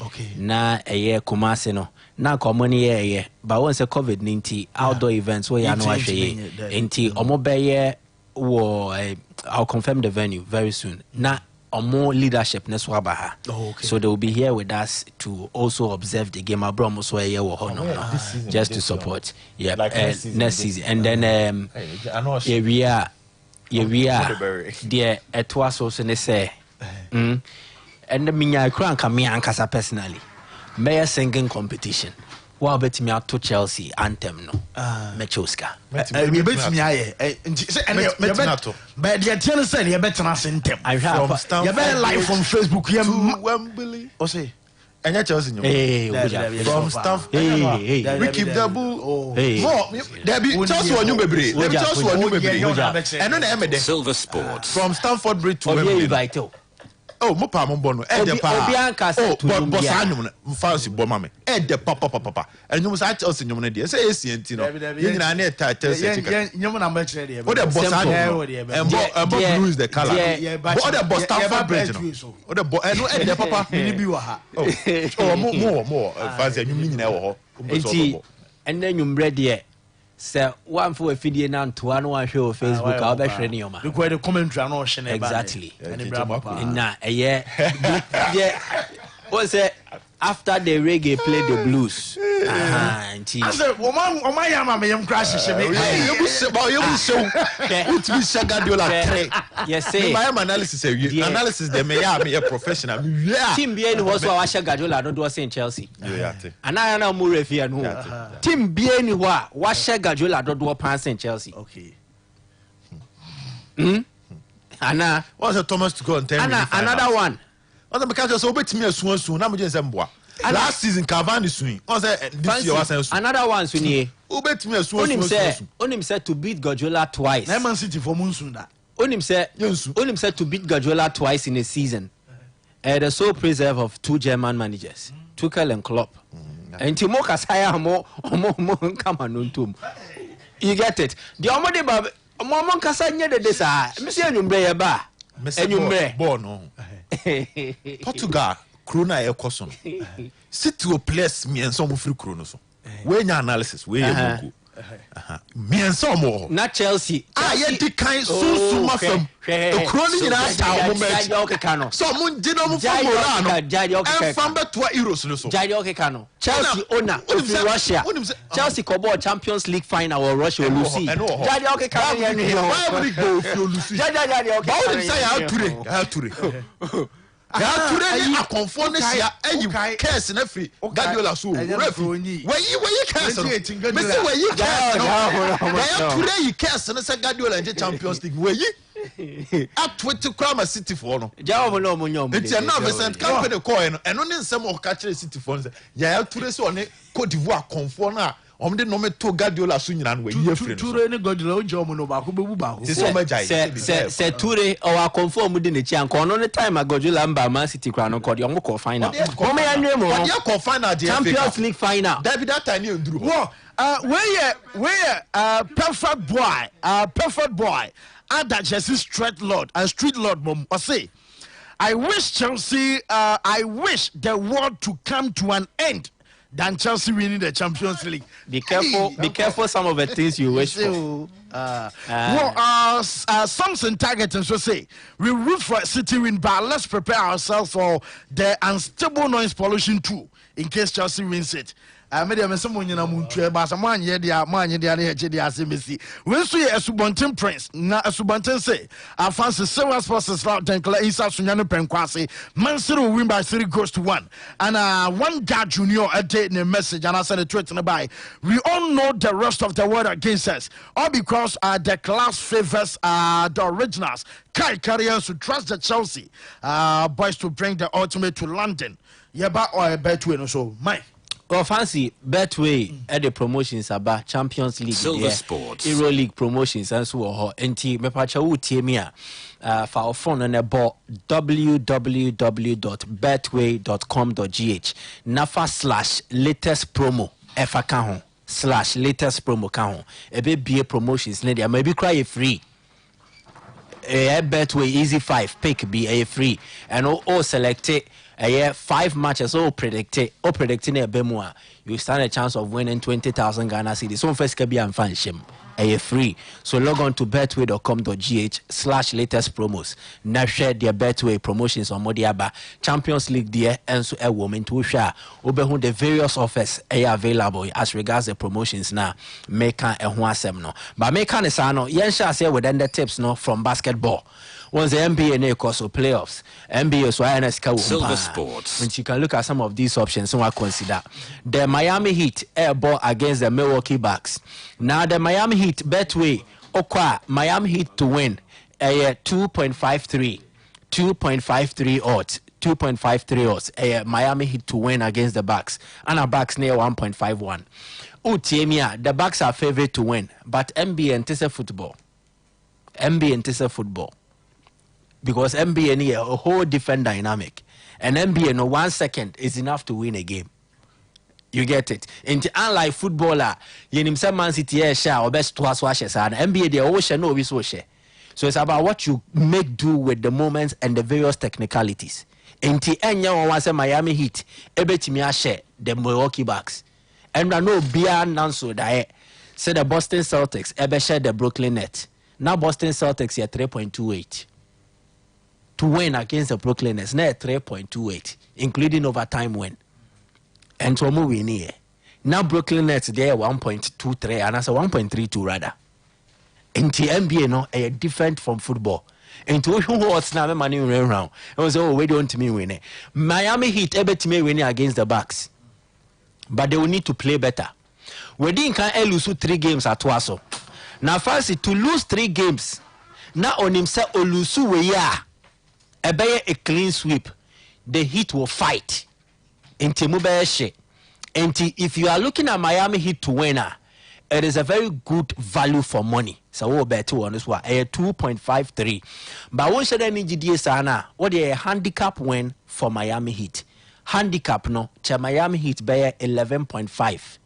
Okay. Na Kumasi no. Na komoni but once a COVID-19 outdoor events where you know enti omo I'll confirm the venue very soon. Na more leadership neswabaha. So they will be here with us to also observe the game. Just to support. Yeah, like next season. And then we are there at was also say and the minya crank me ankasa personally mayor singing competition what bet me out to Chelsea anthem no Mechoska we bet me aye but the ten said you bet na anthem you bet live from Facebook you Wembley o say enya Chelsea from staff we keep the bull more there be Chelsea on you bebre eno na emede Silver Sports from Stamford Bridge to Wembley. Oh, mo pa mo bono e de pa. Boss anyum na fancy bo mame. E de papa. Enyum sa Chelsea nyum na de. Say enti no. Ye nyina na eta Chelsea tika. Nyum na ma kire de. O de boss anyum. Embo blue is the color. O de boss Stamford Bridge no. O de bo eno e de papa. Ni bi wa ha. Oh, mo fancy anyum ni nyina wo ho. Enti enne nyum bre de say one for a video now to one show Facebook I'll be sharing you man. Because the commentary no shine exactly. Na what's it after the reggae play the blues. I said woman yama me yam crash sheme. You show what we say Guardiola 3. Yes say my analysis analysis they me a professional. Team bien was wa share Guardiola no do say Chelsea. Ana na mu refi no. Team bien wa share Guardiola do pan say Chelsea. Okay. Ana what's a Thomas to go and tell me another one. Other because so bet me soon na mo je nsem last season Cavani swing. This year was another one swing. Who bet me Onim said to beat Guardiola twice. Man City for Munsunda. Onim said to beat Guardiola twice in a season. The sole preserve of two German managers, Tuchel and Klopp. And Timoka Saya more come on. You get it. The Omode Bab Momon Casanya de Desa, Monsieur Numbre Ba. Portugal Krona e koso no City o place me enso mo free Krona so we nya analysis we ye me enso mo na Chelsea ye di kan susu ma fam e Krona nyina ta mo ma so mo di no mo fam ora no en fam beto Euros no so Jade Okekano Chelsea owner of Russia Chelsea Kobo Champions League final or Russia Lucy Jade Okekano why would it go if you lose Jade Okekano why would say how to today a conform sia ayi curse na free Guardiola so referee we curse no me say we curse no today you curse na say Guardiola in the Champions League we at 20 crama City for no jawo no mo nyom it's na Vincent company call no eno ne nsem o ka kire City for no ya today so on Cote d'Ivoire conform na omde no me to Guardiola so nyina no we ye free no Toure ne Guardiola o jomo no ba ko bebu ba ko se Toure o conform de ne chi anko no time Guardiola mba Man City kra no ko de o ko final o me anwe mo no ko final de Champions League final David that time you nduru where perfect boy Ada Chelsea street lord mom I say I wish Chelsea I wish the world to come to an end than Chelsea winning the Champions League. Be careful some of the things you wish for. Samson Target and so say we root for a city win, but let's prepare ourselves for the unstable noise pollution too, in case Chelsea wins it. Media me someone you know muntu ba someone ye dia man ye dia na che dia se mesi we so ye Asubonten Prince na Asubonten say Afansi Silver Sports Slot Tenkla Isa Sunyano Penkwase Man City will win by 3-1 and one guy junior a day in a message and I sent a tweet in the by we all know the rest of the world against us all because the class favors the originals Kai Carriers to trust the Chelsea boys to bring the ultimate to London yeba or a bet win so my fancy Betway at the promotions about Champions League, Silver Sports, Euro League promotions, and so on. And Mepacha Utemia for our phone on about www.betway.com.gh nafa/latest promo /latest promo count a bit promotions lady maybe cry free. Betway easy 5 pick be a free and all select it. 5 matches predicting a bemua you stand a chance of winning 20,000 Ghana cedis. So first can be unfanshim free. So log on to betway.com.gh/latest promos. Now share their Betway promotions on Modiaba Champions League there and so a woman to share over the various offers available as regards the promotions now. Make a no. But make an esano yen shall say within the tips no from basketball. Once the NBA and course of playoffs, NBA so Silver Sports. And you can look at some of these options, so I consider the Miami Heat air ball against the Milwaukee Bucks. Now the Miami Heat Betway Miami Heat to win 2.53 odds. 2.53 odds. Miami Heat to win against the Bucks. And a Bucks near 1.51. Utiemia, the Bucks are favorite to win, but NBA and football. Because NBA need a whole different dynamic. And NBA no 1 second is enough to win a game. You get it? And unlike footballer, you need some Man City share or best twice washes and NBA they always share no we so share. So it's about what you make do with the moments and the various technicalities. And the Enya was a Miami Heat, ebetimi share the Milwaukee Bucks. And I know beyond Nanso that said the Boston Celtics ebe share the Brooklyn Nets. Now Boston Celtics are 3.28. To win against the Brooklyn Nets, now 3.28, including overtime win. And so we win here. Now Brooklyn Nets there 1.23 and that's a 1.32 rather. And the NBA no different from football. And to who what's now money around. It was we don't me win it. Miami Heat able to me win against the Bucks, but they will need to play better. We didn't can lose 3 games at Waso. Now first to lose 3 games. Now on himself olusu we ya. A clean sweep, the Heat will fight. And if you are looking at Miami Heat to winner, it is a very good value for money. So we'll bet on this one, a 2.53. But once you need GDS sana, what a handicap win for Miami Heat. Handicap no, Miami Heat by 11.5.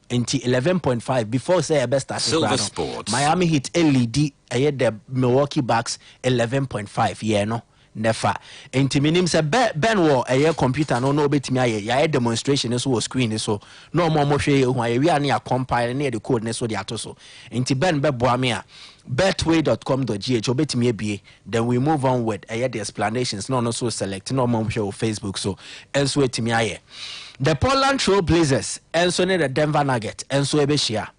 Into 11.5 before say a best Silver Sports. Miami Heat LED the Milwaukee Bucks 11.5 yeah no never into minim say Ben war a computer no betimi aye ya demonstration so screen so no more hwe hu aye we na compile na the code so the atoso into Ben beboa me a betway.com.gh obetimi ebie then we move on with the explanations no so select no more hwe Facebook so enso etimi aye the Portland Trail Blazers and so the Denver Nuggets and so ebeshia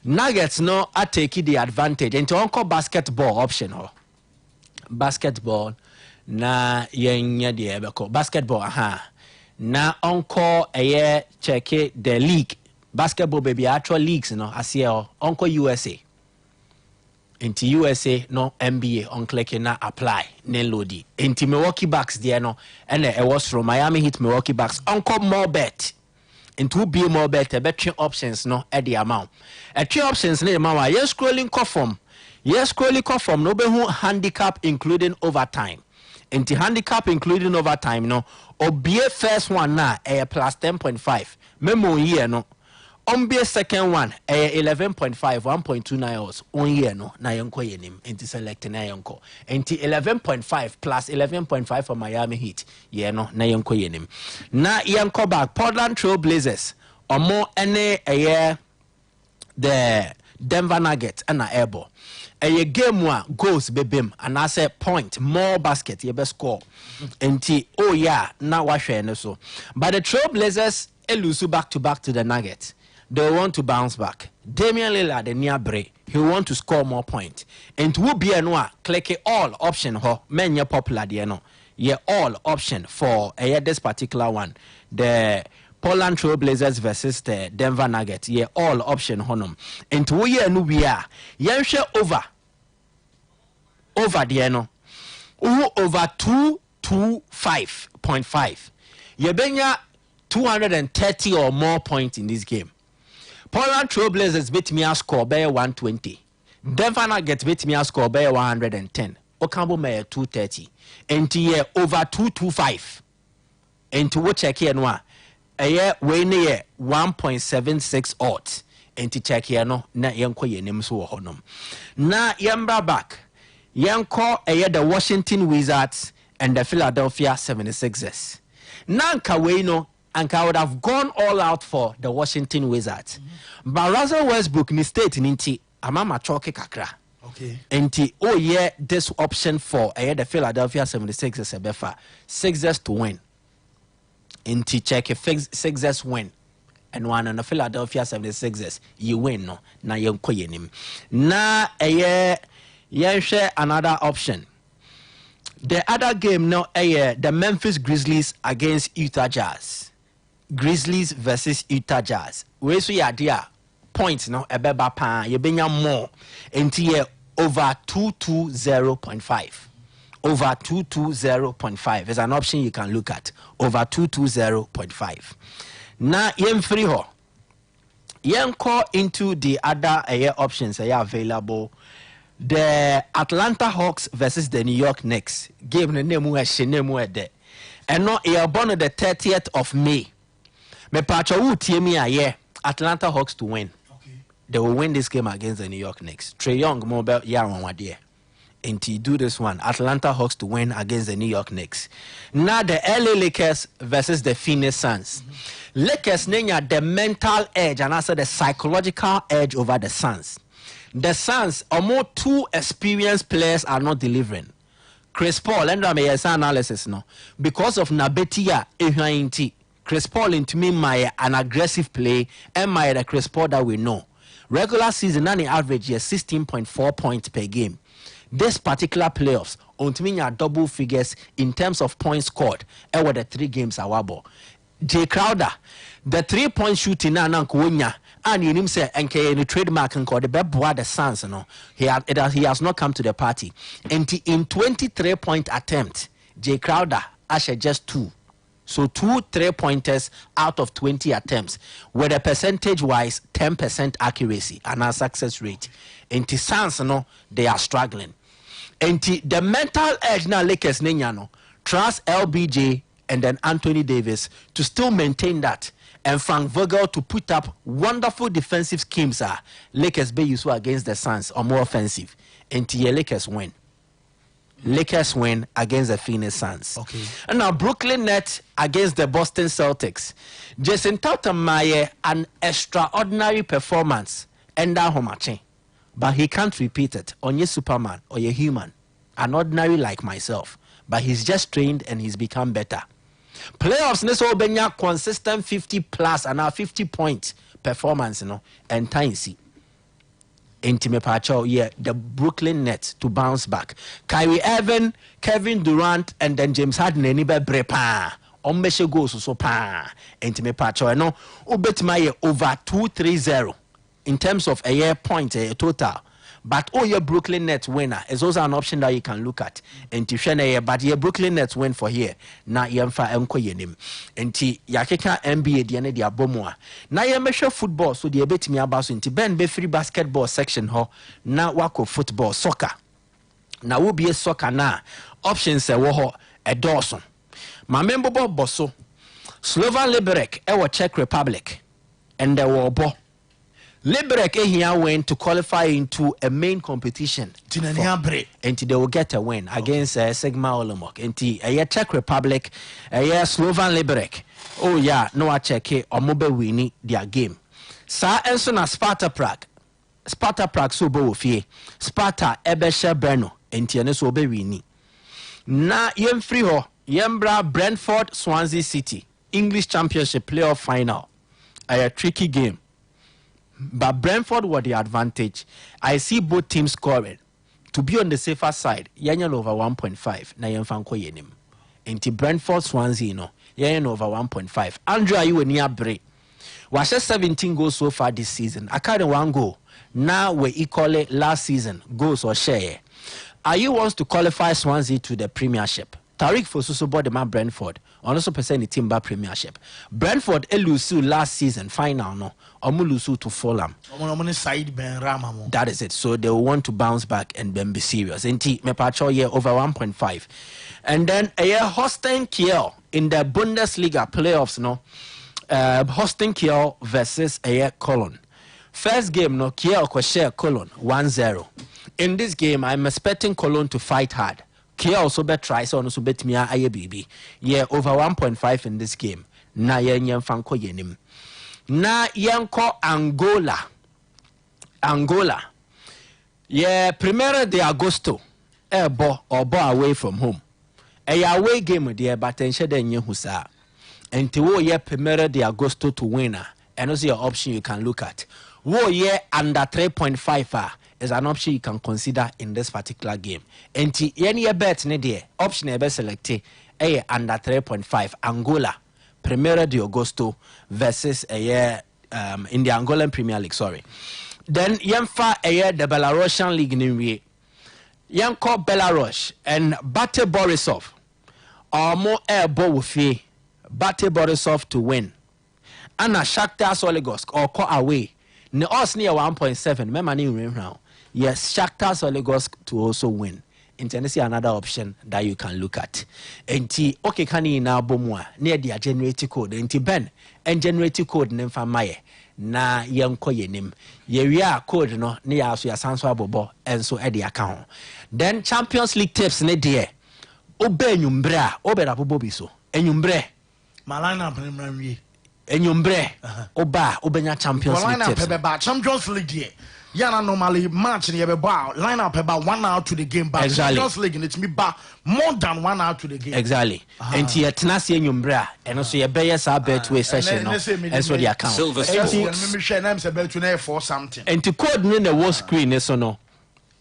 Nuggets no are taking the advantage into uncle basketball option ho basketball na yenya de ebeko basketball na uncle check the league basketball baby actual leagues no asia uncle USA into USA no NBA on clicking na apply ne lodi into Milwaukee Bucks there no and it was from Miami Heat Milwaukee Bucks uncle more bet into be more bet a betting options no at the amount a 3 options ne mama yes scrolling conform no be who handicap including overtime into handicap including overtime no or be first one na a plus 10.5 memo here no on be second one 11.5 1.29 hours on year no na yonko yenim into select na yonko into 11.5 plus 11.5 for Miami Heat yeah no na yonko yenim na yonko back Portland Trail Blazers or more any the Denver Nuggets and a airball. A game where goals bebim and I say point more basket you best score. Oh yeah, now what so. But the Trailblazers lose back to the Nuggets. They want to bounce back. Damian Lillard the near break. He want to score more points. And to be a noa click all option ho men popular no. Yeah, all option for this particular one. The Portland Trailblazers versus the Denver Nuggets. Yeah, all option honum. And to we are share over there no. Over 225.5. You benya 230 or more points in this game. Portland Trailblazers beat me a score by 120. Denver Nuggets beat me a score by 110. Okambo may 230. And here over 225. And to watch check here no a year when year 1.76 odds. And to check here no na yenko yenim so honum. Na yembra back. Yenko a year the Washington Wizards and the Philadelphia 76ers. Nanka we no and I would have gone all out for the Washington Wizards. But Russell Westbrook ni state ninti amama choke kakra. Okay. Enti oh yeah this option for the Philadelphia 76ers ebefa 6ers to win. Enti check Sixers win. And one on the Philadelphia 76ers you win no na yenko yenim. Na share another option. The other game now the Memphis Grizzlies against Utah Jazz. Grizzlies versus Utah Jazz. We so ya dia points no ebeba pa ye benya more enti over 220.5. Over 220.5 is an option you can look at. Over 220.5. Na yem free ho. Yem call into the other options available. The Atlanta Hawks versus the New York Knicks. Game the name de. And no born on the 30th of May. Me pacha wu tie me aye Atlanta Hawks to win. Okay. They will win this game against the New York Knicks. Trae Young mobile ya wanwade. And do this one. Atlanta Hawks to win against the New York Knicks. Now the LA Lakers versus the Phoenix Suns. Lakers nenya the mental edge and also the psychological edge over the Suns. The Suns are more two experienced players are not delivering. Chris Paul and analysis no because of Nabetia Ehuainti. Chris Paul into me my an aggressive play and my the Chris Paul that we know. Regular season and average 16.4 points per game. This particular playoffs on to me double figures in terms of points scored. Over the 3 games awabo. Jay Crowder, the 3-point shooting na nankunya and you him say NK in the trademark and called the Bebois the Suns no. He has not come to the party. And in 23-point attempt, Jay Crowder actually just 2. So 2 3-pointers out of 20 attempts with a percentage-wise 10% accuracy and a success rate. And the Suns, no, they are struggling. And the mental edge now Lakers no trust LBJ and then Anthony Davis to still maintain that. And Frank Vogel to put up wonderful defensive schemes. Lakers be useful against the Suns or more offensive. And the Lakers win. Lakers win against the Phoenix Suns. Okay. And now Brooklyn Nets against the Boston Celtics. Jason Tatum an extraordinary performance and that but he can't repeat it on your Superman or your human, an ordinary like myself. But he's just trained and he's become better. Playoffs neso benya consistent 50 plus and now 50 point performance and time see. Intime Pacho, the Brooklyn Nets to bounce back. Kyrie Irving, Kevin Durant, and then James Harden and Ibe Brepa. Ombeshe goes so pa. Intime Pacho, no, ubet my over 230 in terms of a year point a total. But your Brooklyn Nets winner is also an option that you can look at. And to but your Brooklyn Nets win for here. Na yemfa enko yenim. Enti yakeka NBA diane dia bomoa. Na yemesha football so the betimi abaso nti ben be free basketball section ho na wako football soccer. Na wo be soccer na options e wo ho e dawson. Ma membo boso Slovan Liberec e wo Czech Republic and the wo bo Liberec here went to qualify into a main competition. And they will get a win against Sigma Olomouc. And a Czech Republic, a Slovan Liberec. Oh yeah, no I check it or mobile winning their game. Sa Enso na Sparta Prague. Sparta Prague so bo fie Sparta ebeshe Breno enti ene so obewini na yemfri ho yembra Brentford Swansea City English Championship playoff final a tricky game but Brentford were the advantage. I see both teams scoring to be on the safer side yenye over 1.5 na yemfanko yenim enti Brentford Swansea no yenye over 1.5 Andrea you ni abre was 17 goals so far this season. I carry one goal. Now we equally last season goals or share. Are you wants to qualify Swansea to the Premiership? Tariq Fosuso bought the man Brentford. Also percent the team by Premiership. Brentford elusu last season final no. Omulusu to Fulham. That is it. So they will want to bounce back and then be serious. And me patrol year over 1.5. And then a year Holstein Kiel in the Bundesliga playoffs no. Hosting Kiel versus Cologne. First game, no Kiel could share Cologne 1-0. In this game, I'm expecting Cologne to fight hard. Kiel also bet try so also bet me aye baby. Yeah, over 1.5 in this game. Na yen fanko yenim. Na yenko Angola. Yeah, Primera de Agosto. Bo away from home. Away game there, but then shede husa. And to wo ye Primera de Agosto to winner, and also your option you can look at. Wo ye under 3.5 is an option you can consider in this particular game. And to any bet ne there, option ebe select under 3.5 Angola Primera de Agosto versus in the Angolan Premier League. Sorry. Then yemfa the Belarusian League ni Yanko Belarus and Bate Borisov are more airbo with Bate Borisov to win. Anna Shakhtar Soligorsk or call away. Ne us near 1.7. Remember now. Yes, Shakhtar Soligorsk to also win. In Tennessee, another option that you can look at. Enti okay kani na bomwa near the generating code. Enti Ben and generating code nemfa maye na yenko yenim. Ye code no near aso ya sanso abobo and so at the account. Then Champions League tips ne dear. Obe nyumbra obe rapobo biso. Enyumbre. Malina Premier. Enyumbre. Oba obenya Champions League tips. Champions League here. Yeah, normally match in about line up about 1 hour to the game, but exactly. Champions League and it's me back more than 1 hour to the game. Exactly. And here tenacity in Umbra, and also your Bayers are bet to a session and so the account. Silver for something. And to code in the war screen is no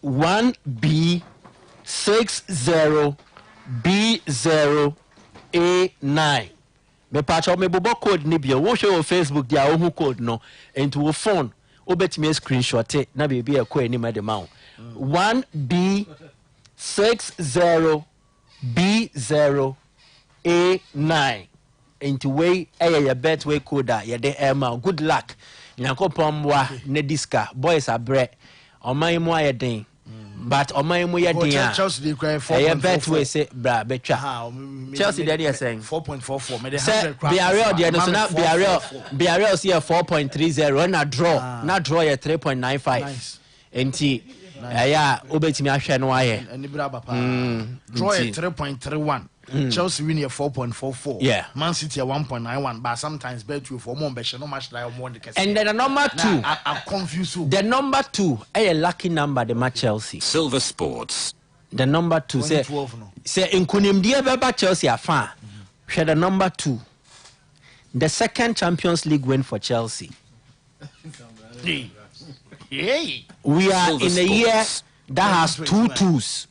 1B60B0A9. Me patch up me bobo code nibia. Wo show Facebook dia ohu code no into a phone. Obet me screenshot it na baby a ko any the mount 1B60B0A9 into way your bet way code ya de good luck nyankopon mwa ne diska boys are bread oman mu ayeden but oman mu yeden Chelsea dey a bet way say bra betwa Chelsea dey there saying 4.44 me dey Villarreal there no so na Villarreal see 4.30 and a draw na draw ya 3.95 enti ya obetimi ahwe no aye ani bra papa draw ya 3.31 Chelsea win here 4.44. Yeah. Man City at 1.91. But sometimes bet you for more no match like more the and then the number 2. I'm confused. The number 2 a lucky number the match Chelsea. Silver Sports. The number 2 say in kunimdie beba Chelsea afa. Share the number 2. The second Champions League win for Chelsea. Hey. We are Silver in a year that has 2 2s.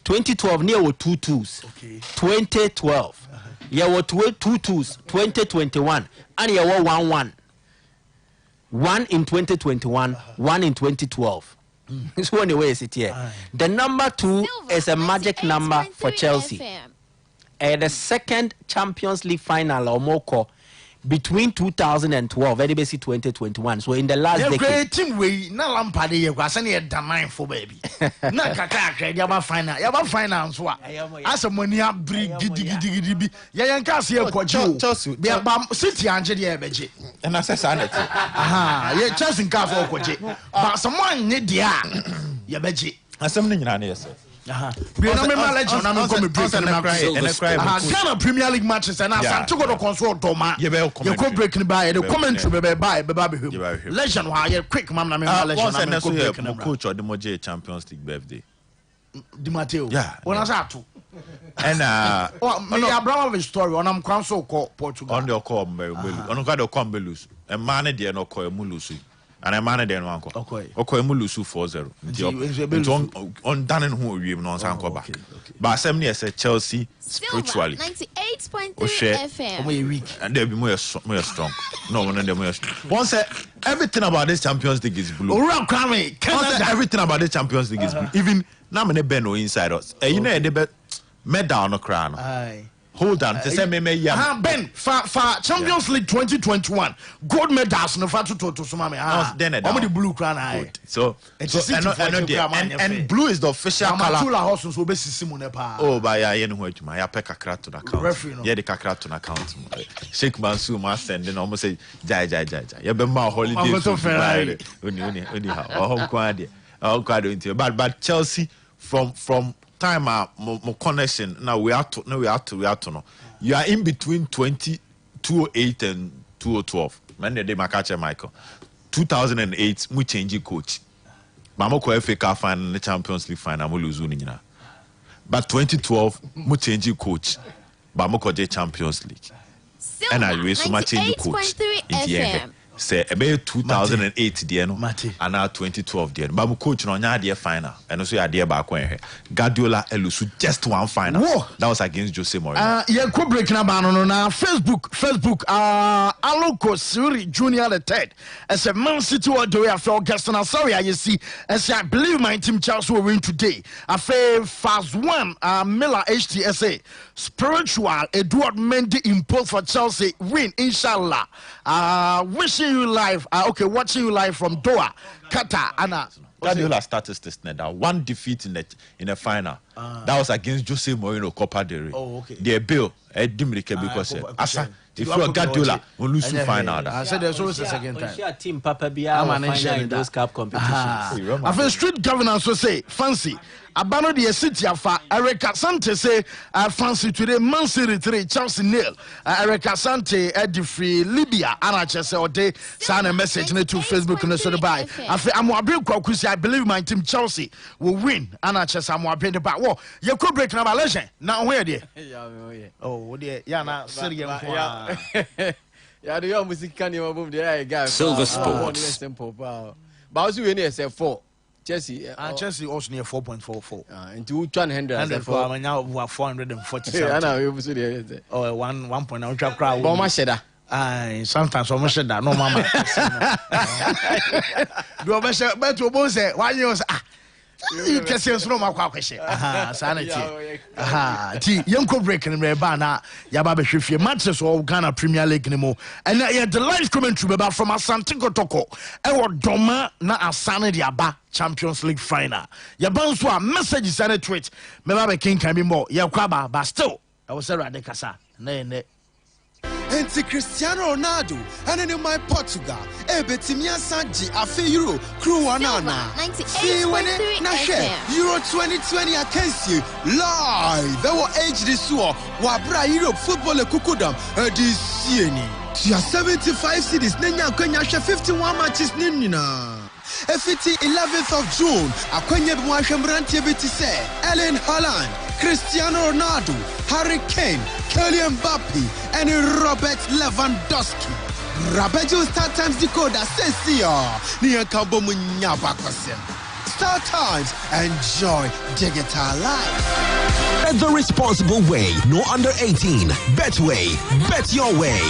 2012 near were 2 2s. Okay. 2012. Yeah, were 2 2s. 2021 and yeah were 1-1. 1 in 2021, 1 in 2012. It's one way is it here. The number 2 is a magic number for Chelsea. The second Champions League final or more between 2012 and 2021. So in the last decade. The team we na Lampard ye kwa sani e damine for baby. Na kaka yaba final. Yaba finance wa. Asa money abri gidi bi. Ya yanka se e kwaji. Chelsea. Be ba City anje de e beje. And assess on it. Aha, ye Chelsea nka for kwaji. But someone need dia. Ya beje. Asem ni nyina na yes. Ghana Premier League matches and Asante go to console Doma. You go breaking by the commentary by legend why quick man legend coach or the Moje Champions League birthday. Di Matteo. Yeah. When I saw two. And Abramovich story on council called Portugal. On the call on the Combelus. A man there no call Mulusu. And a man there no uncle. Okay. Mulusu 4-0. On Dannon who we non uncle back. But 7 years at Chelsea spiritually. 98.3 FM. Weak. And they'll be more strong. No one and they're once everything about this Champions League is blue. Everything about this Champions League is blue. Even now many Beno inside us. You know the bet medal no crown. Hold on. Ben for Champions League 2021 gold medals no far to sumame. Then the blue crown. So and blue is the official color. Oh, by ya no hwetuma ya peka kra to account. Yeah, the kakra to account. Sheikh Mansour ma send no almost say jai. Ya be ma holiday to Ferrari. Only how. But Chelsea from time mo connection now we are to no. You are in between 2008 and 2012. Man the Makache Michael. 2008 we change coach. Mama ko FA Cup final the Champions League final mo lose nyina. But 2012 mo change coach. Ba mo ko Champions League. And I we so much change coach. Say about 2008 there no and now 2012 there but coach no nya there final and also ya there back when Guardiola elusu just one final. Whoa. That was against Jose Mourinho. Yeah, ko break na ba no na Facebook Aloko Suri Junior the third as a Man City or the way I feel Gaston sorry you see as I believe my team Chelsea will win today. I feel fast one Miller HTSA spiritual Edward Mendy impulse for Chelsea win inshallah. Wishing you live watching you live from Doha, Qatar. Anna Guardiola statistics now one defeat in the final. That was against Jose Mourinho Copa del Rey. Oh, okay. Their bill because if you are Guardiola, we'll lose the final. I said there's always a second time. Team Papa Biya in those cup competitions. I feel street governance will say fancy. Abano the city of Eric Asante say fancy today Man City 3 Chelsea 0. Eric Asante at the free Libya Anachese or day send a message to Facebook and so by. I believe my team Chelsea will win. Anachese I'm back. Whoa, you could break number legend. Now where dear? Oh dear, yeah, Silver Sports. But also we need say 4. Chelsea also near 4.44. Into 100 for now 440. I know you see oh 1 point now trap crowd. But much that. Sometimes almost that no mama. Do better to say why you you can say no more question. Sanity. Yanko breaking me bana Yaba Shifia matches or Ghana Premier League anymore. And yet the live commentary about from Asante Kotoko. Ewo Doma na Asane Diaba Champions League final. Yabanswa message is a tweet. Meba King can be more. Yakwaba, but still I was a radicasa. Ne. Enti Cristiano Ronaldo and in my Portugal Betimia Sanji Afe Euro Crew Anana see when it na share Euro 2020 against you live they will age this war Wabra Europe football Kukudam this year to 75 cities Nenya Kenya 51 matches Nina. 11th of June, Akwenya Mwashambranti Biti say Ellen Haaland, Cristiano Ronaldo, Harry Kane, Kylian Mbappe, and Robert Lewandowski. Rabejo Star Times decoder says Nia Kambo Munyabakwase. Star Times, enjoy digital life. The responsible way, no under 18. Betway, bet your way.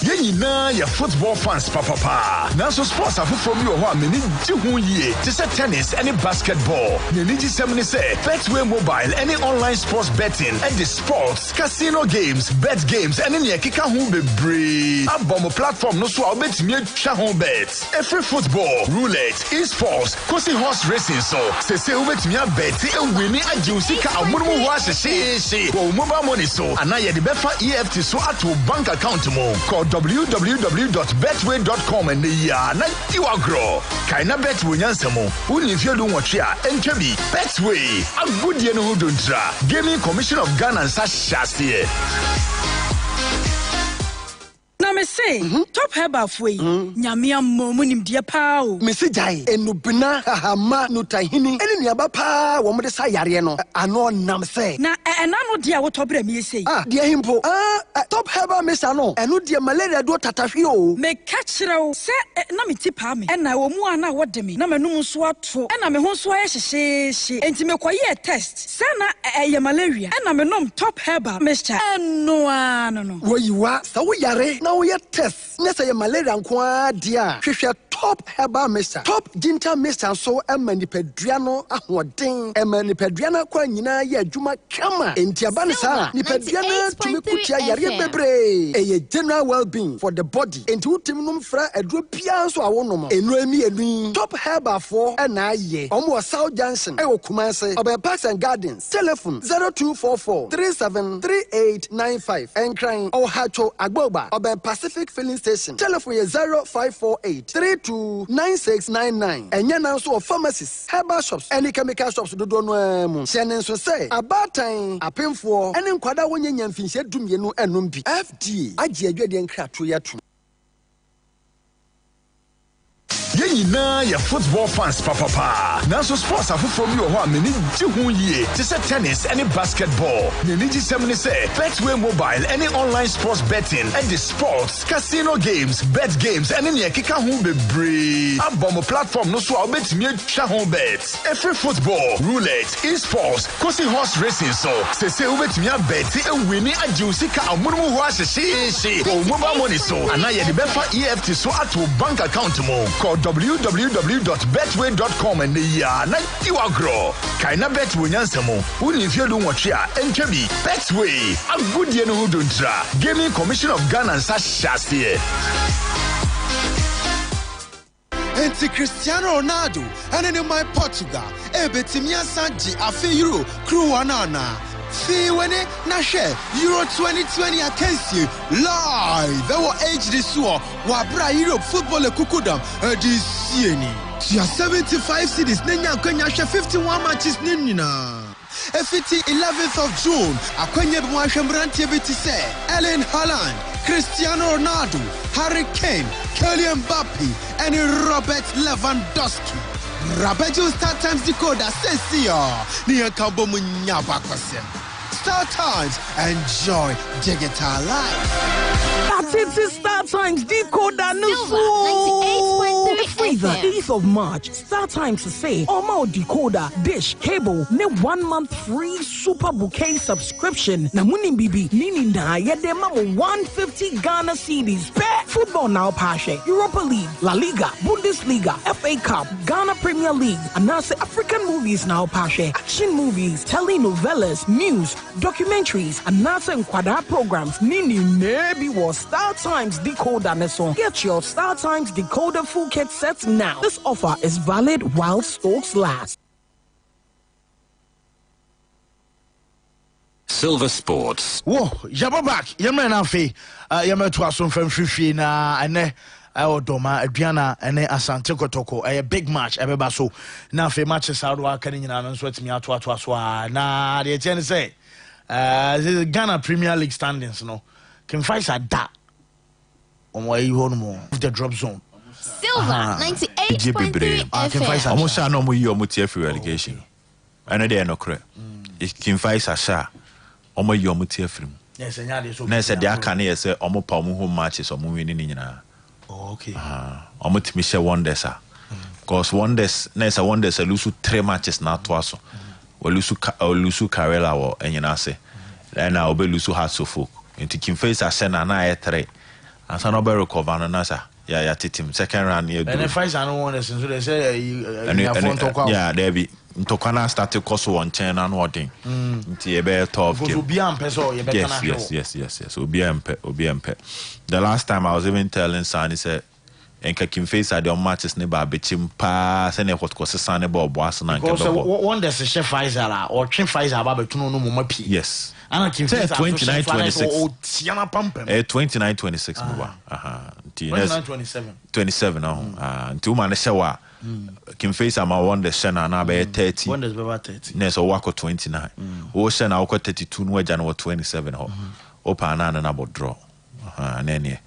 Yenina ya football fans papa. Naso sports afu from you ho ameni ji hu yie. Ti say tennis and basketball. Neni ji semni say Betway mobile any online sports betting and the sports casino games, bet games and any kika hu bebre. Abom platform no so obetimi atwa ho bet. Every football, roulette, esports, kosi horse racing so. Se obetimi abet e wini agi usika amurumu ho asese. Wo mobile money so ana ye de befa EFT so ato bank account mo. www.betway.com and the na iwagro. Kaina Betway nyansemo. Uni fiedu watchia enkebi. Betway. A good year no uduntra. Gaming Commission of Ghana and Sashastie. Na me say top herbal foi nyamia momunim dia pao me se jai enubna hahama nutahini ene niaba pa wo mo de sa yare no ano nam say na ena no dia wo tobra me say dia himpo top herbal mesa no eno dia malaria do tatahwe o me catch rew se na me tipa me ena wo mu ana wo de me na menum so ato ena me ho so ayehyehye enti me koye test se na eye malaria ena me nom top herbal mixture eno ano no wo yiwa sa wo yare na we test nessa ye malaria nko dia hwehwe top herbal mixture top ginger mixture so emanipadua no ahoden emanipadua na kwa nyina ye adwuma kama entiaba ne sa nipadua na tumi kutia yare bebre eye general well-being for the body enti utim nom fra aduro bia so awonom enu enu top herbal for na ye omo South Junction e Kumase Obe Parks and Gardens telephone 0244 373895 enkran o hacho agboba Obe Pacific Filling Station telephone 0548 329699 enya na so of pharmacies herbal shops any chemical shops do no mu sene so say abatan apemfo ene nkwada wonyanya mfinhye dumye no enom bi FDA agi adwade nkrato yato Yena ya football fans papa. Naso sports afufo bi ho ameni ji hu yie. Ti say tennis and basketball. Ne ni ji semne say Betway mobile any online sports betting and the sports casino games, bet games and any kika hu bebre. Abom platform no so obetimi atwa ho bet. Every football, roulette, e-sports, kosi horse racing so. Se obetimi abet e wini ajusi ka amuru ho ahyehye. O mobile money so. Ana ye de befa EFT so ato bank account mo. www.betway.com and the na iwagro kaina Betway nyansemo uni fiedu watchia enkebi Betway a good year no uduntra Gaming Commission of Ghana and Sashastie. Enti Cristiano Ronaldo and in my Portugal ebetimia sanji afi Euro crew anana see when it na share Euro 2020 against you live they will age this war wabra Europe football kukudam this year tia 75 cities nenya kwenya 51 matches nina 11th of June akwenya bi mwashembrantie beti say Erling Haaland, Cristiano Ronaldo, Harry Kane, Kylian Mbappe and Robert Lewandowski. Rabejo Star Times decoder says ni akambo munyaba kwasem. Star Times, enjoy digital life. That's it, Star Times decoder no Freezer 8th of March. Star Times to say Omo decoder, dish, cable, ne 1 month free super bouquet subscription. Na muni bibi nini na yede mamo 150 Ghana CDs. Football now pashe. Europa League, La Liga, Bundesliga, FA Cup, Ghana Premier League, and now say African movies now pashe. Action movies, telenovelas, news, documentaries, and NASA and Quadra programs. Nini maybe was Star Times decoder neso. Get your Star Times decoder full kit sets now. This offer is valid while stocks last. Silver Sports. Whoa, Jabba back. Yammer na fe. Yammer to us from Fifi na ane. Doma Adriana and Asante Kotoko a big match ebeba so na fe matches out wa kan nyina no so atimi ato so na de tie ne say the Ghana Premier League standings no can fight at that on why you hold more the drop zone Silver 98.3 FM almost no mo yi omo tie free relegation and they no correct it can fight asha omo yi omo tie free yes enya de so na say they aka na say omo pa omo home matches omo win ni nyina. Okay. Almost me say wonders because wonders na say wonders lose 3 matches na to aso. We lose Karela or enyina say. And now we lose Hearts of Folk. Into Kim face asena na 3. And so no be recover na sa. Yeah, titim second round here. And if I no wonders so they say yeah, there be Ntokana started course one chain and what thing. Nti e be tough game. Yes. Obi ampe. The last time I was even telling Sani said enka Kim face at the matches ne ba bechim pa se ne hot course Sani ba obo asana nke because one the chef Pfizer or Chin Pfizer ba betuno no mo mapi. Yes. Say 29 26. 29 26 mwa. 27. 27 nti wo ma ne hye Kim Face ama won the shena na be 30. Won the 30. Ne so wako 29. Wo shena wako 32 no agya no 27 ho. Opa na na bo draw. Na ne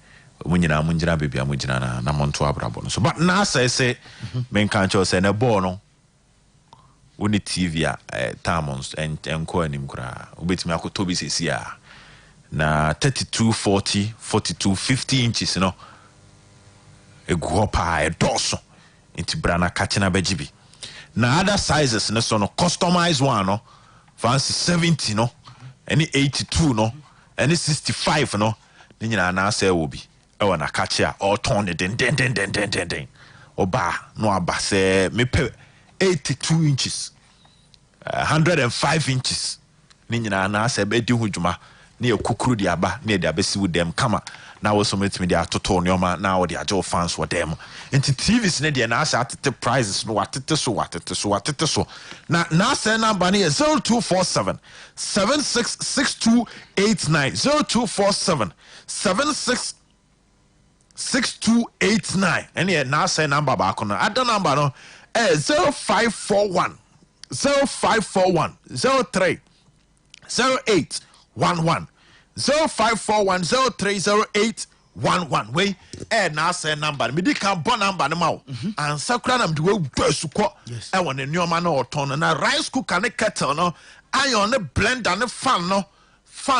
munyina munjira bebia mujina na monto abrabo no. So but na say men kan cho say na ball no. Woni TV a Tamons enko anim kra. Obetimi akotobi sesi a. Na 32 40 42 50 inches no. Eguopa edoso. Into brana kachina bejibi. Na other sizes no so no customized one no fancy 70 no any 82 no any 65 no ni nyina na say obi e wona kache a all turn den oba no aba say me 82 inches 105 inches ni nyina na say be di hudwuma na ekukuru di aba na de abesi with them kama na wo so metimi de atoto neoma na wo de ajo fans for them into TVs ne de na asa atete prices no atete so na say number ne 0247 766289 0247 766289 and na say number back on other number no 0541 03 0811 0541030811 wey na say number me di kan bon number no ma wo ansa kra na me de wo basuko e won neoma na oton na rice cooker ne kettle no iron ne blender ne fan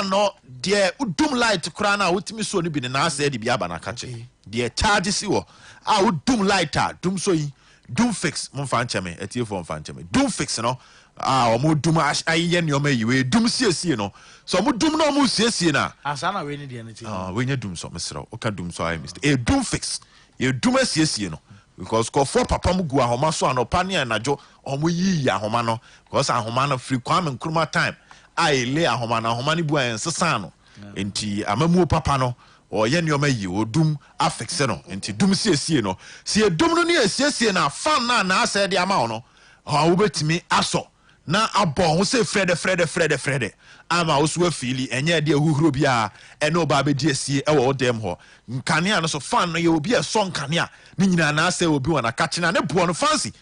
no de udum light kra na wotimi so ne bi na say de bi aba na kache de charge si wo a udum light a dum so yi dum fix mo fa ncheme etie fo mfa ncheme dum fix no omo dum aye neoma yi we dum siesie no so mo dum no mo siesie na asa na we ni de nti we nya dum so mesro o ka dum so I missed e dum fix e dum asiesie no because ko for papa mu gu ahoma so anopa ne anajo omo yi ahoma no because ahoma no free Kwame Nkrumah time ai le ahoma na ahoma ne bu an sesa no enti amamu papa no o ye neoma yi o dum afix no enti dum siesie no sie dum no ne asiesie na fan na asa de ama no wo betimi aso na abon wo se frede ama wo so afili enye de ahuhuro bia ene oba bedi asie e wo dem ho nkane no so fan no ye obi e so nkane a ni nyina na asa obi wona kachina ne bo no fancy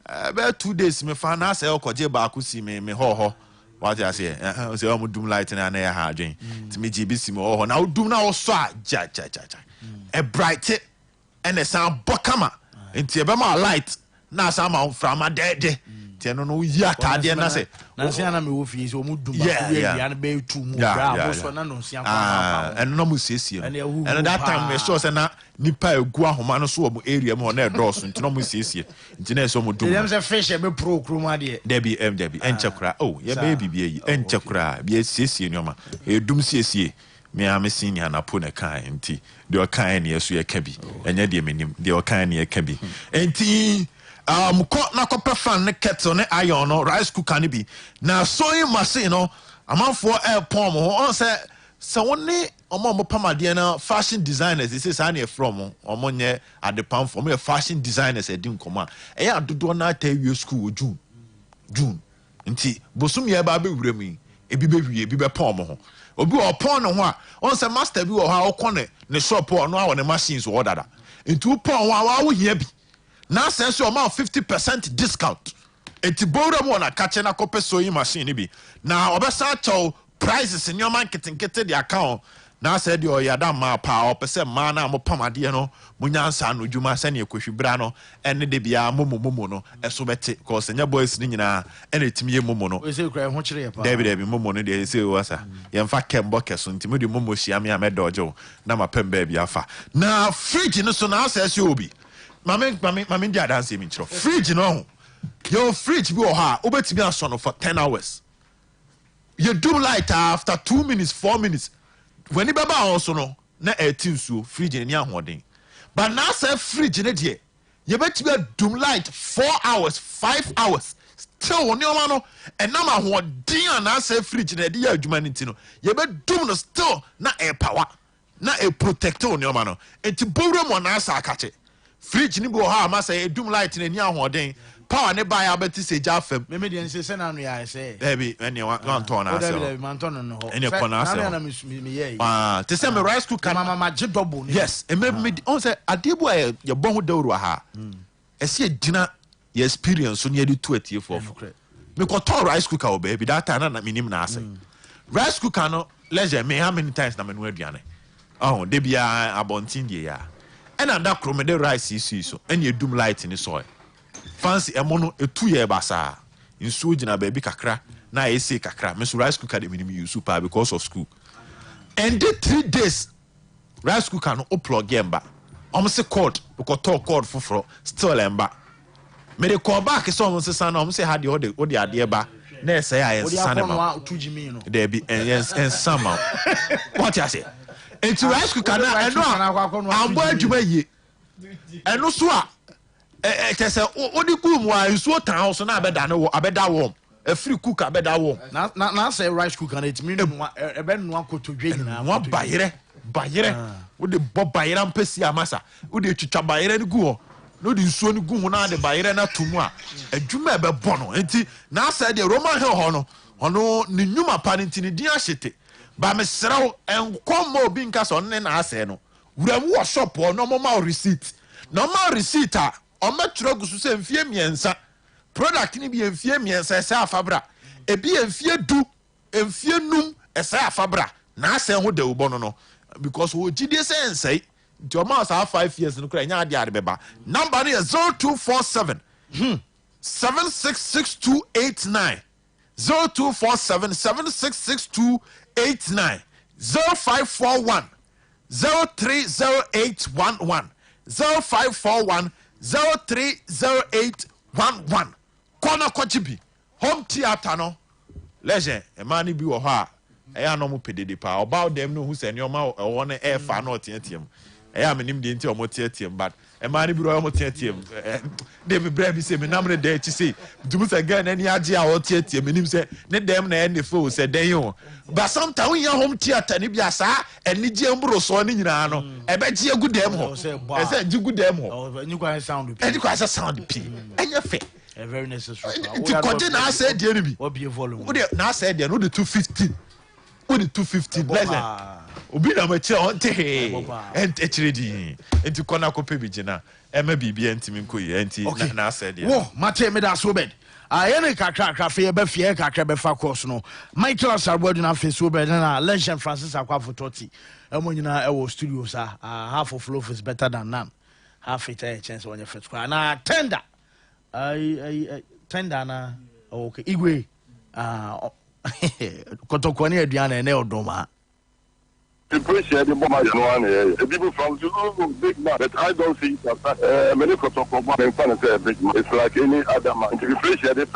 about 2 days me fan na asa okoje ba akusi me ho what you say say o dum light na na ya ha adwen ti me gbisi me ho na dum na wo so a ja e bright ene san bokama enti e be ma light na asa ma from adede no yatade na say na say na me wo fi so mu dum ba we ya na be tu mu bra so na no sia kwa and no mu siesie and that time me sure say na nipa egu ahoma no so wo area mu na edoso nti no mu siesie nti na so mu dum dem say fish be pro kroma de debi enchekura ye be bibie yi enchekura bi siesie nyoma edum siesie me am senior na po na kan nti de o kan ne yeso ye ka bi enye de menim de o kan ne ye ka bi enti ko na ko fan ne kettle ne iron no rice cooker ne bi na sewing machine no amanfo airpom ho on say woni omo pamade na fashion designers they say say na from omo nye adepam from fashion designers e din koma e ya dodo na ta wie school June nti bosum ye ba be wura mu ebi be wie ebi be pom ho obi o pon no ho a on say master bi wo ha okone ne shop o no a won machines wo dada nti pon ho a wo hia bi na sense o ma 50% discount enti bowra mo na kache na kope sewing machine bi na obesa chow prices in your market nkete the account na said your yada ma pa opese ma na mo pamade no munyansa no dwuma se ne ekohwibra no ene de bia momo no eso bete cause nya boys ni nyina ene timiye momo no we say kra ho kire pa David momo no de say wasa ye mfa kembo keso ntimi de momo hia me amedojo na mapemba bia fa na fridge no so na asese obi mame dia dance mi chiro fridge no your fridge bi o ha obetimi aso no for 10 hours you do light after 2 minutes 4 minutes when you baba also no na 18 so fridge ni ahoden but now say fridge ne de you betimi do light 4 hours 5 hours still on your no and na ahoden na say fridge ne de ya adwuma ni ti no you be dum no still na air power na e protect on your no enti bowro mo na asa akache fridge ni bo ha ma say edum light na ni ahoden power ne buy abeti se jafem me dey say say na no ya say baby ene wan ton na say man ton no ho ene ko na say na me ye te say me rice cooker mama je double yes e me on say adebu a ye bon ho dawru ha e se gina your experience so near the 2 for me ko ton rice cooker o baby that time na minim na say rice cooker no leisure me how many times na me no aduane oh de bia abontin de ya and that cromede rice is so and you doom light in the soil fancy emono etu ye basa nsuo gina baby kakra na ese kakra me so rice cooker de minimum use super because of school and the 3 days rice cooker no plug emba se cord because talk cord fufro still emba me de call back so se san se had the ode ade ba na say I san ma there be and sama what you say enti rice cooker na eno abo adwuma yie eno so a tese odi ku mu a nsuo tan so na abeda ne wo abeda wo free cooker abeda wo na say rice cooker na etimi no ebe no akotodwe nyina wa bayere wo de bo bayere mpesi amasa wo de twitwa bayere ne gu ho no de nsuo ne gu ho na de bayere na tomu a adwuma ebe bo no enti na say de roman hill ho no ono ne nyuma pa ne ntini din ahyete ba me sraw enkomo obi nka so ne na ase no wuram wo shop o no normal receipt a o metro gusu se mfie miensa product ni bi mfie miensa se afabra e bi mfie du mfie num ese afabra na ase ho de ubo no because wo gide se ensei nti o ma sa 5 years no kra nya ade ade beba number ni 0247 766289 0247 766289 0541 030811 0541 030811 kona kwachibi home theater no legend emani bi wo ho a eya no mo pedede pa about them no who say nyoma e wo ne e fa no tiatiem eya menim de nti o mo tiatiem but emani bi ro mo tiatiem de me bra bi say me namre de chi say dumu say gan ani age a wo tiatiem menim say ne dem na ene fo say den yo but sometimes when you home theater ni bia sa eni je mbro so ni nyina no e be je gu dem ho e say je gu dem ho any kwa sound pi any kwa sound pi enye fe very necessary ti kodi na say de ni bi what be volume wo de na say de no de 215 wo de 215 blessing obi na ma che on te ent echiredi enti kona ko pe bi gina e ma bibia ntimi nkoyi enti na say de wo mate me da so bed ayene kakra fe be fie kakra be fa course no Michael Asarbodu na fe so bed na Legend Francis Akwafo Toti emonyina e wo studio sa half of loaf is better than none half it a chance on your first na tender tender na okay igwe kotokoni aduana ene odoma appreciate the bomber the people from the big man but I don't see that many kotokoma and fan say big man it's like any other man to appreciate the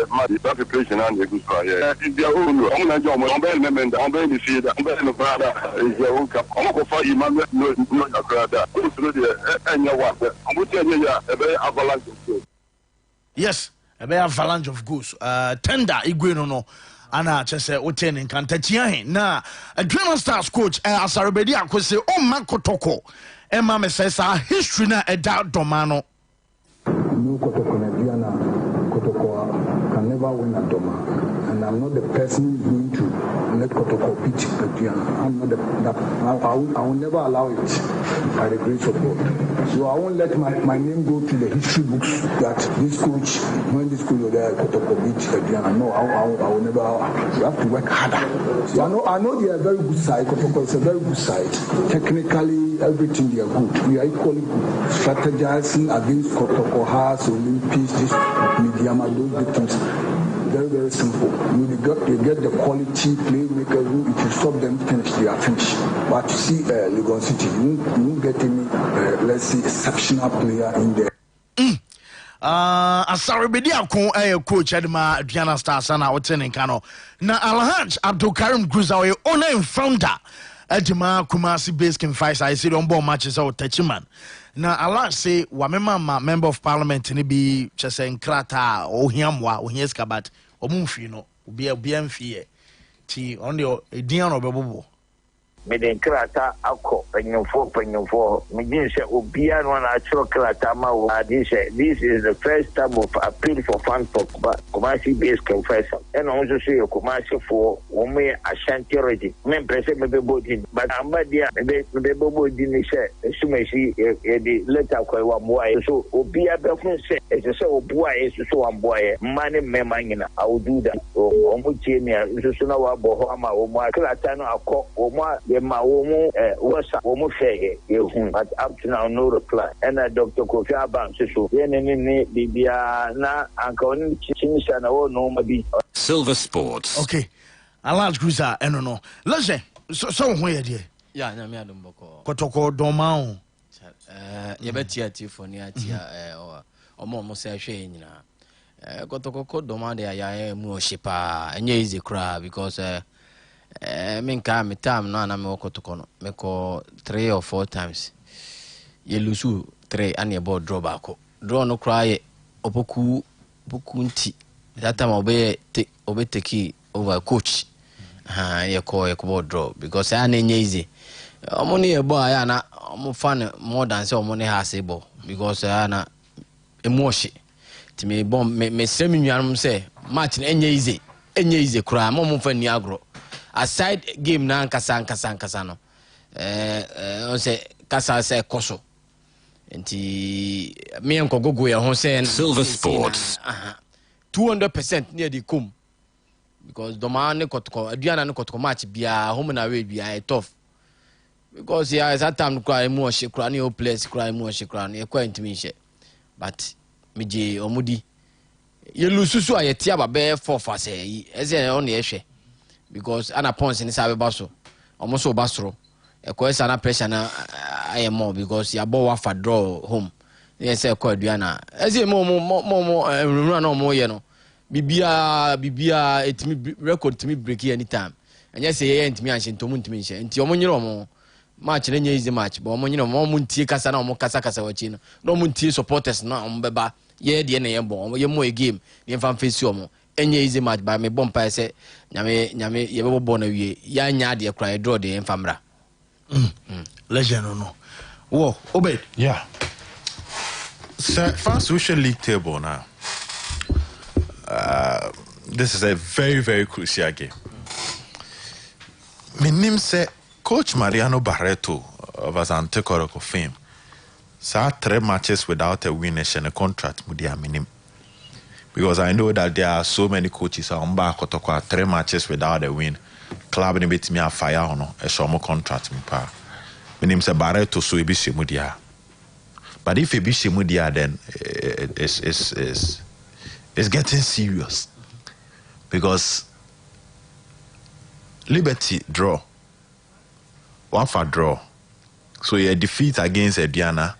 man the preparation and the good for here is their own I'm not job on ben men on ben the see that ben no brother is their own cap I'm go for Emmanuel no your brother so the anya what I'm go tell you ya be avalanche of goods yes a be avalanche of goods tender igwe no ana chese woten nkantachia he na Adrenaline Stars coach Asarobedi akose o ma kotoko e ma me say sa history na eda domano no kotoko na diana kotoko can never win a doma and I'm not the person going to let kotoko beat Diana. I'm not I will never allow it by the grace of God. So I won't let my name go to the history books that this coach, when this coach was there, kotoko beat Diana. No, I will never. You have to work harder. So I know they are a very good side. Kotoko is a very good side. Technically, everything they are good. We are equally good. Strategizing against Kotoko has Olympics, this Midiama, those victims. Very, very simple. You get the quality playmakers who, if you stop them finish, they are finished. But you see, Legon City, you won't get any, let's say, exceptional player in there. Asarobedi akon coach Adema Adrenaline Stars na woten nkano na Alhaj Abdulkarim Gruza owner and founder Adema Kumasi Baskin Fights I see on board matches out Tachiman na Alhaj say wa member of parliament ni bi chese nkrata ohiamwa ohieska but omumfi no obi amfie ti on the edian obebobo me den krata akọ panyofo me din say obia no na achro krata ma wo this is the first time of appeal for fund for Kumasi based confession and also say Kumasi for wo me Ashanti region me press me be body but amba dia me be body ni say sumesi e di letter kwa wa boy so obia be fun say e say obua e so wa boy mane me manyina I will do that o mo chemia so na wa bo ho ama o mo krata no akọ o mo ye ma wo mo wasa wo mo fe ye hu but up to now no reply and Dr. Kofi Abam so ye ni bibia na anka oni chimisha na wo no ma bi Silver Sports. Okay. A large cruiser no. Listen, so ho ye de. Yeah, na me adom boko. Kotoko doma o. Ye betia tifoni atia omo se hwe nyina. Kotoko doma de ya mu oshipa enye easy cry because me time no na me kotoko no me ko 3 or 4 times. Ye lusu 3 and ye ball draw back. Draw no cry opoku nti. That time obe take over coach. Ye ko draw because I na easy. Omoni e boy na omo fan more than say omoni has a ball because na emotion. Ti me bomb me semi nuanum say match na enye easy kura mo fan ni agro. Aside game na nkasa no. On say kasa say koso. Enti me enko gogo ye ho say Silver Sports. 200% near the kum because domane kotoko aduana ne kotoko match bia home na away bia tough because yeah that time cry mo she cry no place cry mo she cry no e kwa ntimi she but meje omudi ye lususu ayetia ba be 4 fa say eze on ye hwe because ana pons ni sabe baso omo so basoro e kwa esa na pressure na aye more because ya bo wa fa draw home yes e kwa aduana eze mo run na mo ye no bibia etimi record timi break anytime anya say ye ntimi anhye ntomu ntimi nhye nti omo nyire omo match na nya easy match but omo nyire omo ntie kasa na omo kasa wachi no na omo ntie supporters na omo beba ye de na ye bon ye mo e game ye fan face omo enya easy match ba me bomb pa say nyame ye bebo na wie ya nya de cry draw de famra legend no wo obed yeah so first social league table now. This is a very, very crucial game. My name say Coach Mariano Barreto of Asante Kotoko fame. So 3 matches without a win and a contract mudia minim. Because I know that there are so many coaches on back Kotoko 3 matches without a win. Club ni bit me a fire on a shomo contract me pa. My name say Barreto so ebi mudia. But if ebi mudia then it's getting serious because Liberty draw, Wafa draw. So a defeat against Ediana,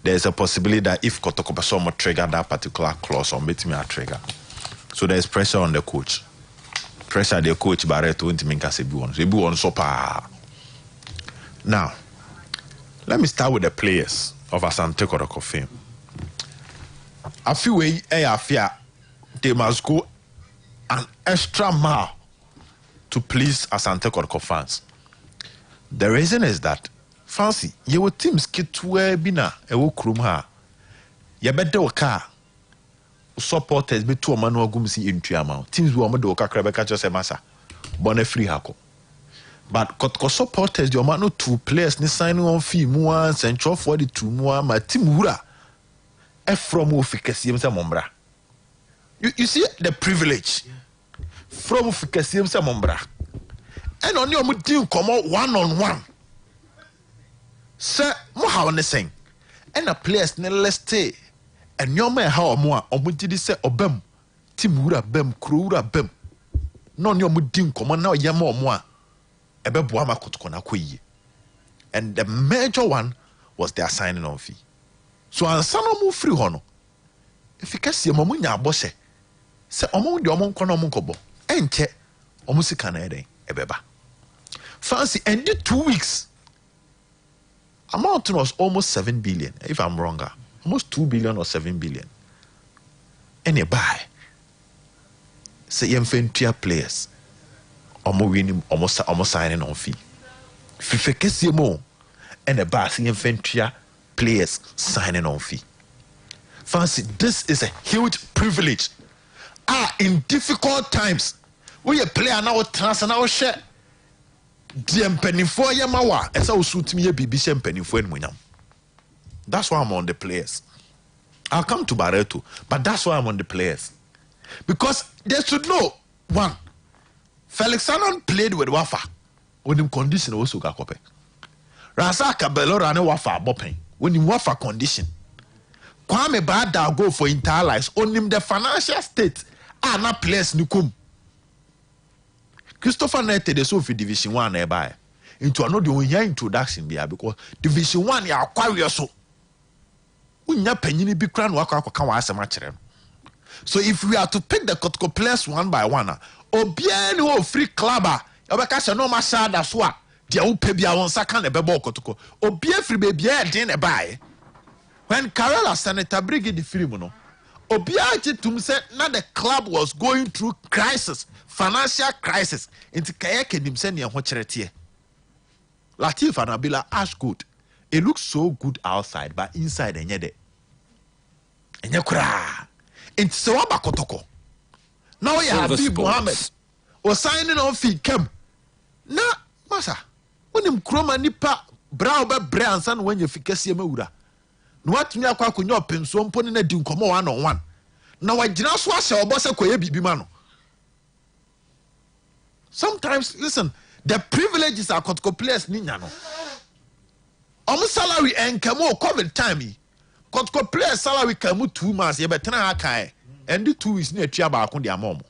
there's a possibility that if Kotoko Basomo trigger that particular clause or meet me a trigger. So there's pressure on the coach. Pressure the coach Barreto into Minka Sebu so pa. Now, let me start with the players of Asante Kotoko fame. I feel they must go an extra mile to please Asante Kotoko fans. The reason is that fancy your teams get where bina ewo krum ha. Ya bede waka supporters be to manu agumsi into amount. Teams wo amado waka krabeka just masa. Bone free hako. But Kotoko supporters the amount 2 players ni signing on fee mua central for the 2 mua ma team wura. From Ufikasium Samombra. You see the privilege from Ufikasium Samombra. And on your mutim come out 1-on-1. Sir, Moha on the same. And a place let's stay. And your man how more or mutidi say obem. Timura bem, crura bem. Non your mudim come on now yamo moi. Ebe boama kotkona kwe. And the major one was their signing on fee. So ansano mu free hono. If you can see omo nya abose. Se omo de omo nko na omo nkobo. Enche omo sika na eden ebeba. Fancy ended 2 weeks. Amount was almost 7 billion if I'm wrong. Almost 2 billion or 7 billion. And you buy. Say you players. Omo winning almost signing on fee. Fifekesiemo and a bass infantry players signing on fee. Fancy, this is a huge privilege. In difficult times, we a player now trans now share. The penny for Yamawa, as I suit me a BBC penny for Munyam. That's why I'm on the players. I'll come to Barreto, but that's why I'm on the players. Because they should know one. Felix Sanon played with Wafa when him condition also got copy. Razaka Bello ran a Wafa bopping when him Wafa condition. Kwame Bada go for entire lives on him the financial state are not players nukum. Christopher Nete the so for Division 1 nearby. Into another one year introduction there because Division 1 ya acquire so. Unya penny be crown waka waka. So if we are to pick the Kotoko players one by one, Obiani or free clubber, Obakasha no masada swa, dia upebia on sakan a bebo Kotoko, Obia free baby din a buy. When Karela Senator Brigade the Frimono, Obiachi to said now the club was going through crisis, financial crisis, into Kayak and himself and Hocheretier. Latif and Abila ash good. It looks so good outside, but inside and yede. And yakura. It's Sawaba Kotoko. Now you have Habib Mohammed was signing on fee came. Na masa. When him chroma nipa brow be branson when you fikesi meura. No what me akwa kunyo penso mponi na di nkomo 1-on-1. Na wagina so ase obose koye bibi ma no. Sometimes listen, the privileges are Kotoko players ni nya no. Salary and kamo COVID time. Kotoko players salary kamo 2 months. You better na akai. And the 2 weeks near Chiaba on their mom.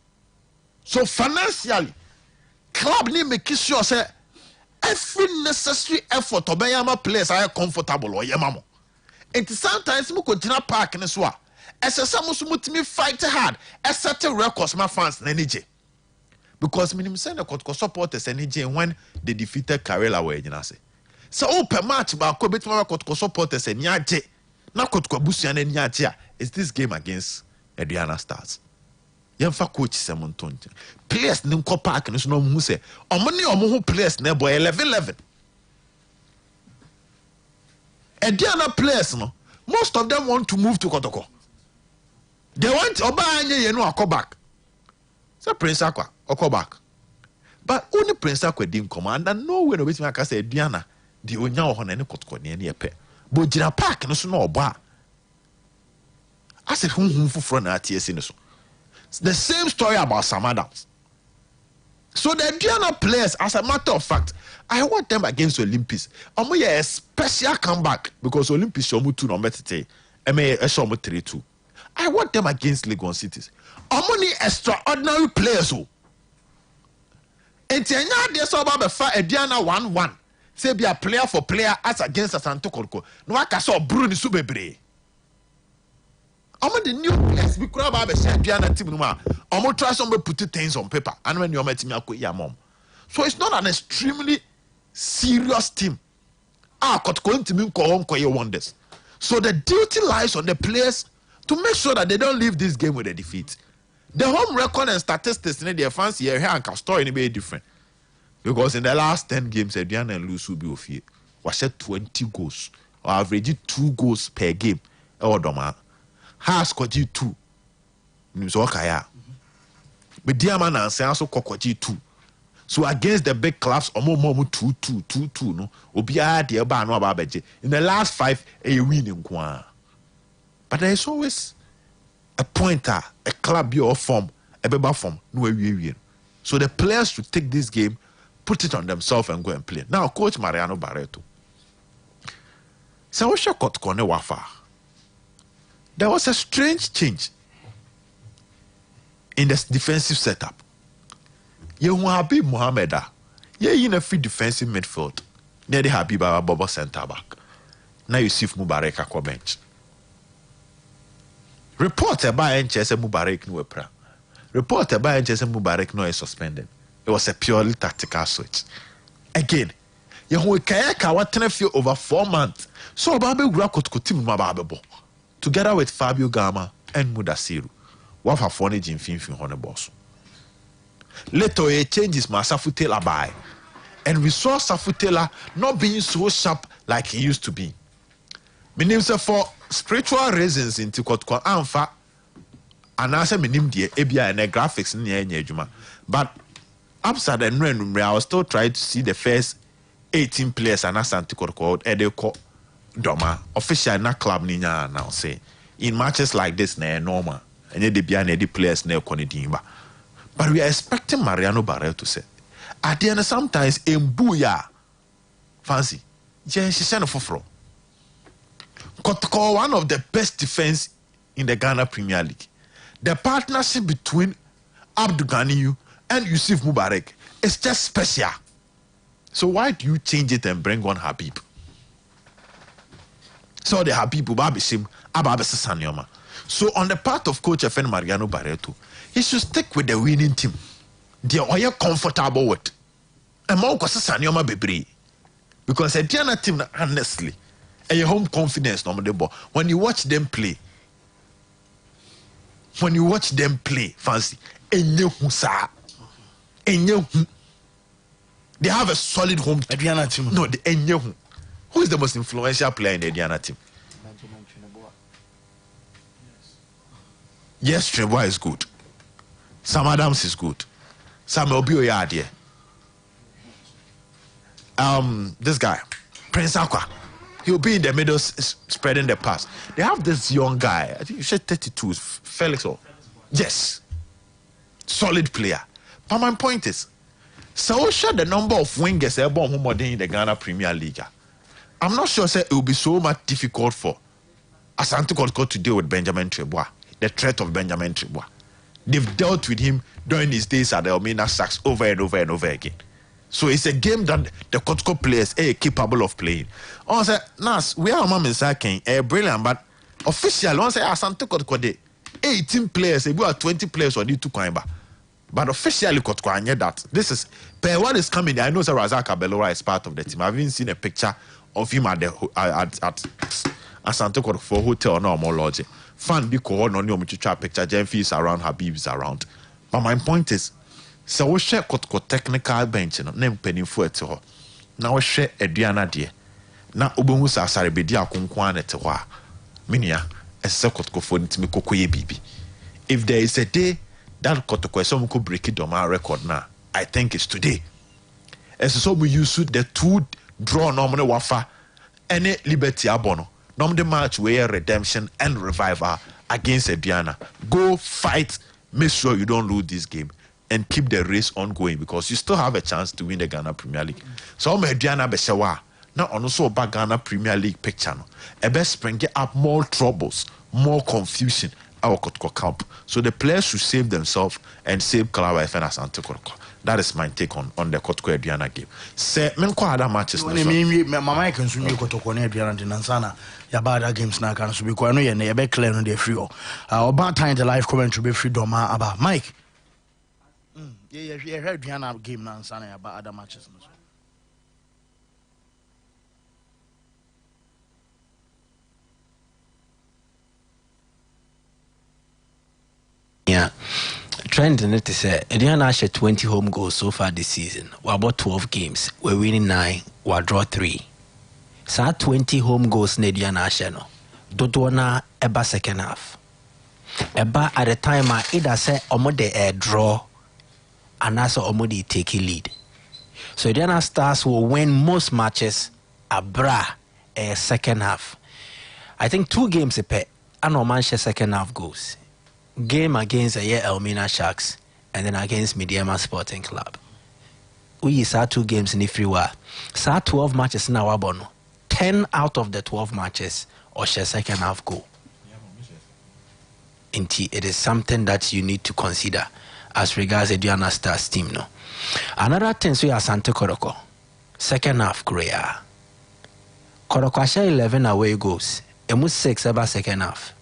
So financially, club need make sure say every necessary effort to be my players are comfortable or yamamo. And sometimes we continue park in the swa. As a samus me fight hard. As certain records my fans NJ. Because minimum send a Kotoko supporters NJ when they defeated Karela way you know say. So open match ba ko bit ma Kotoko supporters and nyaje. Na Kotoko busian and nyaje is this game against Aduana Stars. Yemfa coach Semonton. Players nim ko park no so no mu say omoni omo players na boy 11. Aduana players no most of them want to move to Kotoko. They want oba anye ye no akobak. So Prince Akwa okobak. But only Prince Akwa dim command and no way no bit me aka say Aduana the onya ho na ne Kotoko ne ne epe. But jina park no so no oba. I said who for na TSC no so. The same story about Sam Adams. So the Aduana players, as a matter of fact, I want them against Olympics. I'm a special comeback because Olympics show me 2 no better. I show me 3-2. I want them against Legon Cities. I'm only extraordinary players who. And Tianya de so about Aduana 1-1. Say be a player for player as against Asanto Kotoko. No I can saw Bruno Subebre. I'm the new players we could have a Aduana team no ma. I'm try some put things on paper and when you met me ya mom. So it's not an extremely serious team. Kotoko to me ko wonders. So the duty lies on the players to make sure that they don't leave this game with a defeat. The home record and statistics in their fans here and story in very different. Because in the last 10 games, Aduana and Lusu be of here. Was 20 goals. Or average 2 goals per game. Doma. Has got 2. So okay. But Diamond and Sanso Kokoti 2. So against the big clubs, Omo 2-2 no. Obia de ba no ababeje. In the last 5, a winning kwa. But there is always a pointer, a club your form, a beba form, no we. So the players should take this game, put it on themselves and go and play. Now, Coach Mariano Barreto. So Kotoko ne wafa. There was a strange change in the defensive setup. You Habib Mohammed, in a free defensive midfield. Near the Habib Bobo centre back. Now you see Mubarak Akwa bench. Reported by NCS Mubarak no pra. Reported by NCS Mubarak no is suspended. It was a purely tactical switch. Again, you kayaka what over 4 months. So Babe Kotoko team Mababo. Together with Fabio Gama and Mudasiru. What have phone in Finfin on the boss. Later he changes Masafu Telabai. And we saw Safutela not being so sharp like he used to be. Meaning for spiritual reasons in Tikotko Anfa, and I say minim die ebia and graphics in the but upside and when I was still trying to see the first 18 players and Tikotko Edeko Doma official na club ninya now say in matches like this na normal and the behind the players na konidimba. But we are expecting Mariano Barrel to say at the end sometimes in Buya fancy she send for Kotoko, one of the best defense in the Ghana Premier League. The partnership between Abdul Ganiyu and Yusuf Mubarak is just special. So why do you change it and bring on Habib? So the Habib Ubabishim Ababese Sanyoma. So on the part of Coach FN Mariano Barreto, he should stick with the winning team. They are comfortable with. And more Sanyoma Bebre. Because a Diana team, honestly, and your home confidence when you watch them play, fancy, they have a solid home team. No, who is the most influential player in the Diana team? Yes, Trebois is good. Sam Adams is good. Samuel Bioyade. This guy, Prince Aqua. He'll be in the middle spreading the pass. They have this young guy, I think you said 32, Felix. Yes. Solid player. But my point is, so share the number of wingers in the Ghana Premier League. I'm not sure it will be so much difficult for Asante Kotoko to deal with Benjamin Trebois, the threat of Benjamin Trebois. They've dealt with him during his days at the Elmina Sachs over and over and over again. So it's a game that the Kotoko players are capable of playing. On say, Nas, we are mom in brilliant, but officially, on say Asante Kotoko 18 players, we are 20 players or need to climb. But officially, Kotoko, I that. This is per what is coming. I know Sir Razak Abelora is part of the team. I've even seen a picture of him at the at Asante Kotoko hotel no more lodge. Fan be called on your picture. Jemfi is around, Habib is around. But my point is, so we share Kotoko technical bench no name penny for it ho. Now we share Ediana dear. Na obohu sa asare bedi akonkwan na te ho a. Minia ese Kotoko for ntimi kokoye bibi. If there is a day that Kotoko some could break it on my record now, I think it's today. As so we use the two draw normally wafa any Liberty Abono. Normally match where redemption and revival against Ediana. Go fight, make sure you don't lose this game. And keep the race ongoing because you still have a chance to win the Ghana Premier League. So I'm Diana Beshawa. Now also about Ghana Premier League picture. A best spring up more troubles, more confusion our Kotoko camp. So the players should save themselves and save Kalawa FN Asante Kotoko. That is my take on the Kotoko Diana game. Say men ko other matches. Mama can soon you Kotoko Diana Nansana. Yabada games na can so be ko no ye na be clear no dey free o. About time the live commentary be free Doma about Mike. Yeah, heard Diana game now and about other matches. Yeah, trend in it is Diana had 20 home goals so far this season. We're about 12 games. We're winning 9. We're draw 3. So 20 home goals ne Diana no. Dodona eba second half. Eba at the time I either say omode a draw. And that's already take a lead. So Diana Stars will win most matches abra a second half. I think 2 games a pet and Manchester second half goes. Game against Elmina Sharks and then against Mediama Sporting Club. We saw 2 games in the free war. Saw 12 matches in our bono. 10 out of the 12 matches or share second half goal. Indeed, it is something that you need to consider as regards the Diana Stars team, no. Another thing, so Asante Kotoko. Second half, Korea. Kotoko share 11 away goals. Emu 6 ever second half.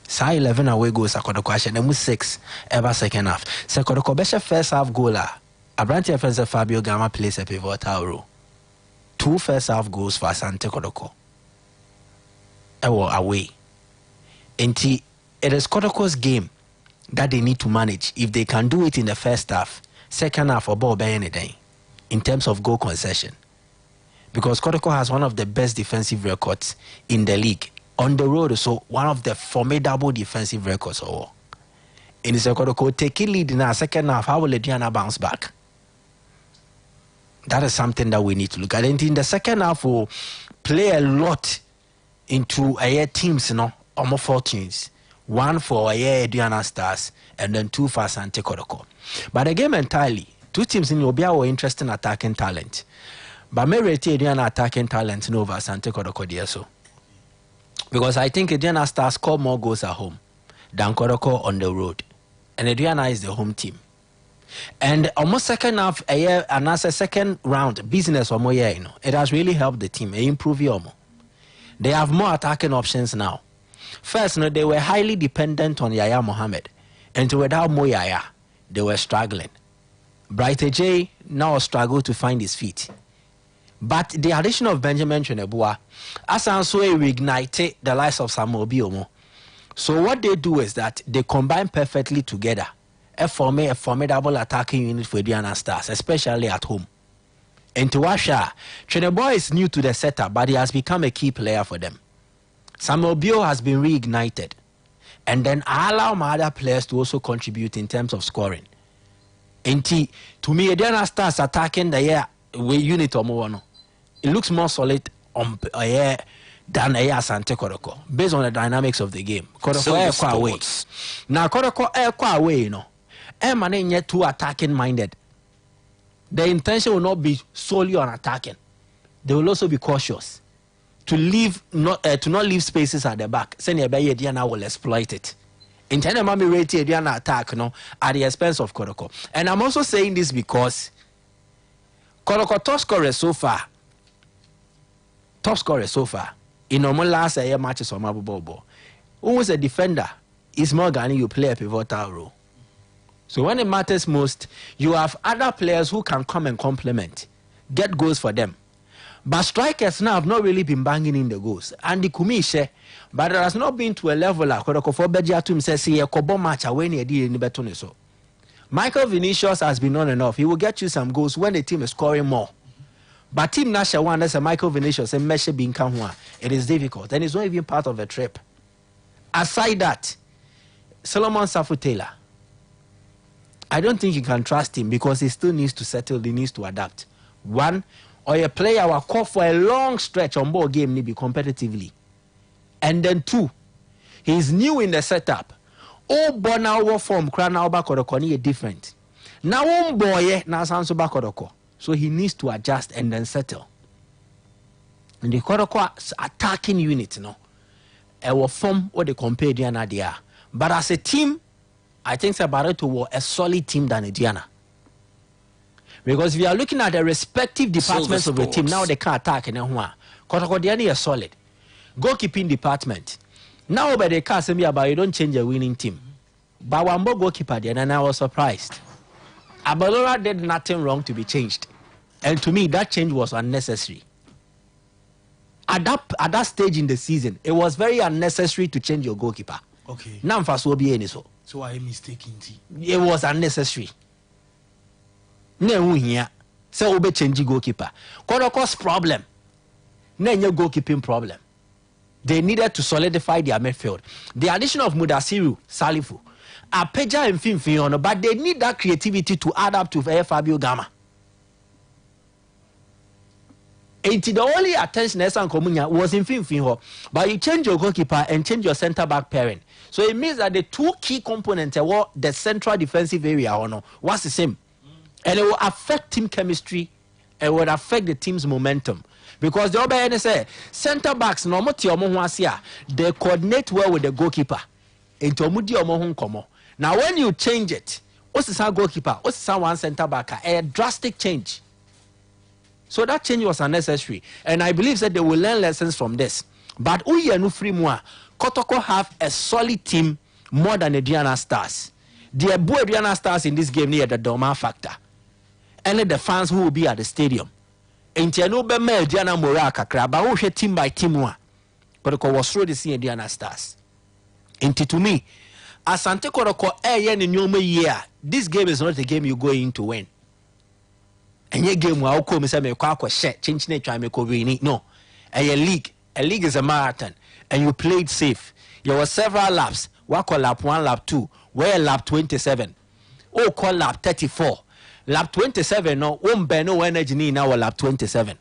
Sa 11 away goals a Kotoko share. Emu 6 ever second half. Se Kotoko besha first half goaler. Abranti Efense Fabio Gama plays a pivotal role. 2 first half goals for Asante Kotoko. Ewo away. Inti, it is Kotoko's game that they need to manage. If they can do it in the first half, second half, or ball by any day, in terms of goal concession. Because Kotoko has one of the best defensive records in the league. On the road, so one of the formidable defensive records. In the Kotoko, take it lead in our second half, how will Ediana bounce back? That is something that we need to look at. And in the second half, we'll play a lot into teams, almost 4 teams. 1 for Ediana Stars, and then 2 for Asante Kotoko. But the game entirely, 2 teams in Obia were interested in attacking talent. But me rate Ediana attacking talent over Asante Kotoko there so. Because I think Ediana Stars score more goals at home than Kotoko on the road. And Ediana is the home team. And almost second half, and as a second round, business or more, it has really helped the team. It improved more. They have more attacking options now. First, they were highly dependent on Yaya Mohammed. And without Mo Yaya, they were struggling. Bright J now struggled to find his feet. But the addition of Benjamin Chenebua, Asanso reignited the likes of Samuel Biomo. So what they do is that they combine perfectly together and form a formidable attacking unit for Ediana Stars, especially at home. And to Washa, Chenebua is new to the setup, but he has become a key player for them. Samuel Bio has been reignited. And then I allow my other players to also contribute in terms of scoring. And to me, Ediana Stars attacking the unit or more. It looks more solid than Asante Kotoko, based on the dynamics of the game. Kotoko away. Now Kotoko away, Emmanuel yet too attacking minded. The intention will not be solely on attacking. They will also be cautious to not leave spaces at the back. Senior Baye Diana will exploit it. In China, Mami rate Diana attack at the expense of Kotoko. And I'm also saying this because Kotoko top scorer so far in normal last year matches on Mabu Bobo. Who was a defender? Is Morgan, you play a pivotal role. So when it matters most, you have other players who can come and complement, get goals for them. But strikers now have not really been banging in the goals. And the Kumishe, but there has not been to a level like Bejiatum says, see a Kobo match away near the Betone. So Michael Vinicius has been on and off. He will get you some goals when the team is scoring more. But Team Nasha one, that's a Michael Vinicius and Meshe being Kamwa. It is difficult. And it's not even part of a trip. Aside that, Solomon Safu Taylor, I don't think you can trust him because he still needs to settle, he needs to adapt. One, or a player will call for a long stretch on board game maybe competitively. And then 2, he's new in the setup. Oh, but now form Krana Bakodoko different. Now boy na Sanso Bakodoko. So he needs to adjust and then settle. And the Kodoko attacking unit, it will form what they compare Diana there. But as a team, I think Sabareto was a solid team than Ediana. Because if you are looking at the respective departments of the team, now they can attack and Kotoko Diani is solid. Goalkeeping department. Now by the cast me about you don't change a winning team. But one more goalkeeper there, and I was surprised. Abalora did nothing wrong to be changed. And to me, that change was unnecessary. At that stage in the season, it was very unnecessary to change your goalkeeper. Okay. Now will be any so. So I am mistaken. It was unnecessary. No here. So we change goalkeeper. Kotoko's problem. No goalkeeping problem. They needed to solidify their midfield. The addition of Mudasiru, Salifu, Apeja and Finfion, but they need that creativity to add up to Fabio Gama. And the only attention Esan Komunya was in Finfion, but you change your goalkeeper and change your centre back pairing. So it means that the 2 key components were the central defensive area was the same. And it will affect team chemistry and would affect the team's momentum. Because the other say centre backs they coordinate well with the goalkeeper. Now when you change it, what's the goalkeeper? What's the one centre back? A drastic change. So that change was unnecessary. And I believe that they will learn lessons from this. But Kotoko have a solid team more than the Ediana Stars. The Ediana Stars in this game near the Doma factor. And the fans who will be at the stadium. And Ediana Moraka, but team by team. Kotoko was through the Ediana Stars. And to me, Asante Kotoko in your year. This game is not a game you go in to win. And your game will come and say me kwako share change nature me ko win. No. A league is a marathon and you played safe. There were several laps. What call lap 1, lap 2, where lap 27. Oh, call lap 34. Lap 27 no no energy ni now lap 27.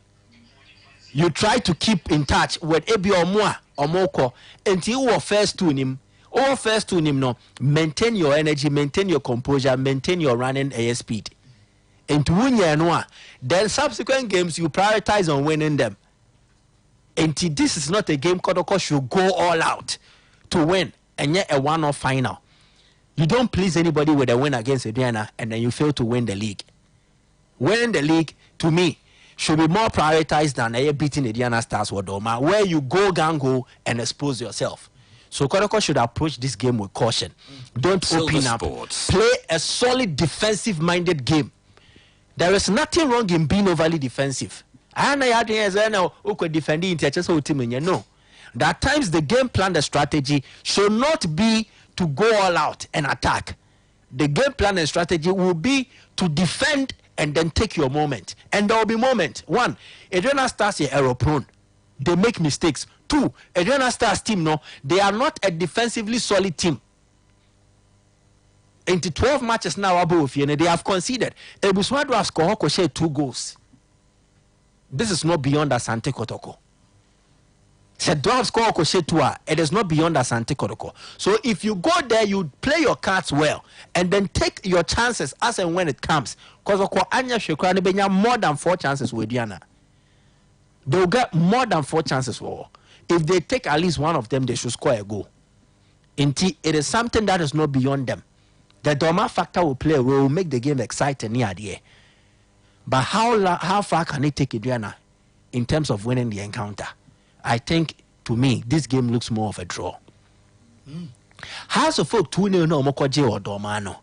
You try to keep in touch with Ebi Omoko until you first to him. Or first to him no, maintain your energy, maintain your composure, maintain your running air speed. And to win your then subsequent games you prioritize on winning them. And this is not a game Kotoko should go all out to win and yet a one-off final. You don't please anybody with a win against Indiana and then you fail to win the league. Winning the league, to me, should be more prioritized than beating Indiana Stars or Doma, where you go gang-go and expose yourself. So Kotoko should approach this game with caution. Don't open up. Play a solid defensive-minded game. There is nothing wrong in being overly defensive. No. There are times the game plan, the strategy should not be to go all out and attack. The game plan and strategy will be to defend and then take your moment. And there will be moment. 1, Adriana Stars are error prone. They make mistakes. 2, Adriana Stars team, no, they are not a defensively solid team. Into 12 matches now, they have conceded. Ebuswadu has scored 2 goals. This is not beyond Asante Kotoko. It is not beyond Asante Kotoko. So if you go there, you play your cards well and then take your chances as and when it comes. Because more than 4 chances with Diana. They will get more than 4 chances. If they take at least one of them, they should score a goal. It is something that is not beyond them. The Doma factor will play a role, will make the game exciting near the end. But how far can it take Diana in terms of winning the encounter? I think, to me, this game looks more of a draw. House of Folk 2-0 no Mokoje or Domano.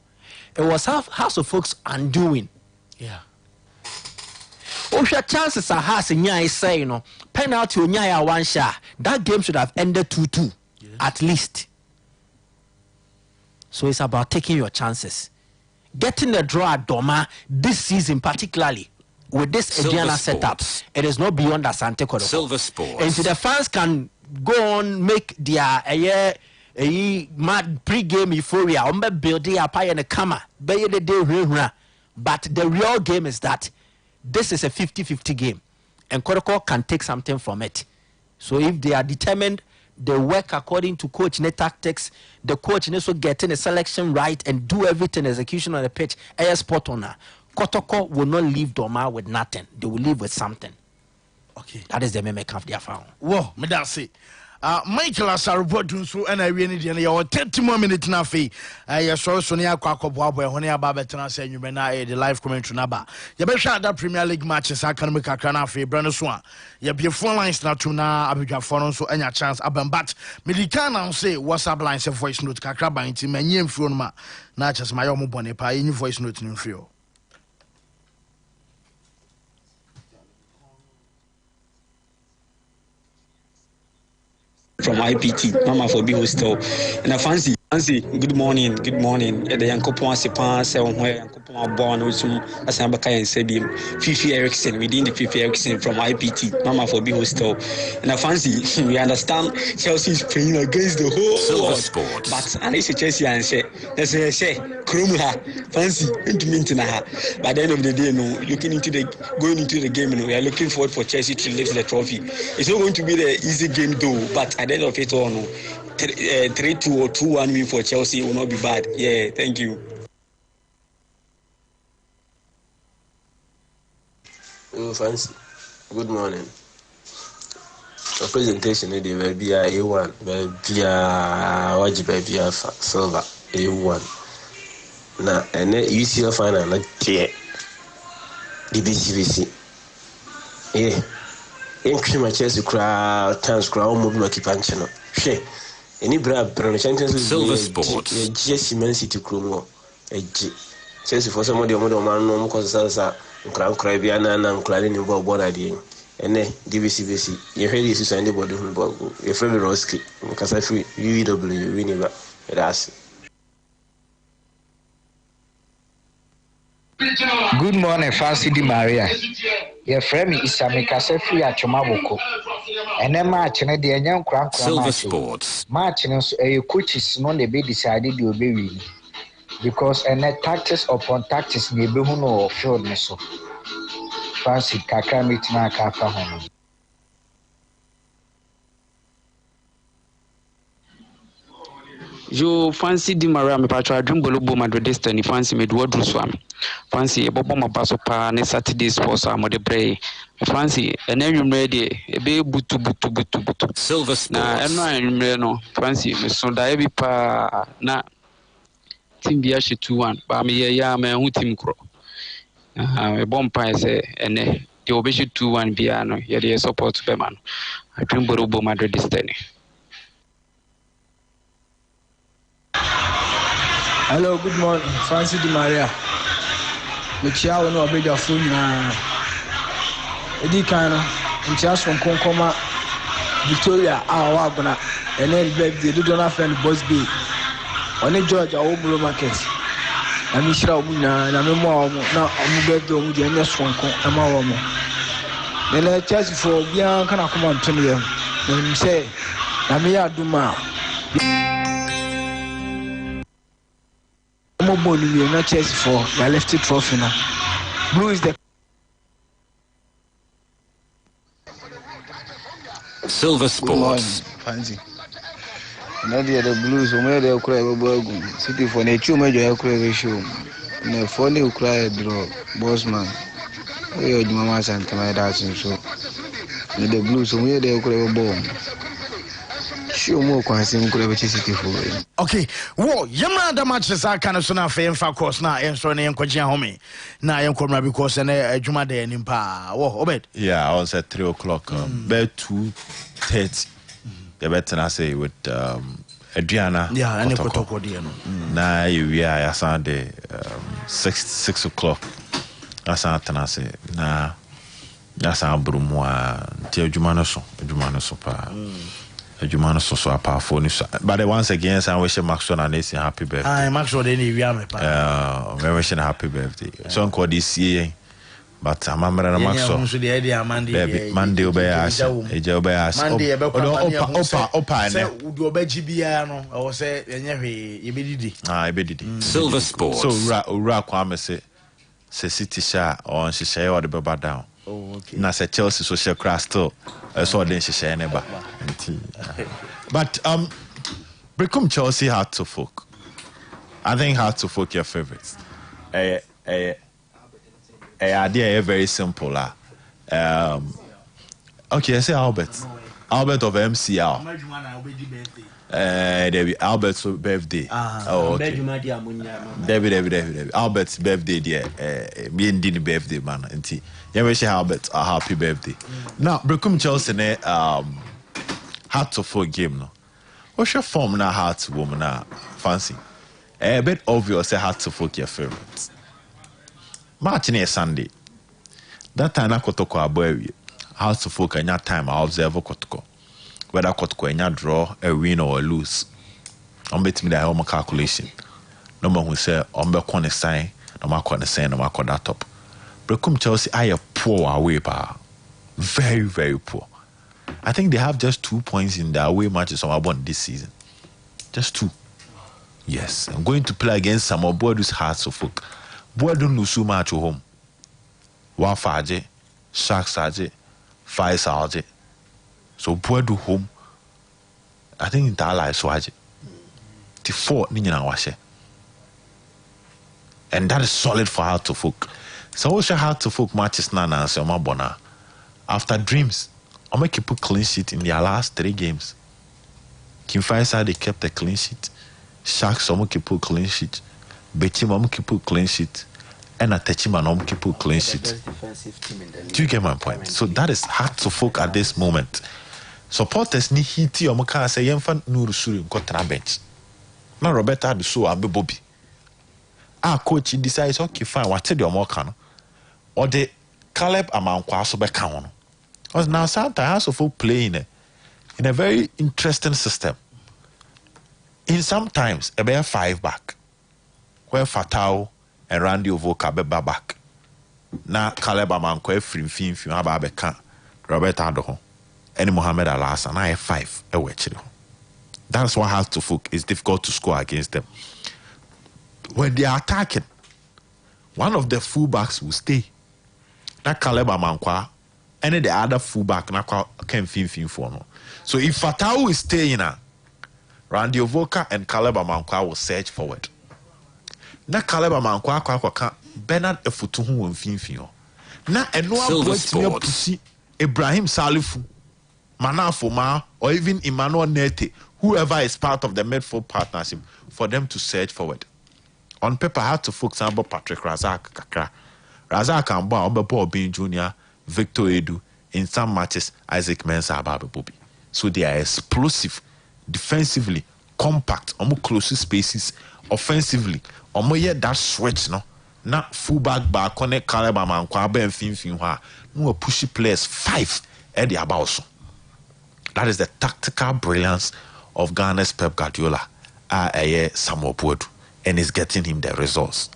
It was House of Folks undoing. Yeah. Osha chances are has in Nyai say, you know, penalty on Nyaya 1 shot. That game should have ended 2-2, at least. So it's about taking your chances. Getting the draw at Doma this season, particularly with this Adriana setup, it is not beyond Asante Kotoko. Silver Sports. And so the fans can go on, make their mad pre-game euphoria, build up in the camera, but the real game is that this is a 50-50 game, and Kotoko can take something from it. So if they are determined, they work according to coach net tactics, the coach needs to get in the selection right and do everything execution on the pitch. Spot on her. Kotoko will not leave Doma with nothing. They will leave with something. Okay. That is the meme of their found. Whoa, me that say. Michael Asarbo do so and I really didn't know 30 more minutes now. I saw Sonia Kwako when I Babetan said you may not the live commentary naba. You better shot that Premier League matches. I can make a canafe, Brandon Swan. You be 4 lines now to now. Abidjan Forum so any chance. But Medican say WhatsApp lines of voice note Kakraba into my name from ma. Not just my own bonepa, any voice note in frio. From IPT, Mama for being hostel. And I fancy, good morning. At the Yankopon Sepan, 7 where Yankopon born, as Ambaka and Sebim, Fifi Erickson, within the Fifi Erickson from IPT, Mama for being hostel. And I fancy, we understand Chelsea is playing against the whole world. Sports. But I say Chelsea and say, let's say, Krumha, fancy, into Mintinaha. By the end of the day, no, going into the game, we are looking forward for Chelsea to lift the trophy. It's not going to be the easy game though, but at the end of it all, no, 3-2 or 2-1 win for Chelsea will not be bad. Yeah, thank you. Fancy. Good morning. The presentation is the A1, baby silver A1. Now, and then UCL final like the BCVC. Yeah. In my Chelsea crowd, chance crowd, movement keep functional. She. Any brave Silver Sports. Jesse Man City Krumo. Chelsea for somebody on the man, no cause Salsa, Crown Caribbean and Clarin in Bob Bonadi. And then DVCBC. You heard this anybody who Bob, your friend Roski, because I feel UEW, Winneba, that's. Good morning, Fancy Di Maria. Your friend is a Mikasefri at Chomaboko. And then match and the young crank. Silver Sports. Match and a coaches non the be decided you'll be winning. Because a net tactics upon tactics may be who know field so. Fancy Kaka Mitina Kaka home. Yo Fancy Di Maria me patro adwum bolobo Madrid Destiny Fancy me do swam. Fancy e bobo ma paso pa ne Saturday sports amode play. Fancy and enwumre de e be butu. Silver Sports. Na enwumre no Fancy me so da e bi pa na team bia she 2-1 ba me ya me hu team kro. E bom pa se ene de obeshi 2-1 bia no ye de support be man. Adwum bolobo Madrid Destiny. Hello, good morning, Fancy Di Maria. Michia no obeja phone na edi kan no ntia so konkoma Victoria awa abuna ene birthday do na friend boss bay one George awobro market na mishira omu na memo omu na omu birthday omu je ene so konko ama omu nele church for bia kana koma ntune na say na me aduma Mobile not chase for your left trophy now. Blue is the Silver Sports. Fancy. Nadia the Blues, where they cry about City for nature, major cry show. No funny cry draw, bossman. We are Mama Santa, my dad, and so. The Blues, where they cry about. Okay, well, Yamma the matches are kind of soon after Enfa course now, and so name Koja Home. Now I am coming because and Juma de Nimpa. Oh, Obed. Yeah, I was at 3 o'clock. Bed 2:30. The better I say with Adriana. Yeah, and Kotoko Diano. Now we are Sunday 6 o'clock. That's I say. Nah, that's our Brumwa. Tell Jumano so pa. Jumano so powerful. But once again, I wish Maxwell and Nancy happy birthday. I Maxwell didn't even we wish happy birthday. So I'm this year, but I'm Maxwell. Monday obey us. Monday opa. Silver Sports. So Ura Kwame say City sha or she share or the baba down. Oh, okay. Na say Chelsea so she crash still. So then she share never. But become Chelsea hard to folk. I think hard to folk your favorites. Idea very simple. Okay, I say Albert of MCL. There be Albert's birthday. Oh, okay. David. Albert's birthday there. Me and Dini birthday man. Auntie. You wish Albert a happy birthday. Now, Become Chelsea hard to folk game no. What's your form now hard to woman now? Fancy. A bit obvious hard to folk your favorites. March near Sunday. That time I kotoko aboy. Hard to folk and time I observe kotoko. Whether kotoko and draw a win or a lose. I'm betting me that home calculation. No one who say on be corner sign, no more corner sign, no more that top. Become Chelsea I a poor away power. Very, very poor. I think they have just 2 points in their away matches on one this season. Just 2. Yes. I'm going to play against some of Boyd's hearts of folk. Boyd don't lose so much at home. Wafaje, Sharksaje, Faisaje. So Boyd do home. I think in Tala is Swaje. The 4 Nina Washe. And that is solid for heart to folk. So what's your heart to folk matches Nana and Selma Bona? After dreams, I'm going to keep a clean sheet in their last 3 games. Kim Faisal, they kept a clean sheet. Sharks, I'm going to keep a clean sheet. Betim, I'm going to keep a clean sheet. And Atechima, I'm going to keep a clean sheet. Do you get my point? So that is hard to folk at this moment. Supporters need hiti or Maka say, Yemfan Nuru Suri, got bench. Now, Roberta had so I'll be Bobby. Our coach decides, okay, fine, what tell you more can. Or the Caleb Amankwaso Bekano. Because now sometimes of playing in a very interesting system. In sometimes a bare 5 back, where Fatao and Randy Ovoka beba back. Na Caleb Amankwa free aba beka Robert Adoho and Mohamed Alas and I have 5 ewechiri. That's what has to folk. It's difficult to score against them. When they are attacking, one of the fullbacks will stay. That Caleb Amankwa and the other fullback na can fin for no. So if Fatau is staying Randy Ovoka and Caleb Amankwa will search forward. Na Caleb Amankwa kwa Bernard Efutuhu wonfinfin. Na eno aboatimi apusi Ibrahim Salifu, Manafo Ma, or even Emmanuel Nete, whoever is part of the midfield partnership, for them to search forward. On paper, I had to focus on Patrick Razak Kakra. Razak and Bob Bean Jr., Victor Edu, in some matches, Isaac Mensah Ababe Bobby. So they are explosive, defensively, compact, almost close spaces, offensively, almost yet that switch, no? Na fullback back connect Caleb Amankwa ben finfin ha no pushy players 5 at the about. That is the tactical brilliance of Ghana's Pep Guardiola Samuel Boadu, and is getting him the results.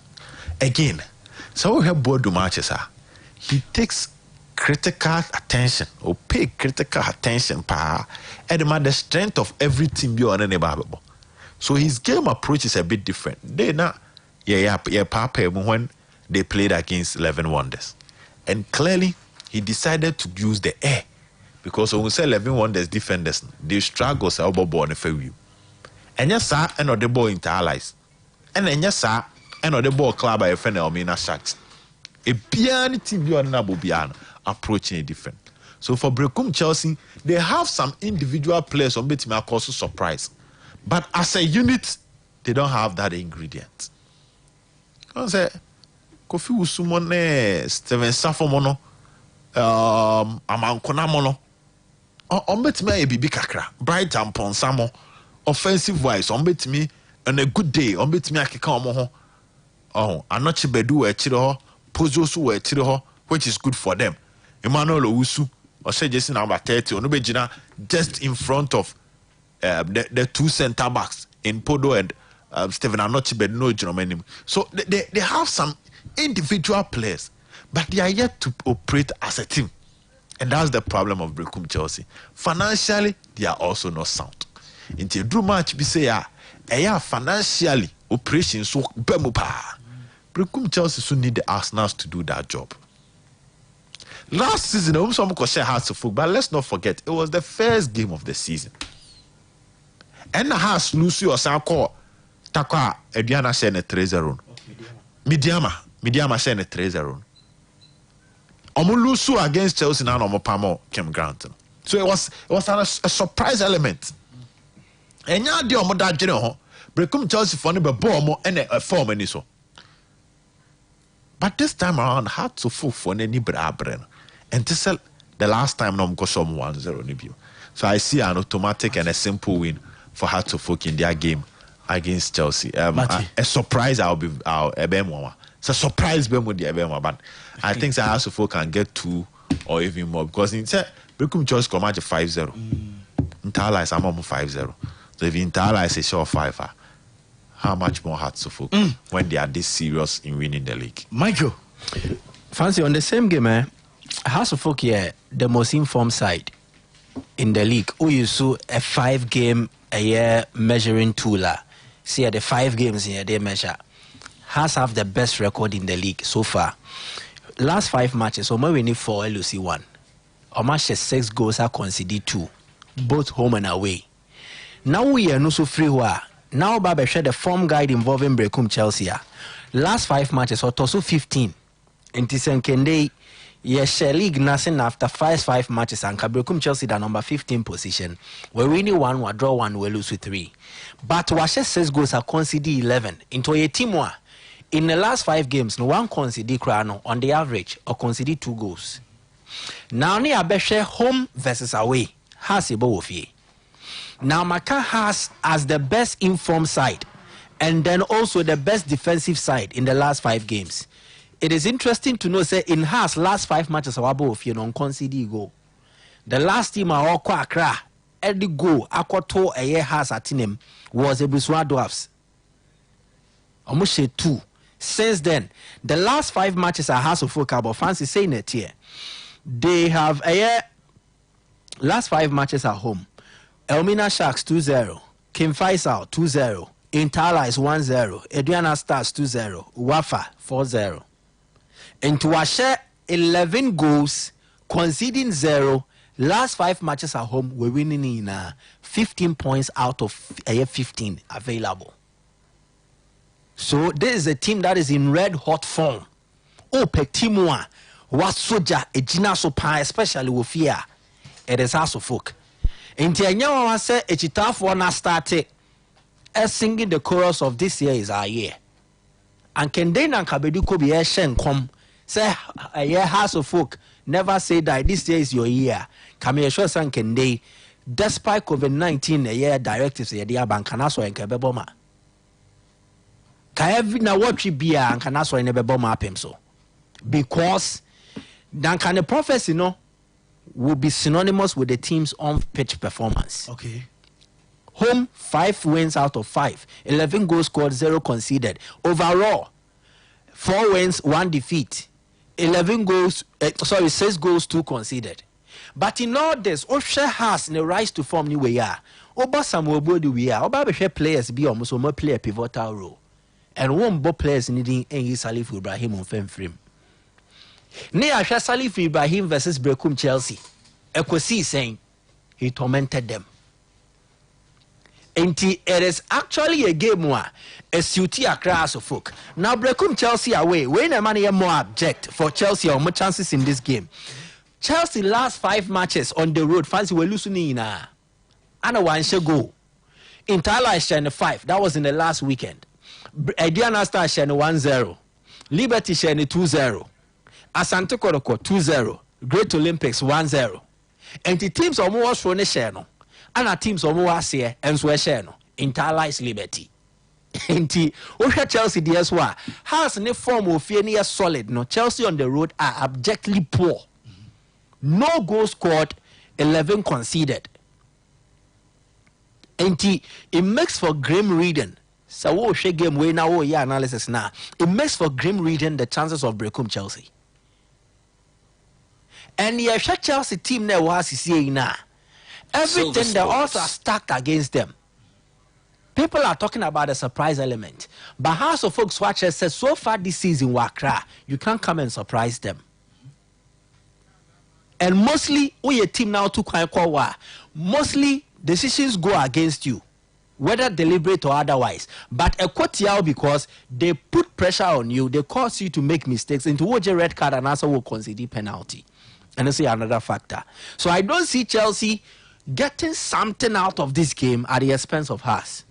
Again, so we have Boadu matches he takes critical attention or pay critical attention and the strength of every team you on any Bible. So his game approach is a bit different. They not when they played against 11 Wonders. And clearly, he decided to use the air. Because when we say 11 Wonders defenders, they struggle to overboard and fail you. And yes, sir, and the ball into allies. And then yes, sir, and the ball club by a friend of Mina Sharks. A piano team you are not approaching it different. So for Brecum Chelsea, they have some individual players on bit may cause surprise. But as a unit, they don't have that ingredient. Because Kofi Usumone, Steven Safomono, Amankona Mono, on bet me a bibi kakra, bright and ponsamo, offensive wise, on bet me on a good day, on bet me a kikamoho. Oh, Anochi Bedu a chiro, Pozosu a chiro, which is good for them. Emmanuel Owusu, or say Jason number 30, or Nubejina, just in front of the 2 center backs in Podo and Stephen Anochi Bedno Jerome. So they have some individual players, but they are yet to operate as a team. And that's the problem of Brecum Chelsea. Financially, they are also not sound. Until Drew match be say financially operation so bemupa. Brecum Chelsea soon need the Arsenals to do that job. Last season, I almost share hearts of football, but let's not forget, it was the first game of the season. And the house Lucy or Sanko Takwa Ediana share a 3-0. Midiama share a 3-0. Omulusu against Chelsea now Omopamo Kim Grant. So it was a surprise element. And ya di omoda general Brecum Chelsea for no be ball and a form any so. But this time around had to full for any bra. And to sell the last time no go some 1-0 nibu. So I see an automatic and a simple win for Hartlepool in their game against Chelsea. A surprise it's a surprise but I think Hartlepool can get 2 or even more because in Brecum Chelsea come out 5-0. Intala is 5-0. So if Intala is a sure 5, how much more Hartlepool when they are this serious in winning the league? Michael, Fancy on the same game, Hartlepool here the most informed side in the league. Who you saw a 5-game a year measuring tool. See the 5 games here they measure. Has have the best record in the league so far. Last 5 matches, Oma winning 4, LOC 1. Oma 6 goals are conceded 2, both home and away. Now we are not so free. Now Baba share the form guide involving Brecum Chelsea. Last 5 matches, or also 15. In Tisenkende, yes, league nothing after 5 matches and Brecum Chelsea the number 15 position. We winning 1, we draw 1, we lose 3. But we 6 goals are conceded 11 into a team. In the last 5 games, no one conceded on the average or conceded 2 goals. Now ni abeshe home versus away has a both. Now Maka has as the best informed side and then also the best defensive side in the last 5 games. It is interesting to know say in Haas last 5 matches our both non conceded goal. The last team are all Accra every goal akwato a year has at him was a Buswa Dwarfs. Almost 2. Since then, the last 5 matches at House of Folk, but fancy saying it here. They have last 5 matches at home. Elmina Sharks 2-0, Kim Faisal 2-0, Interlies 1-0, Adriana Stars 2-0, Wafa 4-0. And to share 11 goals, conceding 0. Last 5 matches at home, we're winning in 15 points out of 15 available. So this is a team that is in red hot form. Oh, Petimua, what soja, a Gina Sopa, especially with fear. It is House of Folk. And Tianyawa said, a chita for na started singing the chorus of this year is our year. And Kende and Kabedu could be a shen come. Say, a year House of Folk. Never say that this year is your year. Come sure san Kende, despite COVID-19, a year directives, a year bankanaso and Kabeboma. Kaevi na what we be and Kanaso and Nebeboma pemso. Because then can the prophecy will be synonymous with the team's on-pitch performance. Okay. Home, 5 wins out of 5. 11 goals scored, 0 conceded. Overall, 4 wins, 1 defeat. 6 goals, 2 conceded. But in all this, Osha has the rise to form new way. Oba Samuel Bodi we are. Oba be players be almost more play a pivotal role. And one bo players needing any Salif Ibrahim on fem frame. Ne Asha Salif Ibrahim versus Brekum Chelsea. Ekosi saying he tormented them. And it is actually a game where a suit across of folk. Now Brekum Chelsea away. When a man more object for Chelsea or more chances in this game. Chelsea last 5 matches on the road. Fancy were losing and a one shall go. Interla is 5. That was in the last weekend. Adriana Star is 1-0. Liberty is 2-0. Asante Kotoko 2-0. Great Olympics 1-0. And the teams are more for the and our teams are more here and so Interlies Liberty. And the Chelsea DSY has no form of fear solid. No, Chelsea on the road are abjectly poor. No goals scored, 11 conceded. And it makes for grim reading. So what she game way now analysis now. It makes for grim reading the chances of Brekum Chelsea. And the Chelsea team there was saying now. Everything the odds are stacked against them. People are talking about the surprise element. But House of Folks Watchers says so far this season, Wakra, you can't come and surprise them. And mostly, we a team now to quite mostly decisions go against you, whether deliberate or otherwise. But a quote because they put pressure on you, they cause you to make mistakes, into watch a red card and also will consider penalty. And this is another factor. So I don't see Chelsea getting something out of this game at the expense of Haas.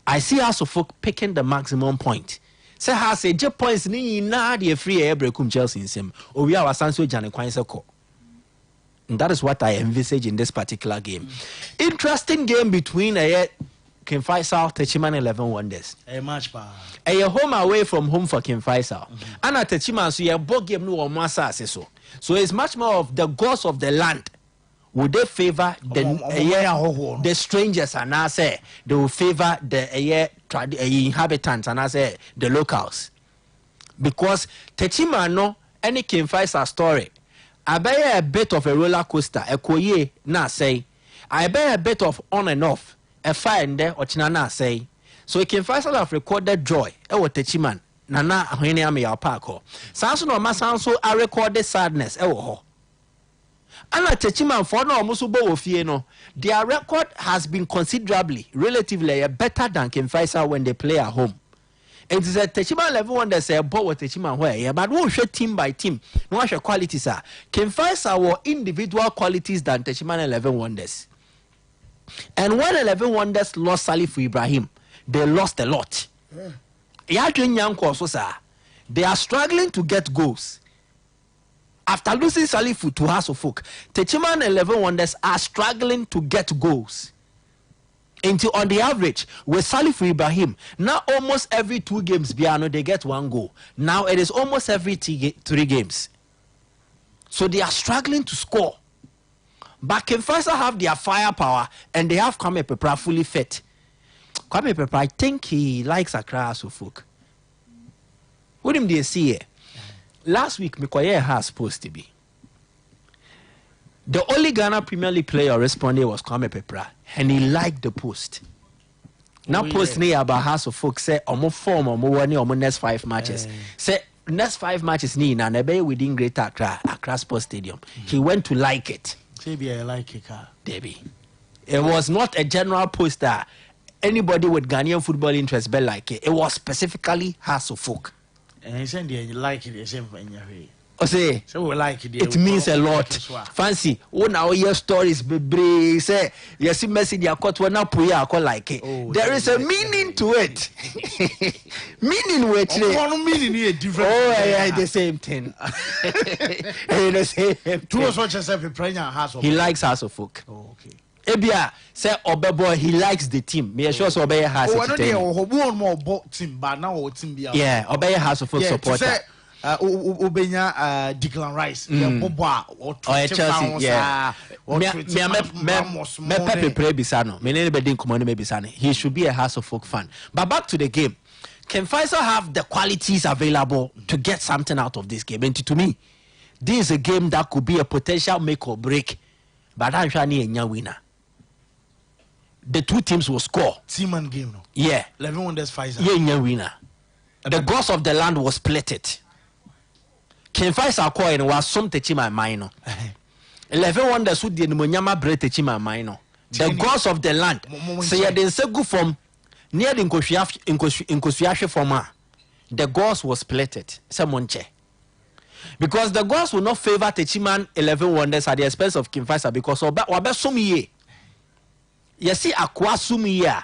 I see House of Folk picking the maximum point. Say Haas a jet points ni na the free air Brekum Chelsea in sim. Or we are Sanso Janequanseko. And that is what I envisage in this particular game. Interesting game between Kim Faisal, Techiman 11 Wonders. A match pa. A home away from home for Kim Faisal. And at Techiman, so you have both game no masa so. So it's much more of the gods of the land. Would they favor the strangers and I say they will favor the inhabitants and I say the locals? Because Techima no any Kim Faisal story. I bear a bit of a roller coaster, a koye na say. I bear a bit of on and off, a fire and there or chinana say. So Kim Faisal have recorded joy, Techiman, Nana Henia Parko. Sanso no Masanso I recorded sadness, And at Techiman for no Musubo of their record has been considerably, relatively better than Kim Faisal when they play at home. It is a Techiman level one that say about what Techiman where, but we show team by team. No show qualities are. Kim Faisal were individual qualities than Techiman 11 Wonders. And when 11 Wonders lost Salif Ibrahim, they lost a lot. They are struggling to get goals. After losing Salifu to House of Folk, Techiman 11 Wonders are struggling to get goals. Until on the average, with Salif Ibrahim, now almost every 2 games, they get 1 goal. Now it is almost every 3 games. So they are struggling to score. But Kim Faisal have their firepower and they have Kwame Pepra fully fit. Kwame Pepra, I think he likes Accra House of Folk. What him they see? Last week, Mikoye has supposed to be. The only Ghana Premier League player responding was Kwame Pepra, and he liked the post. Now post near about House of Folk say omo form omo one omo next 5 matches. Say next 5 matches ni na nebe within Greater Accra Sports Stadium. He went to like it. Maybe I like it, Debbie. It was not a general poster. Anybody with Ghanaian football interest be like it. It was specifically House of Folk. And he said you like it the same in your way. Say, so we like it. It means a lot. Fancy. Oh, now your stories be say you see message you got one up here like it. There is a meaning to it. Meaning which one meaning here different. Oh yeah, the same thing. The same. Two of such as a House of. He likes House of Folk. Oh, okay. Ebia say Obebo he likes the team. Me sure so Obey has it. One more team, but now team be. Yeah, Obey House of Folk supporter. Obenya Declan Rice, Boba or Chelsea, yeah. He should be a House of Folk fan. But back to the game, can Faisal have the qualities available to get something out of this game? And to me, this is a game that could be a potential make or break. But I'm sure a winner. The two teams will score. Team and game, no? Yeah. 11 wonders Faisal. Yeah, winner. The gods of the land was split it. Ken Faisal call and was some teaching my mind. 11 wonders who did Munyama bread teaching my mind. The gods of the land. Say you didn't say good form near the Nkosuyashe former. The gods was split it. Someone che. Because the gods will not favor Techiman 11 wonders at the expense of Ken Faisal because Oba sumi ye. You see akwa sumi ya.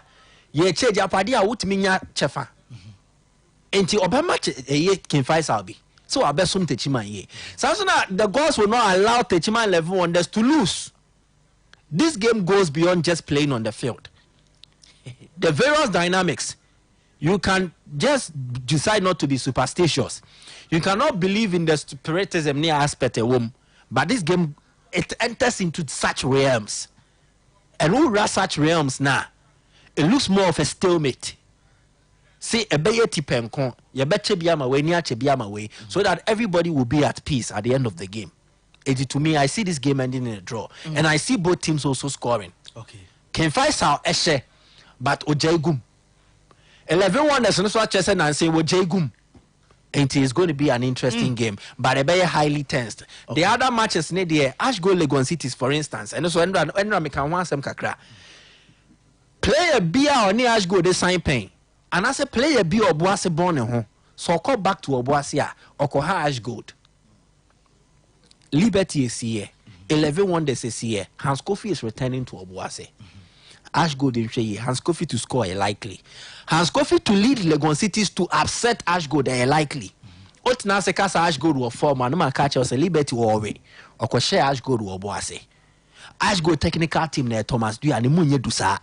Ye che japadi a utminya chefa. Enti Obama ye Ken Faisal be. So I bet some Techiman ye. So the gods will not allow Techiman 11 wonders to lose. This game goes beyond just playing on the field. The various dynamics. You can just decide not to be superstitious. You cannot believe in the spiritism near aspect of womb. But this game, it enters into such realms. And who rush such realms now? It looks more of a stalemate. Say a bayeti penkon, ya betche biama way, niache biama way, so that everybody will be at peace at the end of the game. To me, I see this game ending in a draw. And I see both teams also scoring. Okay. Ken Faisal eshe, but Ojegum. 11 wonders and so Chesen and say Ojegum. And it is going to be an interesting game, but a very highly tensed. Okay. The other matches near the Ash Gold Legon Cities, for instance, and also Endra can want some kakra. Player B or near Ash Gold, they sign pain. And as a player B or Boase born home, so call back to Obuasia or Koha Ash Gold. Liberty is here. 11 wonders is here. Hans Kofi is returning to Obuase. Ash Gold in Shea. Hans Kofi to score a likely. Hans Kofi to lead Legon Cities to upset Ash Gold a likely. Ot na se kasa Ash Gold will form and man catch us a Liberty or way. Or ko share Ash Gold or Obuase. Ash Gold technical team ne Thomas do and munye do sa.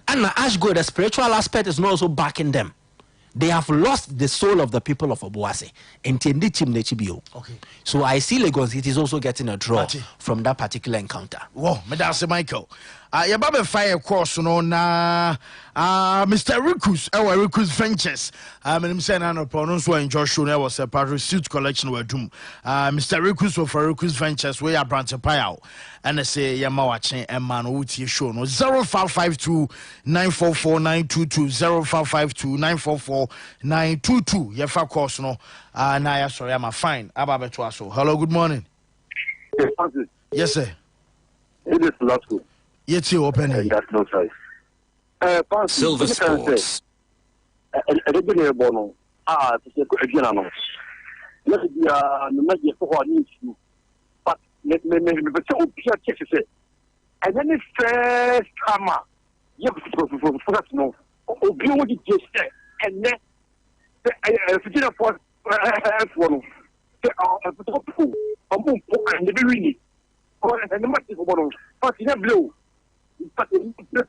And Ash Gold, the spiritual aspect is not also backing them. They have lost the soul of the people of Obuase. Okay. So I see Lagos, it is also getting a draw from that particular encounter. Wow, Medase Michael. Yababe fire course no na Mr. Rikus Ventures. I'm saying no pronounce one Joshua there was a parachute collection we do. Mr. Rikus for Rikus Ventures we are branch payao. And I say yama watching and man uti show no 0552 944 922 0552 944 922. Yefa course no na ya sorry I'm fine. Ababe to aso. Hello, good morning. Yes sir. It is last good. Yet you open it. That's no size. Silver Sports. Bono. To say again, no. Let it be not yet for what needs you. But let me so check to say. And then it's first hammer. You have to know. Obi what you just said. And then the for one. And the really. And the match is one. But in a blue. But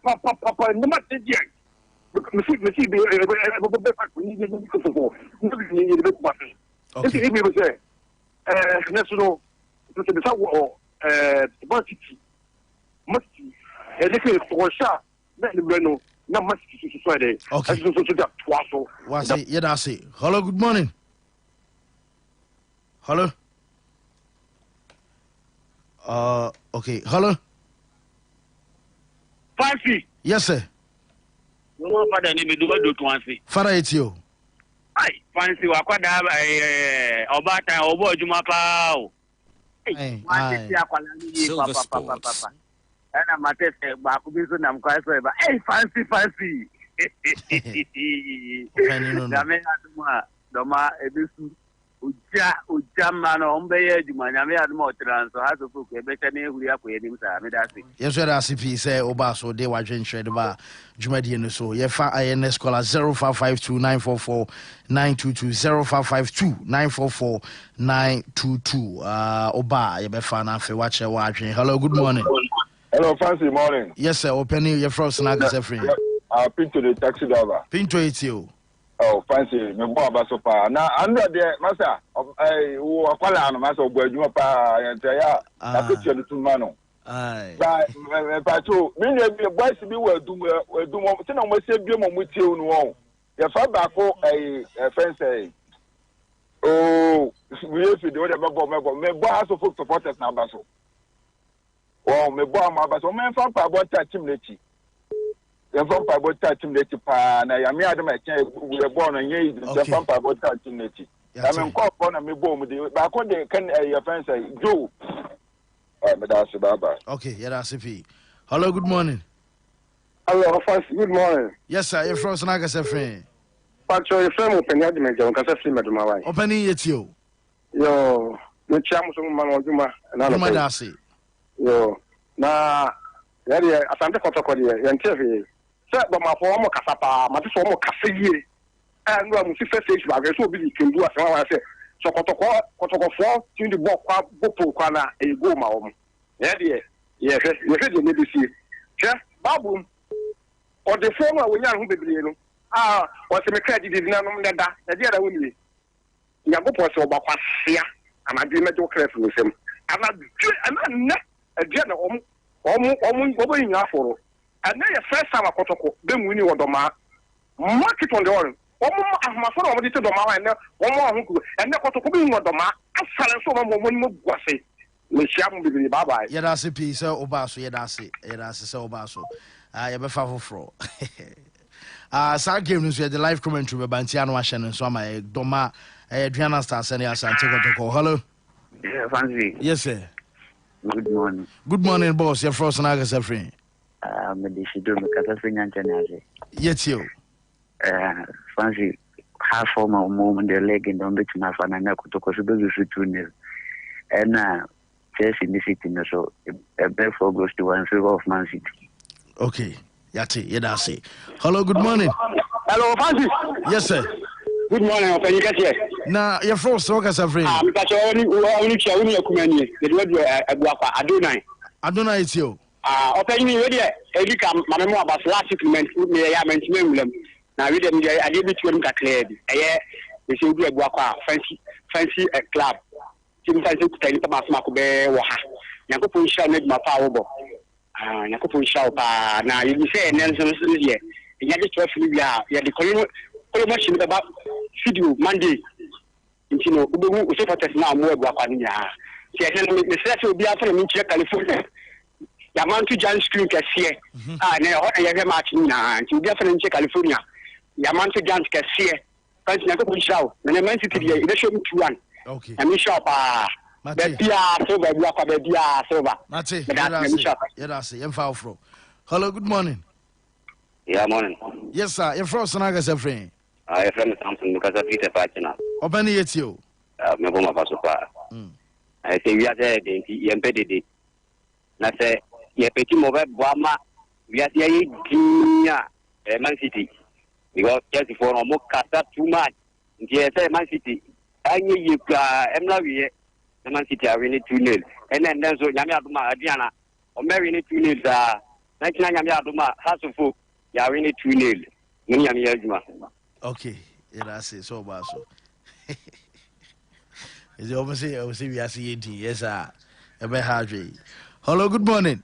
Papa, no matter yet. Okay. National, na ma so de okay so da twaso wasi yedase hello good morning hello okay hello Fancy yes sir no father ni me do to ansi father etio ai Fancy wa kwada obata obo adwuma pa o ai ti akwala ni papa ana matese ba ku bi so nam kwa so ba Fancy Dame aduma doma ebisu uja mano ombe aduma nyame aduma otranso haso fu ke beta ne huri akoye nim sa me dasi yeso da CP say oba so de wadwen hwede ba dwumadi no so ye fa INS call 0552944922 0552944922 oba ye be fa na fe wache wadwen hello good morning hello Fancy morning yes sir open your frost na ga free Pinto the taxi driver. Pinto etio. Oh, Fancy, me bo abaso pa. Na ando de masa wo akwala no masa ogbo adwuma pa yenta ya na picture no tuma no. Ai. Ba to me ne bi boys bi wa adum ti na mo se bi mo mutie no won. Ya fa ba ko fence oh, we fi de o de me bo aso folk supporters na abaso. Oh, me bo am abaso me fa pa bo ta team lechi. The from Pabota team leti pa na ya me adama chen we born on ye the from Pabota team leti. I mean call for me bo mu de ba ko de kan your friends say Joe. Me da se baba. Okay, yeah that's it. Hello, good morning. Hello, Fancy, good morning. Yes sir, you from Snaga se friend. Pacho your friend open ya me je on ka se free meduma wai. Opening etio. Yo, me chiam so man oduma na na. Da se. Yo, na yari asante kotoko de yente but my former Casapa, my former Cassie, and I'm 6 stage bag, so be can do as I say. So Kotoko 4, in the book, Bopokana, a go mom. Yeah, yes, you heard the BBC. Yeah, Babu, or the former when young baby, what's the credit did not know that the other women. Yabupo so Bapasia, and I did not do credit with him. I'm not a general almost in for. And then the first time I got them winning on the mark, market on the one. One more, my father already to the mark, and one more, and then got to come in on the mark. I silence so one more was it. We shall be bye bye. Yeah, that's a piece of Obaso, yeah, that's it. Yeah, that's a Obaso. I have a favor for. Sir Game news, the live commentary by Bantiano Washan and so my Doma, Adriana Stars, and yes, I take a call. Hello. Yeah, Fancy. Yes, sir. Good morning. Good morning, boss. You're frozen, I guess, friend. Medishido mekasafanya nchanaje yetio Fancy half of my mom the leg in don't bet na fana kutoka sibezu situne na Chelsea ni city no so a Brentford goes to one favor of Man City. Okay, yati yedase. Hello, good morning. Hello, Fancy. Yes sir. Good morning, open you get here. Na your first work as a friend. Because only chia uni akumani the do abuapa Adonai etio. Open you ready. Edika mamemo about last supplement me ya mentimem. Na we dem I dey between ka clear bi. Eye we say do abuapa fancy club. Team fancy kutani pa masma ko be wo ha. Yakopon sha na ma pa wo bo. Yakopon sha pa na you say Nelson here. Ya dey 12 libya ya dey all machine about video Monday. You know, we say for test now more abuapa ni ya. See I me say obi after me check California. Yamantu Jan screen kesiye na ho na ye match na nti obi afọ nche California Yamantu Jan kesiye fancy na ko show na Man City dey e show me 2-1 okay na me show pa be bia so ba bia kwa be bia so ba mate yeah that's it emfa fro. Hello, good morning. Yeah, morning. Yes sir, you from Sanaga se friend. I friend Samson because of Peter Pachina. Open yetio. Me bo ma paso pa. I say we are there dey yempedede. Na say ye petit mauvais boama we are there ginya Man City because just for no kasa too much nti say Man City anye ye ka emla we Man City are winning 2-0 and then so nyame aduma Adriana o me winning 2-0 na kina nyame aduma hasofo ya winning 2-0 mun nyame aduma. Okay, yeah that's it so ba so is it obviously we are seeing yes sir e be hardly. Hello, good morning.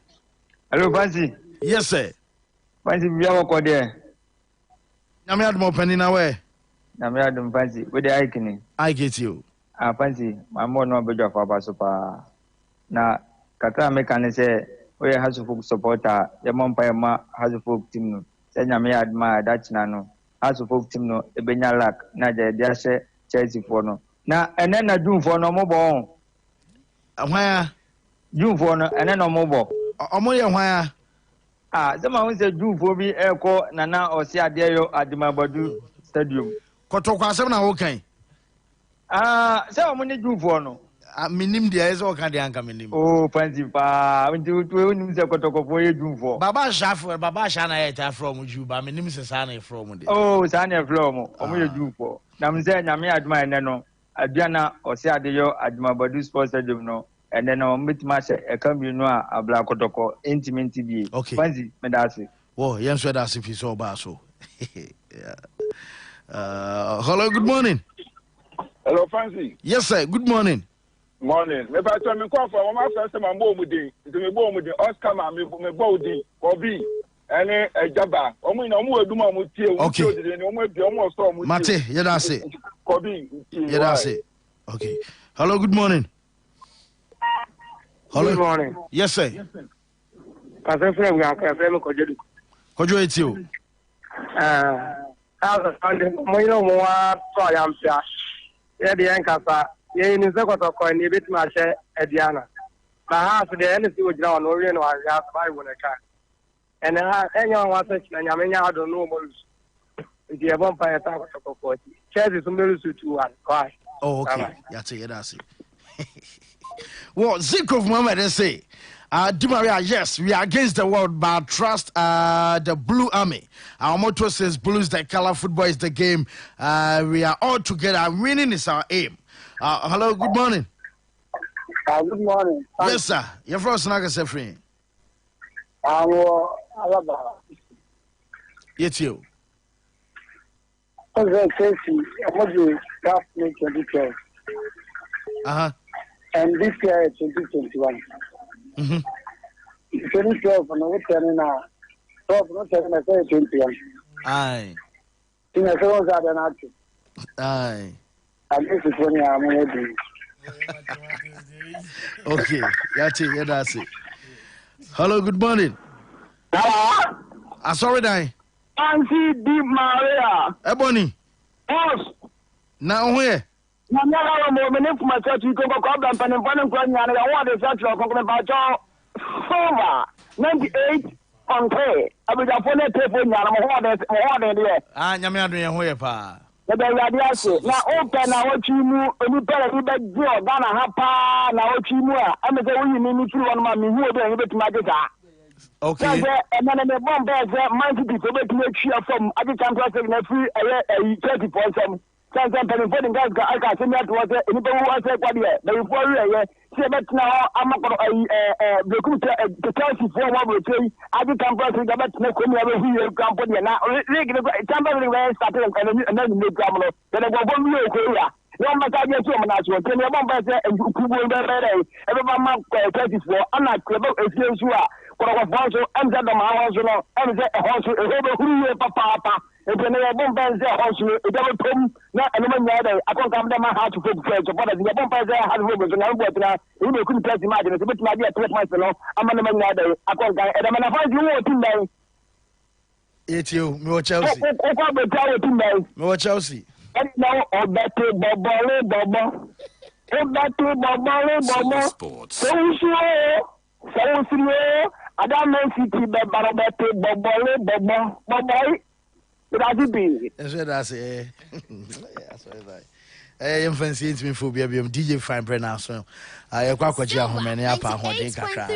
Hello, Fancy. Yes, sir. Fancy Biawa Code. Namia mo penina we. Namia dum fancy. With the icon. I get you. Fancy. My more no bejo for Basopa. Na Kaka mekane say we has a folk supporter. Your mom pa ma has a folk team. Say Namia admire that nano. Has a folk team no Ebenya Lak. Na dia say Chelsea for no. Na and then I do for no more. Where? June for no and then no more. Omoya where? Someone said June for me echo Nana or Siadeo at the Mabadu Stadium. Kotokwa sem na okay. So many June for no. Minim dia is all kind of minim. Oh, fancy pa. Into Kotoko for you June for. Baba Shaffer, Baba Shana from you, but minim is Sana from. Oh, Sana from June for. Nam say Namia admire Nano, Adriana or Siadeo at Mabadu Sports Stadium no. And then on meet match a combino a black kotoko intimate TV. Okay. Fancy medasi. Oh, yes, that's if you saw Basso. Hello, good morning. Hello, Fancy. Yes, sir. Good morning. Morning. Me ba to me call for my first time mo mudi. To me bo mudi Oscar ma me bo di. Obi. Ene ejaba. Omo ina omo eduma mo tie. Okay. Omo bi omo so mo tie. Mate, you that's it. Obi. You that's it. Okay. Hello, good morning. Hello. Good morning. Yes, sir. Pastor Frank, we are Frank Kojedu. Kojo etio. Mo ino mo wa so ayamsia. Ye de yankasa. Ye ni se kotoko ni bit ma she ediana. Ba ha so de NC ojira on ori no ya ba iwo na ka. Ene ha enyo wa se na nyamenya ado no mo lu. Ndi e bon pa eta kotoko ko ti. Chelsea so melu su 2-1. Kai. Oh, okay. That's it. Well, Zikov Mohammed say, Di Maria, yes, we are against the world, but trust the Blue Army. Our motto says, Blues the color, football is the game. We are all together. Winning is our aim. Hello, good morning. Good morning. Yes, sir. You're from Snaga Sefri. Alaba. It's you. Chelsea, I'm going to draft me 2012. And this year is 2021. 2012, no, we're turning now. 12, not turning, I say 21. Aye. In a few hours, I'm not. Aye. And this is when I'm ready. Okay, that's it. Hello, good morning. Hello? Sorry, Dai. Fancy Di Maria. Ebony. Yes. Now where? Na nyala mo mene kuma church ko ko bla mpanen mpanen ko nyana ya wa de church ko ko ba cho over 98 on 3 abija fo ne te fo nyana mo ho de de nyame ado ye ho ye pa na be ya dia se na open na wo chimu oni pere ni be ji oga na ha pa na wo chimu a ame se wo yi ni tiri won ma mi hu obi en be tuma de ta. Okay. Na me bomb be se man to be so be tuma twa from agi champions league na free 30 points Sansan Penny guys got I send that was anybody who was what yeah, they for you, see but now I'm not going the Chelsea for what we say. I did come first, but no come over here, company now. Somebody started and then make Gamma, then I go 1 year Korea. No matter your two minutes, when you're one better and Kubu every everyone 24. I'm not clever if you are. But I was also under the house, you know, and the house, a whole who papa. If you never bomb bands there, also, it never come, not anyone there. I can't come down my heart to focus, but the bomb bands there has rumors and I'm working out. You couldn't tell imagine it's a bit my dear, myself. I'm on the man there. I can't get and I'm going to find you all today. It's you, me Chelsea. Me Chelsea. And now, or better, Bobo. So sure. I don't know City, but Bobo. That's it. I'm fancy me for DJ Fine Brenner. So I quite home and up on Kakra.